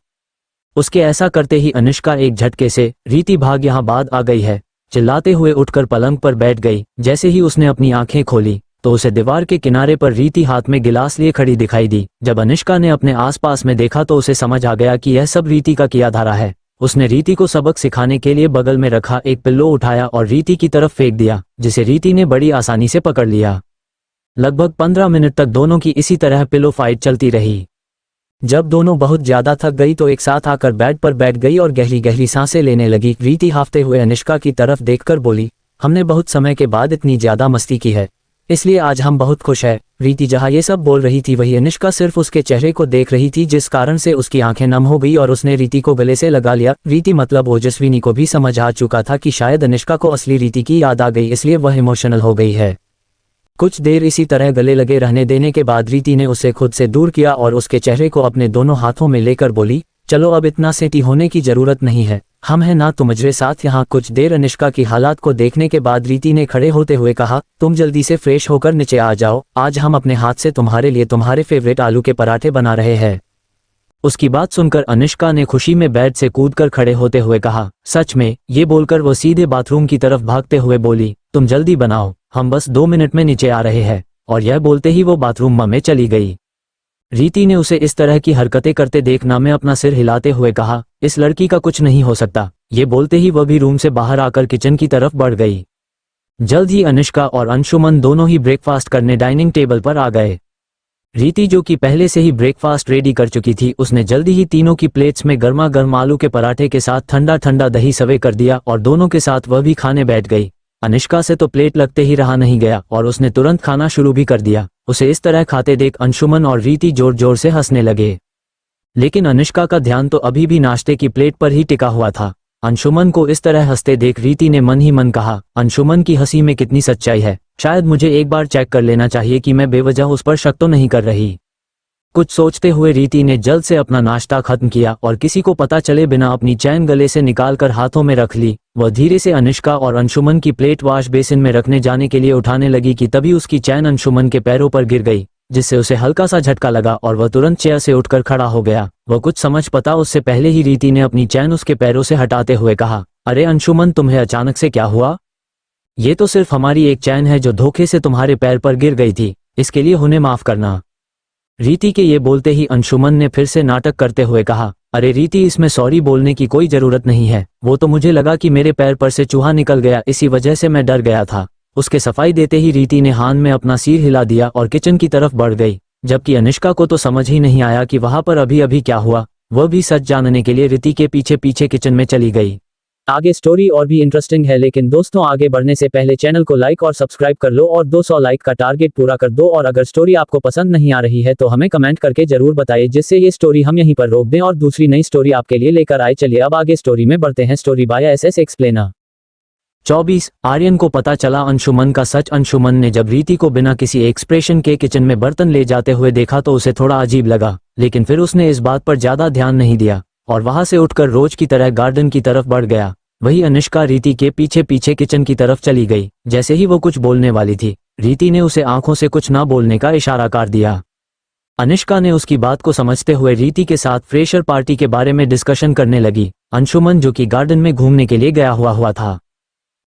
उसके ऐसा करते ही अनुष्का एक झटके से रीति भाग यहाँ बाद आ गई है चिल्लाते हुए उठकर पलंग पर बैठ गई। जैसे ही उसने अपनी आंखें खोली तो उसे दीवार के किनारे पर रीति हाथ में गिलास लिए खड़ी दिखाई दी। जब अनुष्का ने अपने आसपास में देखा तो उसे समझ आ गया कि यह सब रीति का किया धारा है। उसने रीति को सबक सिखाने के लिए बगल में रखा एक पिल्लो उठाया और रीति की तरफ फेंक दिया, जिसे रीति ने बड़ी आसानी से पकड़ लिया। लगभग 15 मिनट तक दोनों की इसी तरह पिल्लो फाइट चलती रही। जब दोनों बहुत ज्यादा थक गई तो एक साथ आकर बेड पर बैठ गई और गहरी गहरी सांसें लेने लगी। रीति हाफते हुए अनुष्का की तरफ देखकर बोली, हमने बहुत समय के बाद इतनी ज्यादा मस्ती की है, इसलिए आज हम बहुत खुश है। रीति जहाँ ये सब बोल रही थी वही अनुष्का सिर्फ उसके चेहरे को देख रही थी, जिस कारण से उसकी आंखें नम हो गई और उसने रीति को गले से लगा लिया। रीति मतलब ओजस्विनी को भी समझ आ चुका था कि शायद अनुष्का को असली रीति की याद आ गई, इसलिए वह इमोशनल हो गई है। कुछ देर इसी तरह गले लगे रहने देने के बाद रीति ने उसे खुद से दूर किया और उसके चेहरे को अपने दोनों हाथों में लेकर बोली, चलो अब इतना सेटी होने की जरूरत नहीं है, हम हैं ना तुम्हारे साथ यहाँ। कुछ देर अनुष्का की हालात को देखने के बाद रीति ने खड़े होते हुए कहा, तुम जल्दी से फ्रेश होकर नीचे आ जाओ, आज हम अपने हाथ से तुम्हारे लिए तुम्हारे फेवरेट आलू के पराठे बना रहे हैं। उसकी बात सुनकर अनुष्का ने खुशी में बेड से कूदकर खड़े होते हुए कहा, सच में? ये बोलकर वो सीधे बाथरूम की तरफ भागते हुए बोली, तुम जल्दी बनाओ, हम बस 2 मिनट में नीचे आ रहे हैं। और यह बोलते ही वो बाथरूम में चली गई। रीति ने उसे इस तरह की हरकतें करते देख में अपना सिर हिलाते हुए कहा, इस लड़की का कुछ नहीं हो सकता। ये बोलते ही वह भी रूम से बाहर आकर किचन की तरफ बढ़ गई। जल्द ही अनुष्का और अंशुमन दोनों ही ब्रेकफास्ट करने डाइनिंग टेबल पर आ गए। रीति जो कि पहले से ही ब्रेकफास्ट रेडी कर चुकी थी, उसने जल्दी ही तीनों की प्लेट्स में गर्मा गर्म आलू के पराठे के साथ ठंडा ठंडा दही सर्व कर दिया और दोनों के साथ वह भी खाने बैठ गई। अनुष्का से तो प्लेट लगते ही रहा नहीं गया और उसने तुरंत खाना शुरू भी कर दिया। उसे इस तरह खाते देख अंशुमन और रीति जोर जोर से हंसने लगे, लेकिन अनुष्का का ध्यान तो अभी भी नाश्ते की प्लेट पर ही टिका हुआ था। अंशुमन को इस तरह हंसते देख रीति ने मन ही मन कहा, अंशुमन की हंसी में कितनी सच्चाई है, शायद मुझे एक बार चेक कर लेना चाहिए कि मैं बेवजह उस पर शक तो नहीं कर रही। कुछ सोचते हुए रीति ने जल्द से अपना नाश्ता खत्म किया और किसी को पता चले बिना अपनी चैन गले से निकालकर हाथों में रख ली। वह धीरे से अनुष्का और अंशुमन की प्लेट वॉश बेसिन में रखने जाने के लिए उठाने लगी कि तभी उसकी चैन अंशुमन के पैरों पर गिर गई, जिससे उसे हल्का सा झटका लगा और वह तुरंत चेयर से उठकर खड़ा हो गया। वह कुछ समझ पता उससे पहले ही रीति ने अपनी चैन उसके पैरों से हटाते हुए कहा, अरे अंशुमन, तुम्हें अचानक से क्या हुआ? ये तो सिर्फ हमारी एक चैन है जो धोखे से तुम्हारे पैर पर गिर गई थी, इसके लिए उन्हें माफ करना। रीति के ये बोलते ही अंशुमन ने फिर से नाटक करते हुए कहा, अरे रीति, इसमें सॉरी बोलने की कोई जरूरत नहीं है, वो तो मुझे लगा कि मेरे पैर पर से चूहा निकल गया, इसी वजह से मैं डर गया था। उसके सफाई देते ही रीति ने हाथ में अपना सिर हिला दिया और किचन की तरफ बढ़ गई, जबकि अनुष्का को तो समझ ही नहीं आया कि वहां पर अभी अभी क्या हुआ। वह भी सच जानने के लिए रीति के पीछे पीछे किचन में चली गई। आगे स्टोरी और भी इंटरेस्टिंग है, लेकिन दोस्तों आगे बढ़ने से पहले चैनल को लाइक और सब्सक्राइब कर लो और 200 लाइक का टारगेट पूरा कर दो। और अगर स्टोरी आपको पसंद नहीं आ रही है तो हमें कमेंट करके जरूर बताइए, जिससे ये स्टोरी हम यहीं पर रोक दें और दूसरी नई स्टोरी आपके लिए लेकर आए। चलिए अब आगे स्टोरी में बढ़ते हैं। Story by SS explainer. 24 Aryan को पता चला अंशुमन का सच। अंशुमन ने जब रीति को बिना किसी एक्सप्रेशन के किचन में बर्तन ले जाते हुए देखा तो उसे थोड़ा अजीब लगा, लेकिन फिर उसने इस बात पर ज्यादा ध्यान नहीं दिया और वहां से उठकर रोज की तरह गार्डन की तरफ बढ़ गया। वही अनुष्का रीति के पीछे पीछे किचन की तरफ चली गई। जैसे ही वो कुछ बोलने वाली थी, रीति ने उसे आंखों से कुछ ना बोलने का इशारा कर दिया। अनुष्का ने उसकी बात को समझते हुए रीति के साथ फ्रेशर पार्टी के बारे में डिस्कशन करने लगी। अंशुमन जो कि गार्डन में घूमने के लिए गया हुआ था,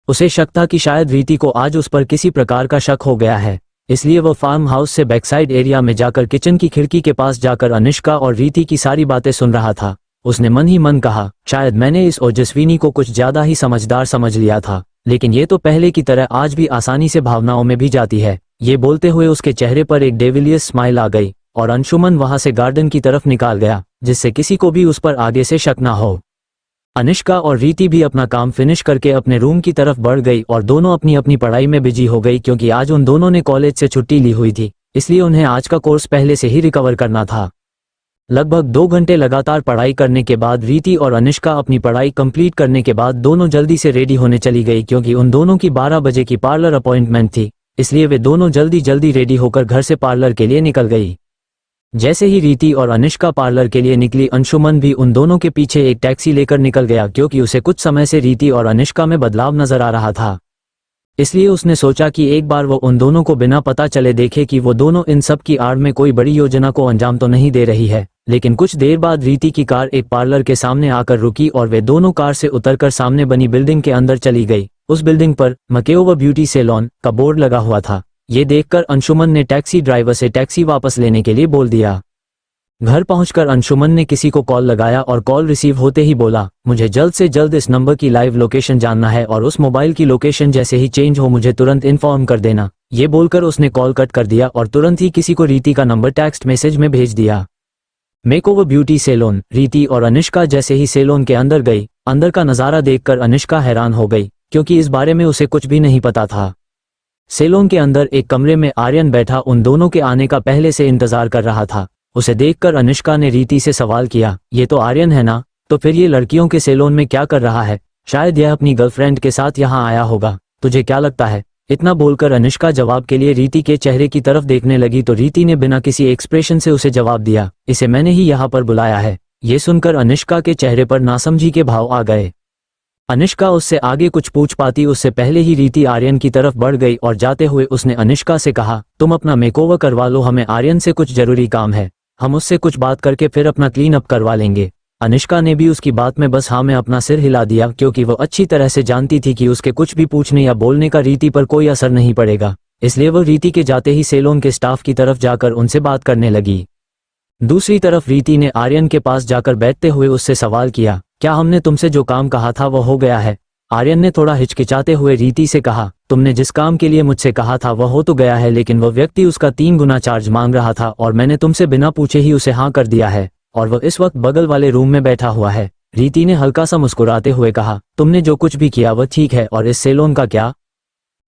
उसे शक था कि शायद रीति को आज उस पर किसी प्रकार का शक हो गया है, इसलिए वह फार्म हाउस से बैकसाइड एरिया में जाकर किचन की खिड़की के पास जाकर अनुष्का और रीति की सारी बातें सुन रहा था। उसने मन ही मन कहा, शायद मैंने इस ओजस्विनी को कुछ ज्यादा ही समझदार समझ लिया था, लेकिन ये तो पहले की तरह आज भी आसानी से भावनाओं में भी जाती है। ये बोलते हुए उसके चेहरे पर एक डेविलियस स्माइल आ गई और अंशुमन वहां से गार्डन की तरफ निकाल गया, जिससे किसी को भी उस पर आगे से शक ना हो। अनुष्का और रीति भी अपना काम फिनिश करके अपने रूम की तरफ बढ़ गई और दोनों अपनी अपनी पढ़ाई में बिजी हो गई, क्योंकि आज उन दोनों ने कॉलेज से छुट्टी ली हुई थी, इसलिए उन्हें आज का कोर्स पहले से ही रिकवर करना था। लगभग 2 घंटे लगातार पढ़ाई करने के बाद रीति और अनुष्का अपनी पढ़ाई कंप्लीट करने के बाद दोनों जल्दी से रेडी होने चली गई, क्योंकि उन दोनों की 12 बजे की पार्लर अपॉइंटमेंट थी, इसलिए वे दोनों जल्दी जल्दी रेडी होकर घर से पार्लर के लिए निकल गई। जैसे ही रीति और अनुष्का पार्लर के लिए निकली, अंशुमन भी उन दोनों के पीछे एक टैक्सी लेकर निकल गया, क्योंकि उसे कुछ समय से रीति और अनुष्का में बदलाव नजर आ रहा था। इसलिए उसने सोचा कि एक बार वो उन दोनों को बिना पता चले देखे कि वो दोनों इन सब की आड़ में कोई बड़ी योजना को अंजाम तो नहीं दे रही है। लेकिन कुछ देर बाद रीति की कार एक पार्लर के सामने आकर रुकी और वे दोनों कार से उतरकर सामने बनी बिल्डिंग के अंदर चली गई। उस बिल्डिंग पर मकेओवा ब्यूटी सैलून का बोर्ड लगा हुआ था। ये देखकर अंशुमन ने टैक्सी ड्राइवर से टैक्सी वापस लेने के लिए बोल दिया। घर पहुंचकर अंशुमन ने किसी को कॉल लगाया और कॉल रिसीव होते ही बोला, मुझे जल्द से जल्द इस नंबर की लाइव लोकेशन जानना है और उस मोबाइल की लोकेशन जैसे ही चेंज हो मुझे तुरंत इन्फॉर्म कर देना। ये बोलकर उसने कॉल कट कर दिया और तुरंत ही किसी को रीति का नंबर टेक्स्ट मैसेज में भेज दिया। Makeover beauty salon. रीति और अनिष्का जैसे ही सैलून के अंदर गई, अंदर का नज़ारा देखकर अनिष्का हैरान हो गई क्योंकि इस बारे में उसे कुछ भी नहीं पता था। सैलून के अंदर एक कमरे में आर्यन बैठा उन दोनों के आने का पहले से इंतजार कर रहा था। उसे देखकर अनिष्का ने रीति से सवाल किया, ये तो आर्यन है ना? तो फिर ये लड़कियों के सैलून में क्या कर रहा है? शायद यह अपनी गर्लफ्रेंड के साथ यहाँ आया होगा। तुझे क्या लगता है? इतना बोलकर अनिष्का जवाब के लिए रीति के चेहरे की तरफ देखने लगी तो रीति ने बिना किसी एक्सप्रेशन से उसे जवाब दिया, इसे मैंने ही यहाँ पर बुलाया है। ये सुनकर अनिष्का के चेहरे पर नासमझी के भाव आ गए। अनिष्का उससे आगे कुछ पूछ पाती उससे पहले ही रीति आर्यन की तरफ बढ़ गई और जाते हुए उसने अनिष्का से कहा, तुम अपना मेकओवर करवा लो, हमें आर्यन से कुछ जरूरी काम है। हम उससे कुछ बात करके फिर अपना क्लीन अप करवा लेंगे। अनिष्का ने भी उसकी बात में बस हाँ में अपना सिर हिला दिया क्योंकि वो अच्छी तरह से जानती थी कि उसके कुछ भी पूछने या बोलने का रीति पर कोई असर नहीं पड़ेगा। इसलिए वो रीति के जाते ही सैलून के स्टाफ की तरफ जाकर उनसे बात करने लगी। दूसरी तरफ रीति ने आर्यन के पास जाकर बैठते हुए उससे सवाल किया, क्या हमने तुमसे जो काम कहा था वो हो गया है? आर्यन ने थोड़ा हिचकिचाते हुए रीति से कहा, तुमने जिस काम के लिए मुझसे कहा था वह हो तो गया है, लेकिन वह व्यक्ति उसका 3 गुना चार्ज मांग रहा था और मैंने तुमसे बिना पूछे ही उसे हाँ कर दिया है और वह इस वक्त बगल वाले रूम में बैठा हुआ है। रीति ने हल्का सा मुस्कुराते हुए कहा, तुमने जो कुछ भी किया वह ठीक है, और इस सैलून का क्या?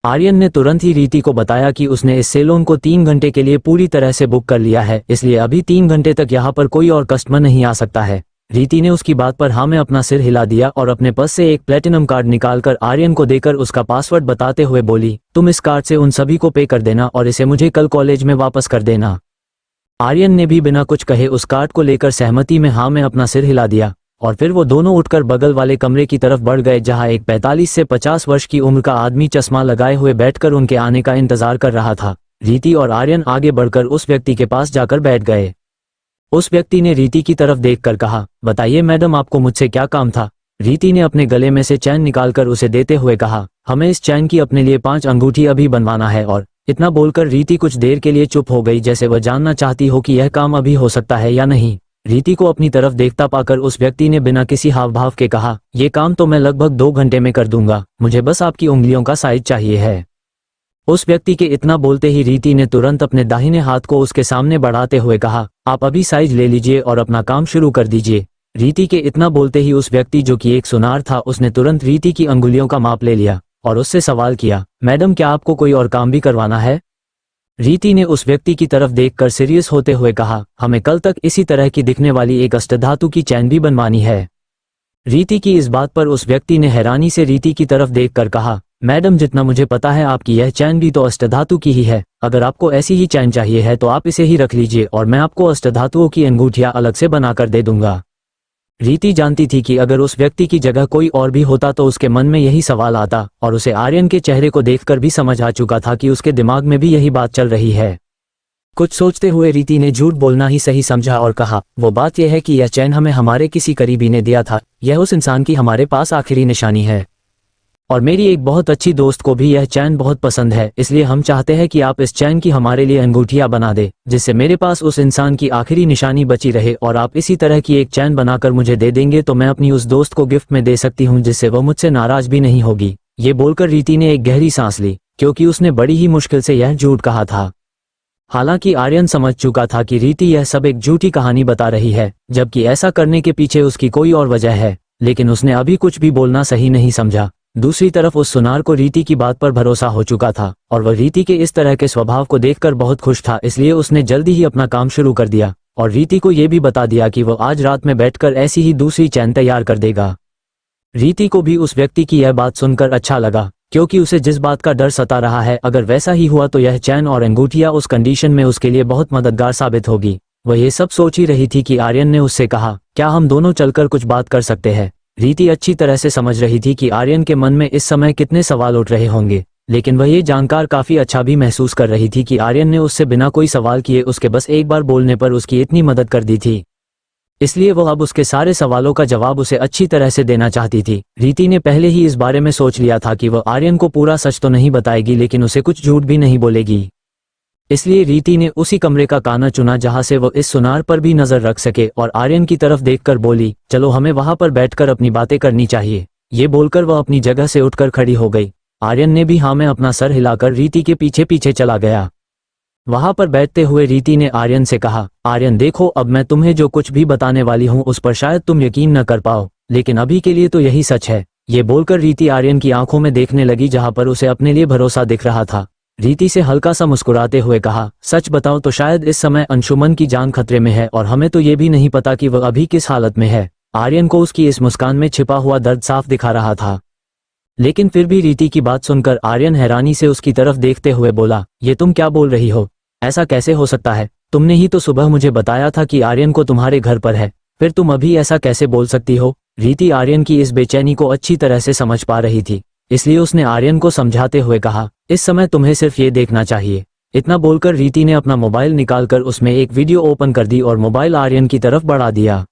आर्यन ने तुरंत ही रीति को बताया कि उसने इस सैलून को 3 घंटे के लिए पूरी तरह से बुक कर लिया है, इसलिए अभी 3 घंटे तक यहाँ पर कोई और कस्टमर नहीं आ सकता है। रीति ने उसकी बात पर हाँ में अपना सिर हिला दिया और अपने पर्स से एक प्लेटिनम कार्ड निकालकर आर्यन को देकर उसका पासवर्ड बताते हुए बोली, तुम इस कार्ड से उन सभी को पे कर देना और इसे मुझे कल कॉलेज में वापस कर देना। आर्यन ने भी बिना कुछ कहे उस कार्ड को लेकर सहमति में हाँ में अपना सिर हिला दिया और फिर वो दोनों उठकर बगल वाले कमरे की तरफ बढ़ गए जहाँ एक 45 से 50 वर्ष की उम्र का आदमी चश्मा लगाए हुए बैठकर उनके आने का इंतजार कर रहा था। रीति और आर्यन आगे बढ़कर उस व्यक्ति के पास जाकर बैठ गए। उस व्यक्ति ने रीति की तरफ देखकर कहा, बताइए मैडम, आपको मुझसे क्या काम था? रीति ने अपने गले में से चैन निकालकर उसे देते हुए कहा, हमें इस चैन की अपने लिए 5 अंगूठी अभी बनवाना है। और इतना बोलकर रीति कुछ देर के लिए चुप हो गई, जैसे वह जानना चाहती हो कि यह काम अभी हो सकता है या नहीं। रीति को अपनी तरफ देखता पाकर उस व्यक्ति ने बिना किसी हाव भाव के कहा, ये काम तो मैं लगभग 2 घंटे में कर दूंगा, मुझे बस आपकी उंगलियों का साइज चाहिए है। उस व्यक्ति के इतना बोलते ही रीति ने तुरंत अपने दाहिने हाथ को उसके सामने बढ़ाते हुए कहा, आप अभी साइज ले लीजिए और अपना काम शुरू कर दीजिए। रीति के इतना बोलते ही उस व्यक्ति जो कि एक सुनार था उसने तुरंत रीति की अंगुलियों का माप ले लिया और उससे सवाल किया, मैडम क्या आपको कोई और काम भी करवाना है? रीति ने उस व्यक्ति की तरफ देखकर सीरियस होते हुए कहा, हमें कल तक इसी तरह की दिखने वाली एक अष्टधातु की चैन भी बनवानी है। रीति की इस बात पर उस व्यक्ति ने हैरानी से रीति की तरफ देखकर कहा, मैडम जितना मुझे पता है आपकी यह चैन भी तो अष्टधातु की ही है। अगर आपको ऐसी ही चैन चाहिए है तो आप इसे ही रख लीजिए और मैं आपको अष्टधातुओं की अंगूठियां अलग से बनाकर दे दूंगा। रीति जानती थी कि अगर उस व्यक्ति की जगह कोई और भी होता तो उसके मन में यही सवाल आता और उसे आर्यन के चेहरे को देखकर भी समझ आ चुका था कि उसके दिमाग में भी यही बात चल रही है। कुछ सोचते हुए रीति ने झूठ बोलना ही सही समझा और कहा, वो बात यह है कि यह चैन हमें हमारे किसी करीबी ने दिया था। यह उस इंसान की हमारे पास आखिरी निशानी है और मेरी एक बहुत अच्छी दोस्त को भी यह चैन बहुत पसंद है, इसलिए हम चाहते हैं कि आप इस चैन की हमारे लिए अंगूठियां बना दे जिससे मेरे पास उस इंसान की आखिरी निशानी बची रहे और आप इसी तरह की एक चैन बनाकर मुझे दे देंगे तो मैं अपनी उस दोस्त को गिफ्ट में दे सकती हूँ जिससे वह मुझसे नाराज भी नहीं होगी। ये बोलकर रीति ने एक गहरी सांस ली क्योंकि उसने बड़ी ही मुश्किल से यह झूठ कहा था। हालांकि आर्यन समझ चुका था कि रीति यह सब एक झूठी कहानी बता रही है जबकि ऐसा करने के पीछे उसकी कोई और वजह है, लेकिन उसने अभी कुछ भी बोलना सही नहीं समझा। दूसरी तरफ उस सुनार को रीति की बात पर भरोसा हो चुका था और वह रीति के इस तरह के स्वभाव को देखकर बहुत खुश था, इसलिए उसने जल्दी ही अपना काम शुरू कर दिया और रीति को यह भी बता दिया कि वह आज रात में बैठकर ऐसी ही दूसरी चैन तैयार कर देगा। रीति को भी उस व्यक्ति की यह बात सुनकर अच्छा लगा क्योंकि उसे जिस बात का डर सता रहा है अगर वैसा ही हुआ तो यह चैन और अंगूठियां उस कंडीशन में उसके लिए बहुत मददगार साबित होगी। वह ये सब सोच ही रही थी कि आर्यन ने उससे कहा, क्या हम दोनों चलकर कुछ बात कर सकते हैं? रीति अच्छी तरह से समझ रही थी कि आर्यन के मन में इस समय कितने सवाल उठ रहे होंगे, लेकिन वह ये जानकर काफी अच्छा भी महसूस कर रही थी कि आर्यन ने उससे बिना कोई सवाल किए उसके बस एक बार बोलने पर उसकी इतनी मदद कर दी थी। इसलिए वो अब उसके सारे सवालों का जवाब उसे अच्छी तरह से देना चाहती थी। रीति ने पहले ही इस बारे में सोच लिया था कि वह आर्यन को पूरा सच तो नहीं बताएगी लेकिन उसे कुछ झूठ भी नहीं बोलेगी। इसलिए रीति ने उसी कमरे का काना चुना जहां से वो इस सुनार पर भी नजर रख सके और आर्यन की तरफ देखकर बोली, चलो हमें वहां पर बैठकर अपनी बातें करनी चाहिए। ये बोलकर वह अपनी जगह से उठकर खड़ी हो गई। आर्यन ने भी हाँ में अपना सर हिलाकर रीति के पीछे पीछे चला गया। वहां पर बैठते हुए रीति ने आर्यन से कहा, आर्यन देखो, अब मैं तुम्हें जो कुछ भी बताने वाली हूँ उस पर शायद तुम यकीन न कर पाओ, लेकिन अभी के लिए तो यही सच है। ये बोलकर रीति आर्यन की आंखों में देखने लगी जहां पर उसे अपने लिए भरोसा दिख रहा था। रीति से हल्का सा मुस्कुराते हुए कहा, सच बताओ तो शायद इस समय अंशुमन की जान खतरे में है और हमें तो ये भी नहीं पता कि वह अभी किस हालत में है। आर्यन को उसकी इस मुस्कान में छिपा हुआ दर्द साफ दिखा रहा था, लेकिन फिर भी रीति की बात सुनकर आर्यन हैरानी से उसकी तरफ देखते हुए बोला, ये तुम क्या बोल रही हो? ऐसा कैसे हो सकता है? तुमने ही तो सुबह मुझे बताया था कि आर्यन को तुम्हारे घर पर है, फिर तुम अभी ऐसा कैसे बोल सकती हो? रीति आर्यन की इस बेचैनी को अच्छी तरह से समझ पा रही थी, इसलिए उसने आर्यन को समझाते हुए कहा, इस समय तुम्हें सिर्फ ये देखना चाहिए। इतना बोलकर रीति ने अपना मोबाइल निकालकर उसमें एक वीडियो ओपन कर दी और मोबाइल आर्यन की तरफ बढ़ा दिया।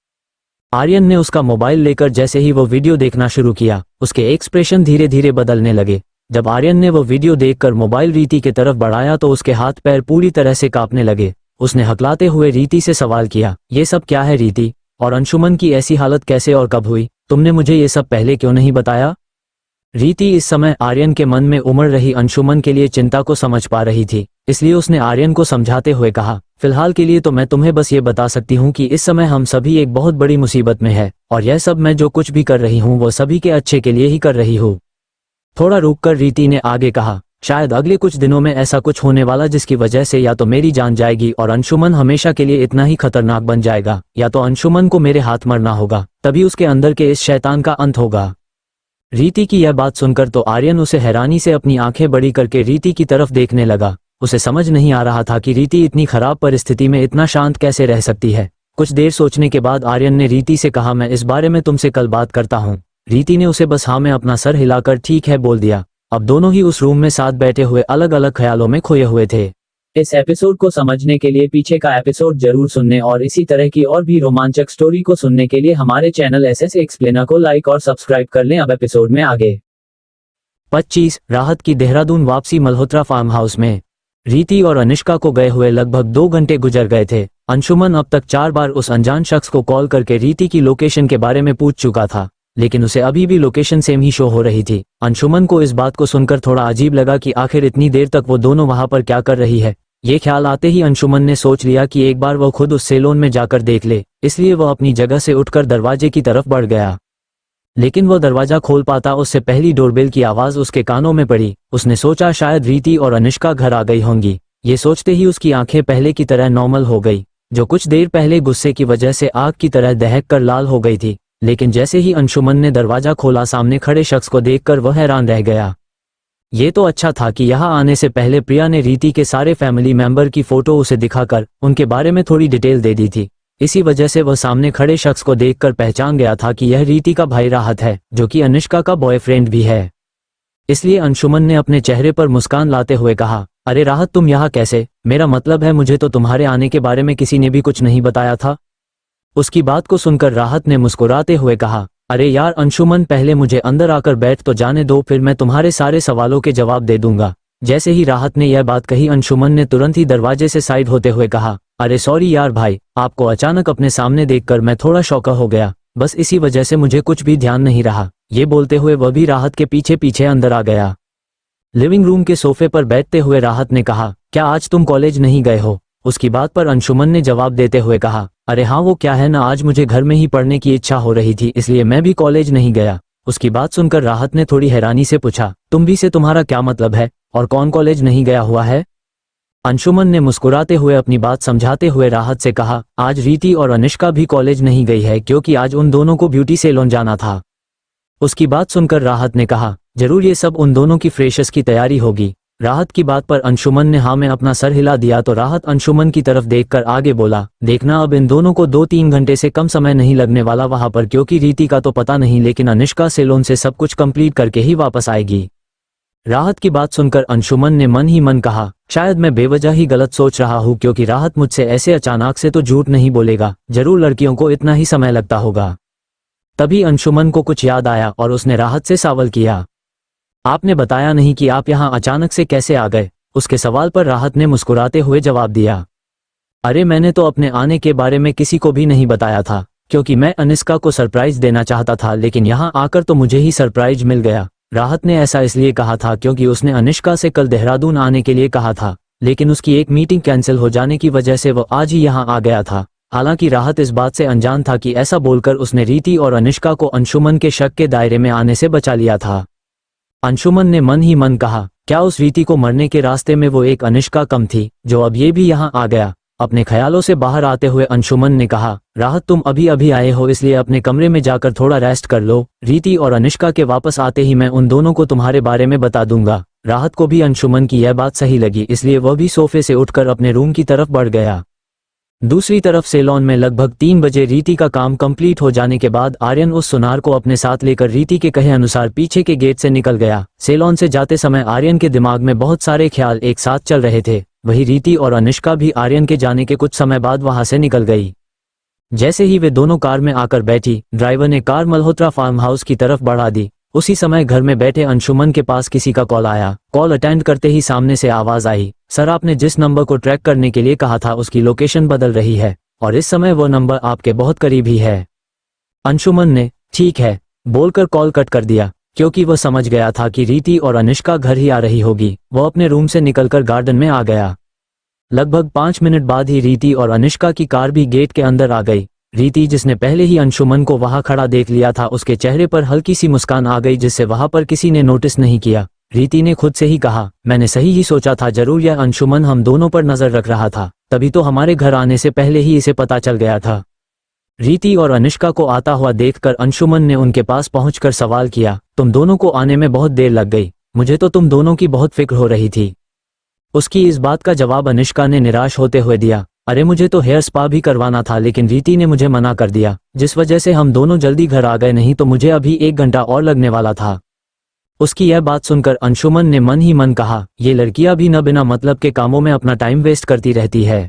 आर्यन ने उसका मोबाइल लेकर जैसे ही वो वीडियो देखना शुरू किया, उसके एक्सप्रेशन धीरे धीरे बदलने लगे। जब आर्यन ने वो वीडियो देखकर मोबाइल रीति की तरफ बढ़ाया तो उसके हाथ पैर पूरी तरह से कांपने लगे। उसने हकलाते हुए रीति से सवाल किया, ये सब क्या है रीति? और अंशुमन की ऐसी हालत कैसे और कब हुई? तुमने मुझे ये सब पहले क्यों नहीं बताया? रीति इस समय आर्यन के मन में उमड़ रही अंशुमन के लिए चिंता को समझ पा रही थी, इसलिए उसने आर्यन को समझाते हुए कहा, फिलहाल के लिए तो मैं तुम्हें बस ये बता सकती हूँ कि इस समय हम सभी एक बहुत बड़ी मुसीबत में है और यह सब मैं जो कुछ भी कर रही हूँ वो सभी के अच्छे के लिए ही कर रही हूँ। थोड़ा रुककर रीति ने आगे कहा, शायद अगले कुछ दिनों में ऐसा कुछ होने वाला जिसकी वजह से या तो मेरी जान जाएगी और अंशुमन हमेशा के लिए इतना ही खतरनाक बन जाएगा, या तो अंशुमन को मेरे हाथ मरना होगा, तभी उसके अंदर के इस शैतान का अंत होगा। रीति की यह बात सुनकर तो आर्यन उसे हैरानी से अपनी आंखें बड़ी करके रीति की तरफ देखने लगा। उसे समझ नहीं आ रहा था कि रीति इतनी खराब परिस्थिति में इतना शांत कैसे रह सकती है। कुछ देर सोचने के बाद आर्यन ने रीति से कहा, मैं इस बारे में तुमसे कल बात करता हूँ। रीति ने उसे बस हाँ में अपना सर हिलाकर ठीक है बोल दिया। अब दोनों ही उस रूम में साथ बैठे हुए अलग अलग ख्यालों में खोए हुए थे। इस एपिसोड को समझने के लिए पीछे का एपिसोड जरूर सुनने और इसी तरह की और भी रोमांचक स्टोरी को सुनने के लिए हमारे चैनल एसएस एक्सप्लेनर को लाइक और सब्सक्राइब कर लें। अब एपिसोड में आगे 25 राहत की देहरादून वापसी। मल्होत्रा फार्म हाउस में रीति और अनिष्का को गए हुए लगभग 2 घंटे गुजर गए थे। अंशुमन अब तक 4 बार उस अनजान शख्स को कॉल करके रीति की लोकेशन के बारे में पूछ चुका था, लेकिन उसे अभी भी लोकेशन सेम ही शो हो रही थी। अंशुमन को इस बात को सुनकर थोड़ा अजीब लगा कि आखिर इतनी देर तक वो दोनों वहां पर क्या कर रही है। ये ख्याल आते ही अंशुमन ने सोच लिया कि एक बार वो खुद उस सैलून में जाकर देख ले, इसलिए वह अपनी जगह से उठकर दरवाजे की तरफ बढ़ गया। लेकिन वह दरवाजा खोल पाता उससे पहली डोरबेल की आवाज उसके कानों में पड़ी। उसने सोचा शायद रीति और अनिष्का घर आ गई होंगी। ये सोचते ही उसकी आंखें पहले की तरह नॉर्मल हो गई, जो कुछ देर पहले गुस्से की वजह से आग की तरह दहक कर लाल हो गई थी। लेकिन जैसे ही अंशुमन ने दरवाजा खोला, सामने खड़े शख्स को देखकर वह हैरान रह गया। ये तो अच्छा था कि यहाँ आने से पहले प्रिया ने रीति के सारे फैमिली मेंबर की फोटो उसे दिखाकर उनके बारे में थोड़ी डिटेल दे दी थी। इसी वजह से वह सामने खड़े शख्स को देखकर पहचान गया था कि यह रीति का भाई राहत है, जो कि अनिष्का का बॉयफ्रेंड भी है। इसलिए अंशुमन ने अपने चेहरे पर मुस्कान लाते हुए कहा, अरे राहत, तुम यहाँ कैसे? मेरा मतलब है मुझे तो तुम्हारे आने के बारे में किसी ने भी कुछ नहीं बताया था। उसकी बात को सुनकर राहत ने मुस्कुराते हुए कहा, अरे यार अंशुमन, पहले मुझे अंदर आकर बैठ तो जाने दो, फिर मैं तुम्हारे सारे सवालों के जवाब दे दूंगा। जैसे ही राहत ने यह बात कही, अंशुमन ने तुरंत ही दरवाजे से साइड होते हुए कहा, अरे सॉरी यार भाई, आपको अचानक अपने सामने देखकर मैं थोड़ा शौका हो गया, बस इसी वजह से मुझे कुछ भी ध्यान नहीं रहा। ये बोलते हुए वह भी राहत के पीछे पीछे अंदर आ गया। लिविंग रूम के सोफे पर बैठते हुए राहत ने कहा, क्या आज तुम कॉलेज नहीं गए हो? उसकी बात पर अंशुमन ने जवाब देते हुए कहा, अरे हाँ, वो क्या है ना, आज मुझे घर में ही पढ़ने की इच्छा हो रही थी, इसलिए मैं भी कॉलेज नहीं गया। उसकी बात सुनकर राहत ने थोड़ी हैरानी से पूछा, तुम भी से तुम्हारा क्या मतलब है, और कौन कॉलेज नहीं गया हुआ है? अंशुमन ने मुस्कुराते हुए अपनी बात समझाते हुए राहत से कहा, आज रीति और अनिष्का भी कॉलेज नहीं गई है क्योंकि आज उन दोनों को ब्यूटी सैलून जाना था। उसकी बात सुनकर राहत ने कहा, जरूर ये सब उन दोनों की फ्रेशर्स की तैयारी होगी। राहत की बात पर अंशुमन ने हाँ में अपना सर हिला दिया तो राहत अंशुमन की तरफ देखकर आगे बोला, देखना अब इन दोनों को 2-3 घंटे से कम समय नहीं लगने वाला वहां पर, क्योंकि रीति का तो पता नहीं, लेकिन अनिष्का सैलून से सब कुछ कंप्लीट करके ही वापस आएगी। राहत की बात सुनकर अंशुमन ने मन ही मन कहा, शायद मैं बेवजह ही गलत सोच रहा हूँ, क्योंकि राहत मुझसे ऐसे अचानक से तो झूठ नहीं बोलेगा, जरूर लड़कियों को इतना ही समय लगता होगा। तभी अंशुमन को कुछ याद आया और उसने राहत से सवाल किया, आपने बताया नहीं कि आप यहाँ अचानक से कैसे आ गए। उसके सवाल पर राहत ने मुस्कुराते हुए जवाब दिया, अरे मैंने तो अपने आने के बारे में किसी को भी नहीं बताया था, क्योंकि मैं अनिष्का को सरप्राइज देना चाहता था, लेकिन यहाँ आकर तो मुझे ही सरप्राइज मिल गया। राहत ने ऐसा इसलिए कहा था क्योंकि उसने अनिष्का से कल देहरादून आने के लिए कहा था, लेकिन उसकी एक मीटिंग कैंसिल हो जाने की वजह से वो आज ही यहाँ आ गया था। हालांकि राहत इस बात से अनजान था कि ऐसा बोलकर उसने रीति और अनिष्का को अंशुमन के शक के दायरे में आने से बचा लिया था। अंशुमन ने मन ही मन कहा, क्या उस रीति को मरने के रास्ते में वो एक अनिष्का कम थी, जो अब ये भी यहाँ आ गया। अपने ख्यालों से बाहर आते हुए अंशुमन ने कहा, राहत तुम अभी अभी आए हो, इसलिए अपने कमरे में जाकर थोड़ा रेस्ट कर लो। रीति और अनिष्का के वापस आते ही मैं उन दोनों को तुम्हारे बारे में बता दूंगा। राहत को भी अंशुमन की यह बात सही लगी, इसलिए वह भी सोफे से उठकर अपने रूम की तरफ बढ़ गया। दूसरी तरफ सेलॉन में लगभग 3 बजे रीति का काम कंप्लीट हो जाने के बाद आर्यन उस सुनार को अपने साथ लेकर रीति के कहे अनुसार पीछे के गेट से निकल गया। सेलॉन से जाते समय आर्यन के दिमाग में बहुत सारे ख्याल एक साथ चल रहे थे। वही रीति और अनिष्का भी आर्यन के जाने के कुछ समय बाद वहां से निकल गई। जैसे ही वे दोनों कार में आकर बैठी, ड्राइवर ने कार मल्होत्रा फार्म हाउस की तरफ बढ़ा दी। उसी समय घर में बैठे अंशुमन के पास किसी का कॉल आया। कॉल अटेंड करते ही सामने से आवाज आई, सर आपने जिस नंबर को ट्रैक करने के लिए कहा था उसकी लोकेशन बदल रही है और इस समय वो नंबर आपके बहुत करीब ही है। अंशुमन ने ठीक है बोलकर कॉल कट कर दिया, क्योंकि वह समझ गया था कि रीति और अनिष्का घर ही आ रही होगी। वह अपने रूम से निकलकर गार्डन में आ गया। लगभग 5 मिनट बाद ही रीति और अनिष्का की कार भी गेट के अंदर आ गई। रीति, जिसने पहले ही अंशुमन को वहां खड़ा देख लिया था, उसके चेहरे पर हल्की सी मुस्कान आ गई, जिससे वहां पर किसी ने नोटिस नहीं किया। रीति ने खुद से ही कहा, मैंने सही ही सोचा था, जरूर यह अंशुमन हम दोनों पर नजर रख रहा था, तभी तो हमारे घर आने से पहले ही इसे पता चल गया था। रीति और अनिष्का को आता हुआ देखकर अंशुमन ने उनके पास पहुंचकर सवाल किया, तुम दोनों को आने में बहुत देर लग गई, मुझे तो तुम दोनों की बहुत फिक्र हो रही थी। उसकी इस बात का जवाब अनिष्का ने निराश होते हुए दिया, अरे मुझे तो हेयर स्पा भी करवाना था, लेकिन रीति ने मुझे मना कर दिया, जिस वजह से हम दोनों जल्दी घर आ गए, नहीं तो मुझे अभी 1 घंटा और लगने वाला था। उसकी यह बात सुनकर अंशुमन ने मन ही मन कहा, ये लड़कियां भी न बिना मतलब के कामों में अपना टाइम वेस्ट करती रहती है।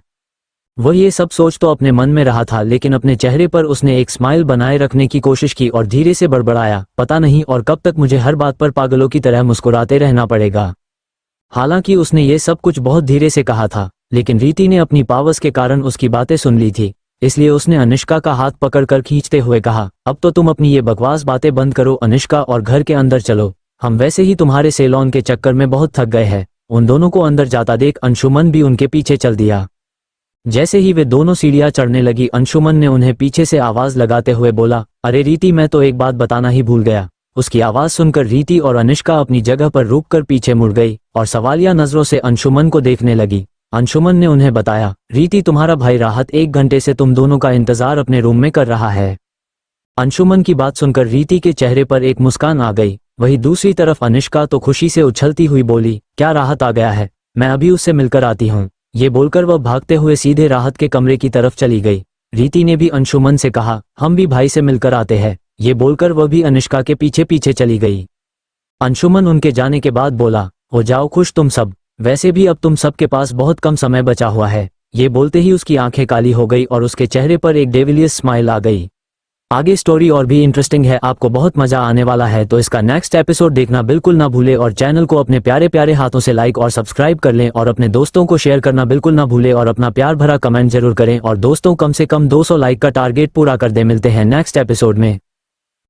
वह ये सब सोच तो अपने मन में रहा था, लेकिन अपने चेहरे पर उसने एक स्माइल बनाए रखने की कोशिश की और धीरे से बड़बड़ाया, पता नहीं और कब तक मुझे हर बात पर पागलों की तरह मुस्कुराते रहना पड़ेगा। हालांकि उसने ये सब कुछ बहुत धीरे से कहा था, लेकिन रीति ने अपनी पावर्स के कारण उसकी बातें सुन ली थी, इसलिए उसने अनिष्का का हाथ पकड़कर खींचते हुए कहा, अब तो तुम अपनी ये बकवास बातें बंद करो अनिष्का और घर के अंदर चलो, हम वैसे ही तुम्हारे सेलॉन के चक्कर में बहुत थक गए हैं। उन दोनों को अंदर जाता देख अंशुमन भी उनके पीछे चल दिया। जैसे ही वे दोनों सीढ़ियां चढ़ने लगी, अंशुमन ने उन्हें पीछे से आवाज लगाते हुए बोला, अरे रीति, मैं तो एक बात बताना ही भूल गया। उसकी आवाज सुनकर रीति और अनिष्का अपनी जगह पर रुककर पीछे मुड़ गई और सवालिया नजरों से अंशुमन को देखने लगी। अंशुमन ने उन्हें बताया, रीति, तुम्हारा भाई राहत 1 घंटे से तुम दोनों का इंतजार अपने रूम में कर रहा है। अंशुमन की बात सुनकर रीति के चेहरे पर एक मुस्कान आ गई। वहीं दूसरी तरफ अनिष्का तो खुशी से उछलती हुई बोली, क्या राहत आ गया है, मैं अभी उससे मिलकर आती हूँ। ये बोलकर वह भागते हुए सीधे राहत के कमरे की तरफ चली गई। रीति ने भी अंशुमन से कहा, हम भी भाई से मिलकर आते हैं। ये बोलकर वह भी अनिष्का के पीछे पीछे चली गई। अंशुमन उनके जाने के बाद बोला, हो जाओ खुश तुम सब, वैसे भी अब तुम सबके पास बहुत कम समय बचा हुआ है। ये बोलते ही उसकी आंखें काली हो गई और उसके चेहरे पर एक डेविलियस स्माइल आ गई। आगे स्टोरी और भी इंटरेस्टिंग है, आपको बहुत मजा आने वाला है, तो इसका नेक्स्ट एपिसोड देखना बिल्कुल ना भूले और चैनल को अपने प्यारे प्यारे हाथों से लाइक और सब्सक्राइब कर लें और अपने दोस्तों को शेयर करना बिल्कुल ना भूले और अपना प्यार भरा कमेंट जरूर करें और दोस्तों कम से कम 200 लाइक का टारगेट पूरा कर दें। मिलते हैं नेक्स्ट एपिसोड में।